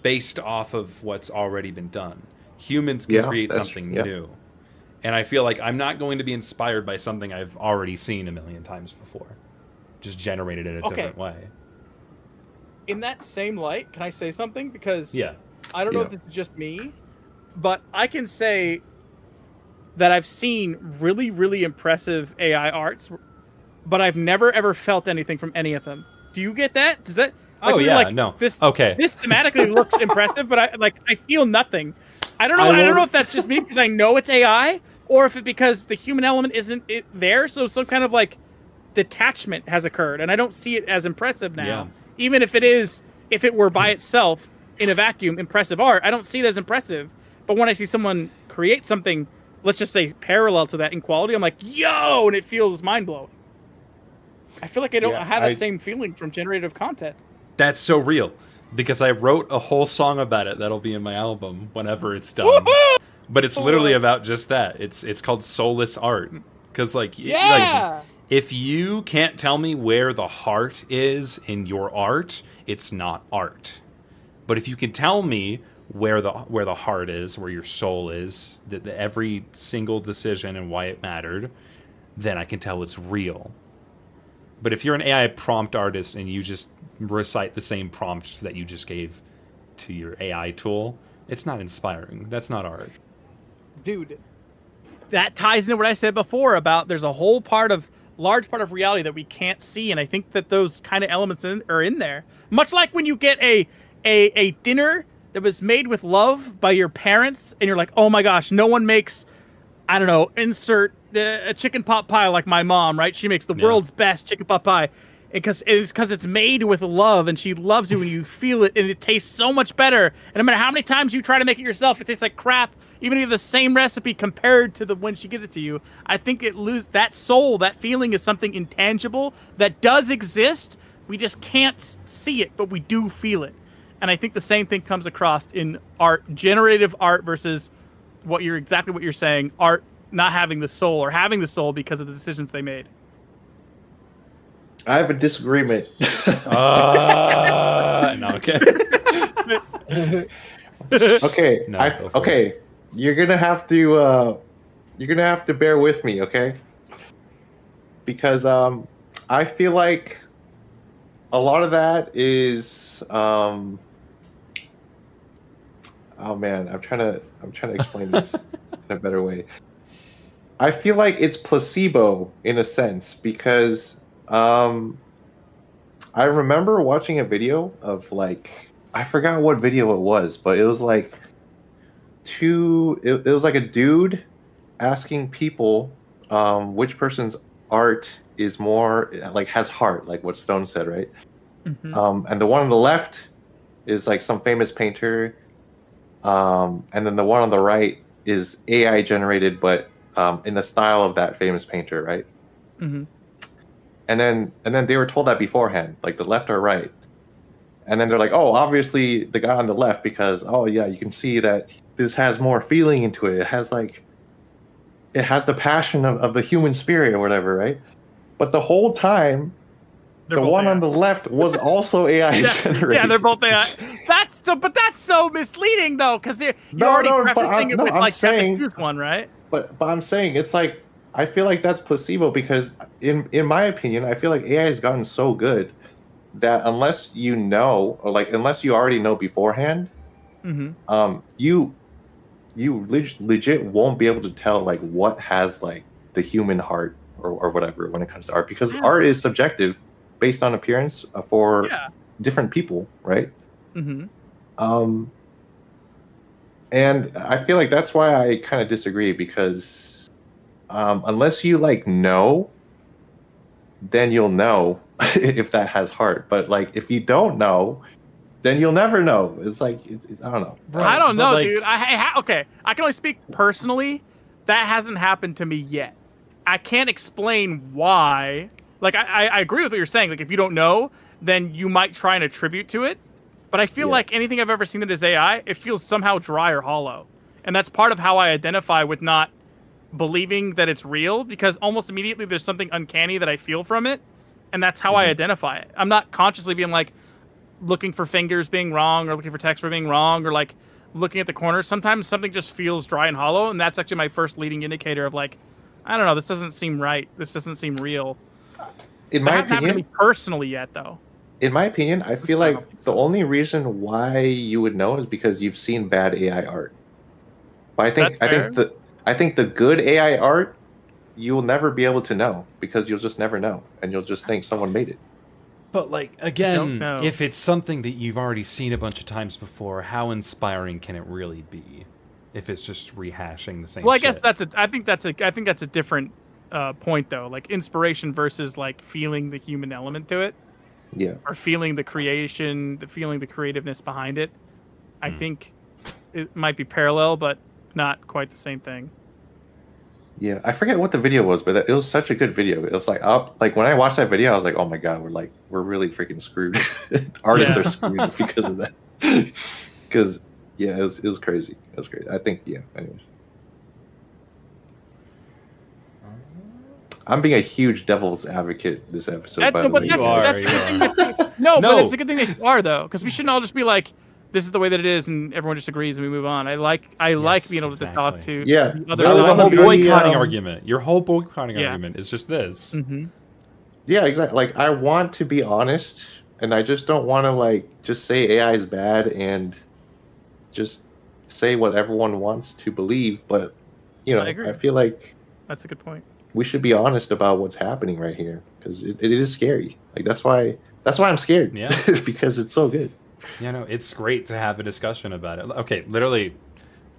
based off of what's already been done. Humans can create something new. And I feel like I'm not going to be inspired by something I've already seen a million times before. Just generated in a different way.
In that same light, can I say something? Because
yeah.
I don't know if it's just me, but I can say that I've seen really, really impressive AI arts, but I've never ever felt anything from any of them. Do you get that? Does that? Like,
no.
This thematically looks impressive, but I feel nothing. I don't know. I don't know if that's just me because I know it's AI, or if it because the human element isn't there. So some kind of like detachment has occurred, and I don't see it as impressive now.
Yeah.
Even if it were by itself in a vacuum impressive art, I don't see it as impressive. But when I see someone create something, let's just say parallel to that in quality, I'm like, yo, and it feels mind blowing. I feel like I don't have that same feeling from generative content.
That's so real. Because I wrote a whole song about it that'll be in my album whenever it's done.
Woo-hoo!
But it's literally about just that. It's called soulless art. Because like if you can't tell me where the heart is in your art, it's not art. But if you can tell me where the heart is, where your soul is, every single decision and why it mattered, then I can tell it's real. But if you're an AI prompt artist and you just recite the same prompt that you just gave to your AI tool, it's not inspiring. That's not art.
Dude, that ties into what I said before about there's a large part of reality that we can't see, and I think that those kind of elements are in there. Much like when you get a dinner that was made with love by your parents, and you're like, oh my gosh, no one makes, I don't know, insert a chicken pot pie like my mom, right? She makes the world's best chicken pot pie. Because it's made with love, and she loves you, and you feel it, and it tastes so much better. And no matter how many times you try to make it yourself, it tastes like crap. Even if you have the same recipe compared to when she gives it to you, I think that soul, that feeling is something intangible that does exist,
We just can't see it, but we do feel it. And I think the same thing comes across in art, generative art versus exactly what you're saying, art not having the soul or having the soul because of the decisions they made.
I have a disagreement.
No, okay.
Okay,
No, go for
okay. You're gonna have to bear with me, okay? Because I feel like a lot of that is oh man, I'm trying to explain this in a better way. I feel like it's placebo in a sense because I remember watching a video of like I forgot what video it was, but it was like it was like a dude asking people which person's art is more like has heart, like what Stone said, right?
Mm-hmm.
And the one on the left is like some famous painter, and then the one on the right is AI generated, but in the style of that famous painter, right?
Mm-hmm.
And then they were told that beforehand, like the left or right. And then they're like, oh, obviously the guy on the left, because oh yeah, you can see that this has more feeling into it. It has the passion of the human spirit or whatever, right? But the whole time,
They're
the
both
one
AI.
on the left was also AI generated.
Yeah, they're both AI. That's so misleading though, because you're already prefacing it with
I'm
like
saying,
Ep.72 one, right?
But I'm saying it's like I feel like that's placebo because in my opinion, I feel like AI has gotten so good that unless you know or like unless you already know beforehand, you legit won't be able to tell like what has like the human heart or whatever when it comes to art because art is subjective based on appearance for different people, right?
Mm-hmm.
And I feel like that's why I kind of disagree because unless you like know, then you'll know if that has heart. But like if you don't know, then you'll never know. It's like I don't know.
I don't know,
like,
dude. Okay, I can only speak personally. That hasn't happened to me yet. I can't explain why. Like I agree with what you're saying. Like if you don't know, then you might try and attribute to it. But I feel like anything I've ever seen that is AI, it feels somehow dry or hollow. And that's part of how I identify with not believing that it's real, because almost immediately there's something uncanny that I feel from it. And that's how I identify it. I'm not consciously being like looking for fingers being wrong or looking for text for being wrong or like looking at the corners. Sometimes something just feels dry and hollow. And that's actually my first leading indicator of like, I don't know, this doesn't seem right. This doesn't seem real.
In my
hasn't happened to
opinion,
me personally yet, though.
In my opinion, I feel like the only reason why you would know is because you've seen bad AI art. But I think the good AI art you will never be able to know because you'll just never know and you'll just think someone made it.
But like again, if it's something that you've already seen a bunch of times before, how inspiring can it really be? If it's just rehashing the same.
Well, I guess I think that's a different point though. Like inspiration versus like feeling the human element to it.
Yeah.
Or feeling the creation, feeling the creativeness behind it. I think it might be parallel, but not quite the same thing.
Yeah, I forget what the video was, but it was such a good video. It was like when I watched that video, I was like, "Oh my god, we're really freaking screwed." Artists are screwed because of that. Because it was crazy. It was great. I think anyways. I'm being a huge devil's advocate this episode. By the way,
but it's a good thing that you are though, because we shouldn't all just be like, "This is the way that it is," and everyone just agrees and we move on. I like being able to talk to the other side.
The whole boycotting argument. Your whole boycotting argument is just this.
Mm-hmm.
Yeah, exactly. Like I want to be honest, and I just don't want to like just say AI is bad and just say what everyone wants to believe. But I feel like
that's a good point.
We should be honest about what's happening right here because it is scary. Like that's why I'm scared.
Yeah,
because it's so good.
Yeah, no, it's great to have a discussion about it. Okay, literally,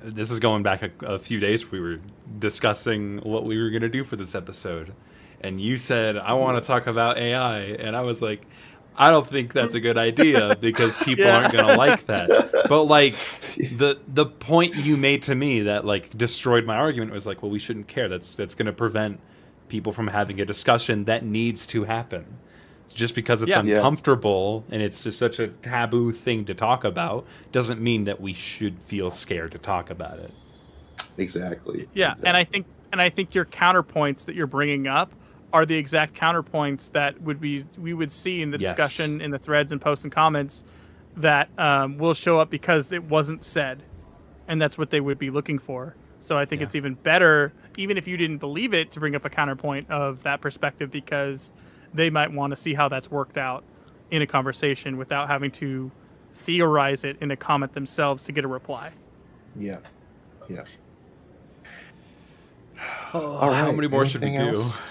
this is going back a few days. We were discussing what we were going to do for this episode. And you said, I want to talk about AI. And I was like, I don't think that's a good idea because people aren't going to like that. But like the point you made to me that like destroyed my argument was like, well, we shouldn't care. That's going to prevent people from having a discussion that needs to happen. Just because it's
Yeah.
uncomfortable and it's just such a taboo thing to talk about doesn't mean that we should feel scared to talk about it.
Exactly.
Yeah,
Exactly.
and I think your counterpoints that you're bringing up are the exact counterpoints that we would see in the
Yes.
discussion in the threads and posts and comments that will show up because it wasn't said, and that's what they would be looking for. So I think it's even better, even if you didn't believe it, to bring up a counterpoint of that perspective, because they might want to see how that's worked out in a conversation without having to theorize it in a comment themselves to get a reply.
Yeah. Yeah.
Oh,
All
how
right,
many more should we
anything
do?
else?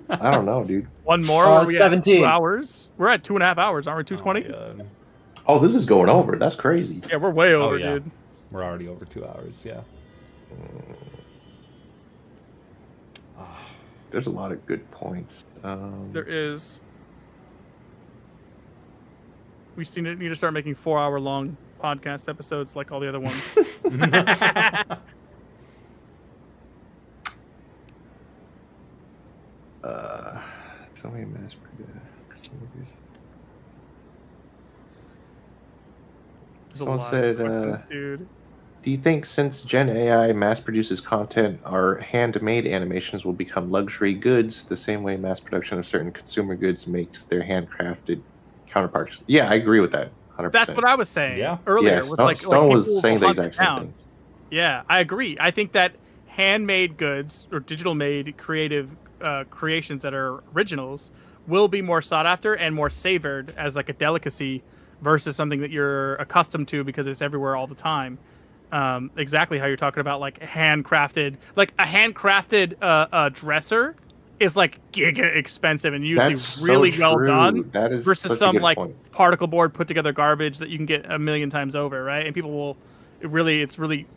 I don't know, dude.
One more? Where we at?
17.
2 hours? We're at 2.5 hours, aren't we? 220?
Oh, this is going over. That's crazy.
Yeah, we're way over,
yeah.
dude.
We're already over 2 hours, yeah.
There's a lot of good points.
There is. We still need to start making 4-hour-long podcast episodes like all the other ones.
So many mass
There's
Someone
a lot
said,
of questions, dude.
do you think since Gen AI mass produces content, our handmade animations will become luxury goods the same way mass production of certain consumer goods makes their handcrafted counterparts? Yeah, I agree with that. 100%.
That's what I was saying
Yeah.
earlier.
Yeah,
with
Stone
people
was
will
saying the
hunt it
exact same
down.
thing.
Yeah, I agree. I think that handmade goods or digital made creative creations that are originals will be more sought after and more savored as like a delicacy versus something that you're accustomed to because it's everywhere all the time. Exactly how you're talking about, like handcrafted, like a handcrafted dresser is like giga expensive and usually
That's
really
so
well
true.
done
That is
versus
such a
some
good
like
point.
particle board put together garbage that you can get a million times over, right? And people will it's really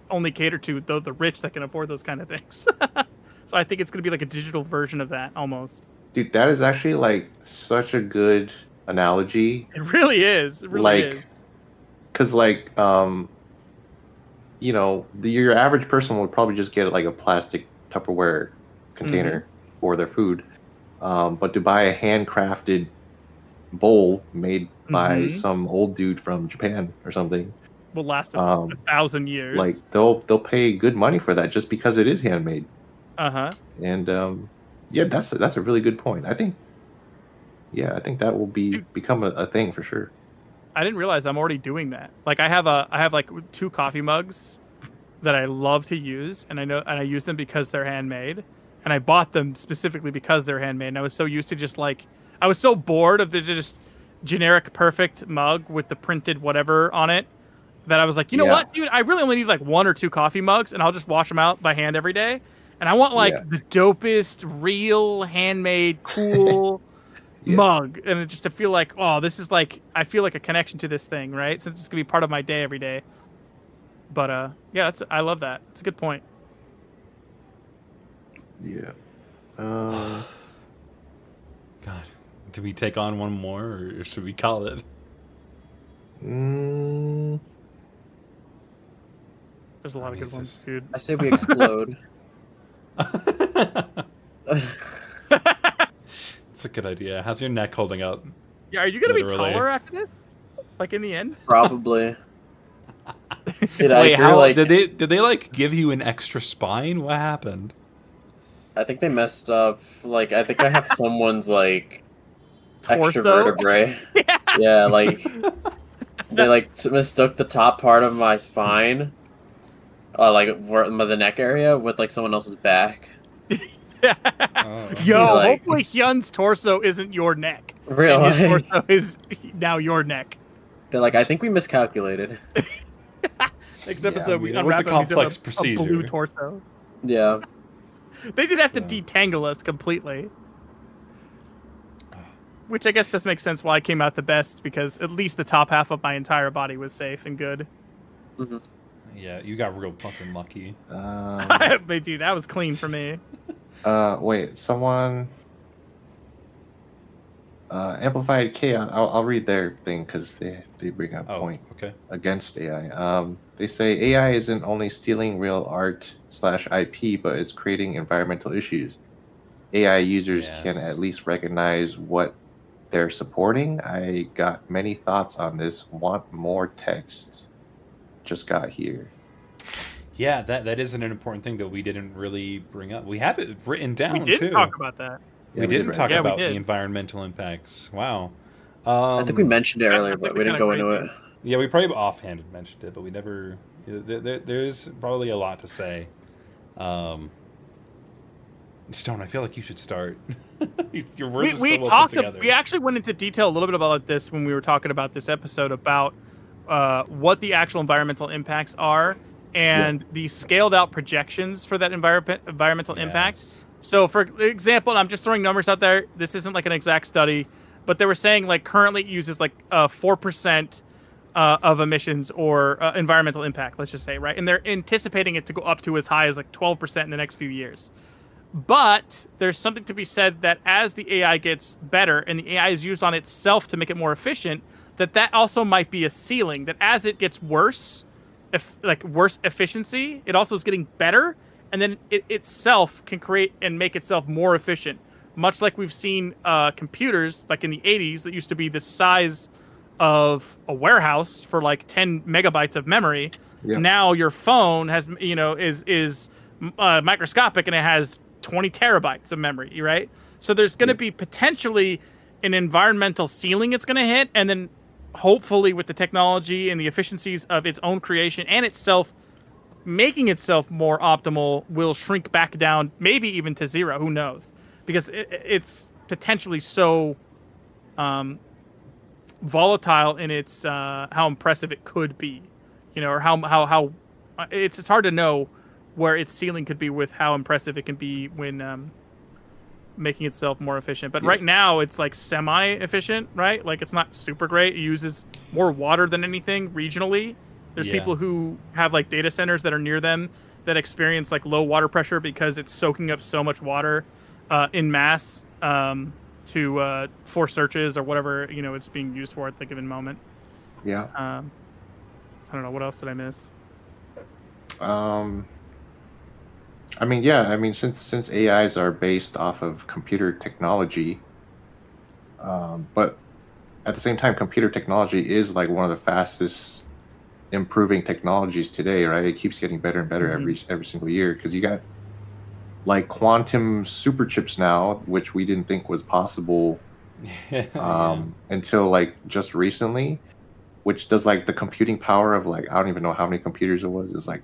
only cater to the rich that can afford those kind of things. So I think it's going to be like a digital version of that almost.
Dude, that is actually like such a good analogy.
It really is. It really is.
Because like you know, your average person would probably just get like a plastic Tupperware container for their food, but to buy a handcrafted bowl made by some old dude from Japan or something
Will last 1,000 years.
like they'll pay good money for that just because it is handmade. And yeah, that's a really good point. I think that will become a thing for sure.
I didn't realize I'm already doing that. Like I have like 2 coffee mugs that I love to use, and I use them because they're handmade, and I bought them specifically because they're handmade. And I was so used to just like I was so bored of the just generic perfect mug with the printed whatever on it that I was like, you know what, dude, I really only need like 1 or 2 coffee mugs, and I'll just wash them out by hand every day. And I want like the dopest, real, handmade, cool mug, and just to feel like, oh, this is like I feel like a connection to this thing, right? Since it's gonna be part of my day every day. But yeah, I love that. It's a good point.
Yeah.
God, do we take on one more, or should we call it?
There's a lot of good ones, dude.
I say we explode.
It's a good idea. How's your neck holding up?
Yeah, are you gonna be
Literally.
taller after this? Like in the end?
Probably.
Wait, how did they like give you an extra spine? What happened?
I think they messed up. Like, I think I have someone's like extra
Torso?
vertebrae. Yeah, like they like mistook the top part of my spine, like the neck area, with like someone else's back.
Yo,
Like-
hopefully Hyun's torso isn't your neck.
Really?
And his torso is now your neck.
They're like, I think we miscalculated.
Next
Yeah,
episode,
I
we
mean, it was
unwrap
a
him, he's in
complex
a
procedure.
blue torso.
Yeah.
They did have to detangle us completely. Which I guess does make sense why I came out the best, because at least the top half of my entire body was safe and good.
Yeah, you got real fucking lucky.
But dude, that was clean for me.
Wait, someone Amplified Chaos. I'll read their thing because they bring up a point against AI. They say AI isn't only stealing real art / IP, but it's creating environmental issues. AI users can at least recognize what they're supporting. I got many thoughts on this. Want more text? Just got here.
Yeah, that isn't an important thing that we didn't really bring up. We have it written down
We didn't
too.
talk about that.
Yeah,
We
did
didn't
write
talk
it down.
about
we
the
did.
environmental impacts. Wow.
I think we mentioned it
I
earlier,
think
but
we
we didn't
kinda
go into
agreed,
it.
Yeah, we probably offhanded mentioned it, but we never. There's probably a lot to say. Stone, I feel like you should start. Your words are so
We
well
talked.
put together.
We actually went into detail a little bit about this when we were talking about this episode about what the actual environmental impacts are and the scaled out projections for that environmental impact.
Yes.
So, for example, and I'm just throwing numbers out there. This isn't like an exact study, but they were saying like currently it uses like 4% of emissions or environmental impact. Let's just say, right, and they're anticipating it to go up to as high as like 12% in the next few years. But there's something to be said that as the AI gets better and the AI is used on itself to make it more efficient, that also might be a ceiling. That as it gets worse, worse efficiency, it also is getting better, and then it itself can create and make itself more efficient. Much like we've seen computers, like in the 80s, that used to be the size of a warehouse for like 10 megabytes of memory.
Yep.
Now your phone has, is microscopic and it has 20 terabytes of memory, right? So there's going to be potentially an environmental ceiling it's going to hit, and then hopefully with the technology and the efficiencies of its own creation and itself making itself more optimal will shrink back down, maybe even to zero. Who knows? Because it's potentially so volatile in its how impressive it could be, or how it's hard to know where its ceiling could be with how impressive it can be when making itself more efficient. But right now it's like semi-efficient, right? Like it's not super great. It uses more water than anything regionally. There's people who have like data centers that are near them that experience like low water pressure because it's soaking up so much water in mass for searches or whatever it's being used for at the given moment.
Yeah.
I don't know, what else did I miss?
Since AIs are based off of computer technology, but at the same time, computer technology is like one of the fastest improving technologies today, right? It keeps getting better and better every single year because you got like quantum super chips now, which we didn't think was possible until like just recently, which does like the computing power of like I don't even know how many computers it was. It's like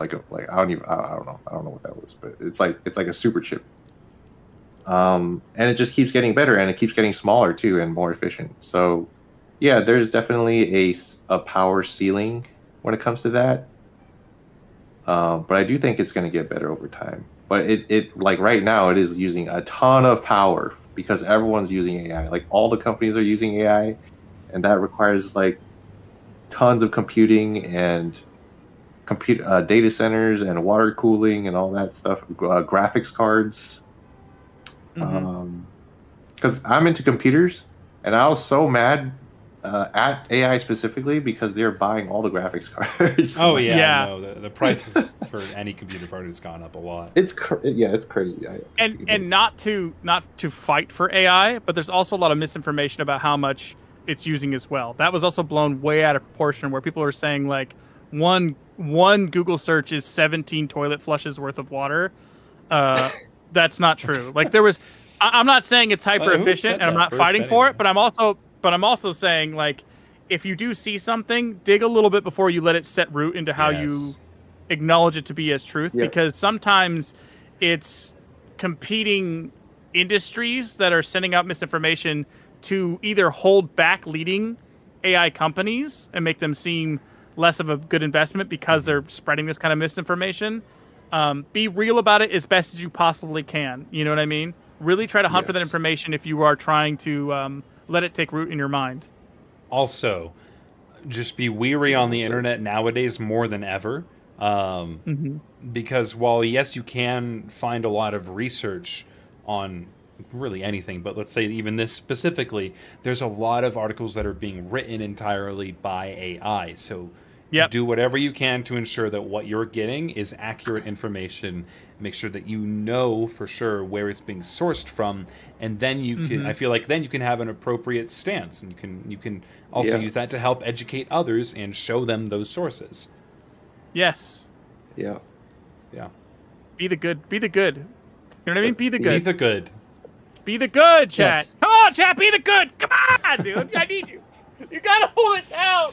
I don't know what that was, but it's like a super chip. And it just keeps getting better, and it keeps getting smaller too, and more efficient. So, yeah, there's definitely a power ceiling when it comes to that. But I do think it's going to get better over time. But it like right now, it is using a ton of power because everyone's using AI. Like all the companies are using AI, and that requires like tons of computing and data centers and water cooling and all that stuff, graphics cards. Because I'm into computers, and I was so mad at AI specifically because they're buying all the graphics cards.
Oh yeah. No, the prices for any computer part has gone up a lot.
It's crazy.
And not to fight for AI, but there's also a lot of misinformation about how much it's using as well. That was also blown way out of proportion, where people are saying like one Google search is 17 toilet flushes worth of water. That's not true. Like there was, I'm not saying it's hyper efficient, and I'm not fighting for it, but I'm also saying like if you do see something, dig a little bit before you let it set root into how you acknowledge it to be as truth, because sometimes it's competing industries that are sending out misinformation to either hold back leading AI companies and make them seem less of a good investment because they're spreading this kind of misinformation. Be real about it as best as you possibly can. You know what I mean? Really try to hunt for that information if you are trying to let it take root in your mind.
Also, just be weary on the internet nowadays more than ever. Because while, yes, you can find a lot of research on really anything, but let's say even this specifically, there's a lot of articles that are being written entirely by AI. So
Yep.
Do whatever you can to ensure that what you're getting is accurate information. Make sure that you know for sure where it's being sourced from, and then you can. I feel like then you can have an appropriate stance, and you can also use that to help educate others and show them those sources.
Yes.
Yeah.
Yeah.
Be the good. Be the good. You know what I mean? Be the
Be
good.
the good.
Be the good, chat.
Yes.
Come on, chat. Be the good. Come on, dude. I need you. You gotta hold it down.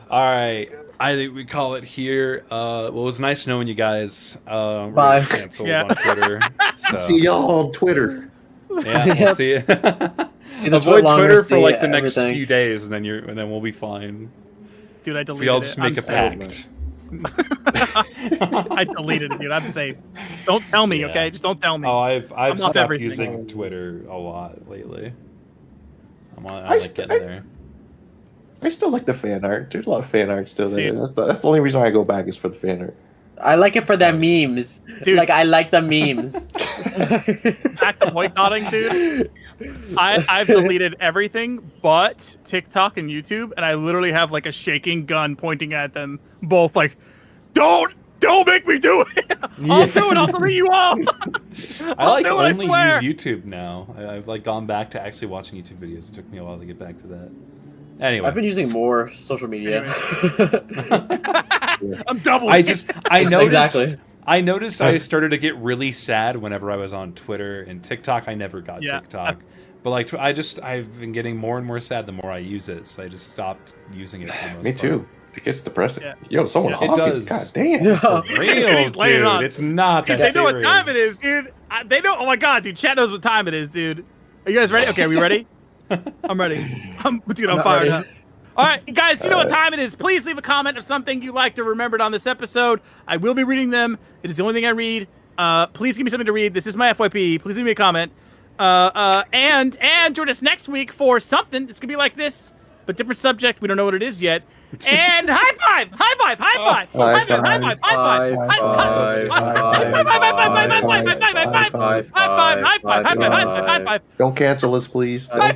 All right, I think we call it here. Well, it was nice knowing you guys. We're
Bye.
canceled
Yeah.
on Twitter. So,
See y'all on Twitter.
yeah, we'll see you.
See the
Avoid
longer,
Twitter for
see
like the next
everything.
few days, and then we'll be fine.
Dude, I
We
deleted
all
it.
just make
I'm
a
safe.
pact.
I deleted it, dude. I'm safe. Don't tell me,
Yeah.
okay? Just don't tell me.
Oh, I've
I'm off
stopped
everything.
using Twitter a lot lately. I
I
like
st-
getting
I-
there.
I still like the fan art. There's a lot of fan art still there.
Dude.
That's the only reason I go back is for the fan art.
I like it for the memes.
Dude.
Like I like the memes.
Back to boycotting, dude. I've deleted everything but TikTok and YouTube, and I literally have like a shaking gun pointing at them both, like, don't make me do it. I'll do it. I'll delete you all.
I like
do it, I
only
swear.
use YouTube now. I've like gone back to actually watching YouTube videos. It took me a while to get back to that. Anyway,
I've been using more social media.
I'm double.
I noticed.
Exactly.
I noticed I started to get really sad whenever I was on Twitter and TikTok. I never got
Yeah.
TikTok, but like I've been getting more and more sad the more I use it. So I just stopped using it. For the most
Me
part.
too. It gets depressing.
Yeah.
Yo, someone
Yeah,
it
honking.
does.
God damn.
Yeah.
For real,
He's laying
dude.
on.
It's not
Dude,
that
they know what
serious.
time it is, dude. They know. Oh my god, dude. Chat knows what time it is, dude. Are you guys ready? Okay, are we ready? I'm ready. I'm
Not
fired
ready.
up. All right, guys, you know what time it is. Please leave a comment of something you liked or remembered on this episode. I will be reading them. It is the only thing I read. Please give me something to read. This is my FYP. Please leave me a comment. And join us next week for something. It's gonna be like this, but different subject. We don't know what it is yet. And high five! High five! High five! High five! High five! High five! High five!
Don't cancel us, please. Don't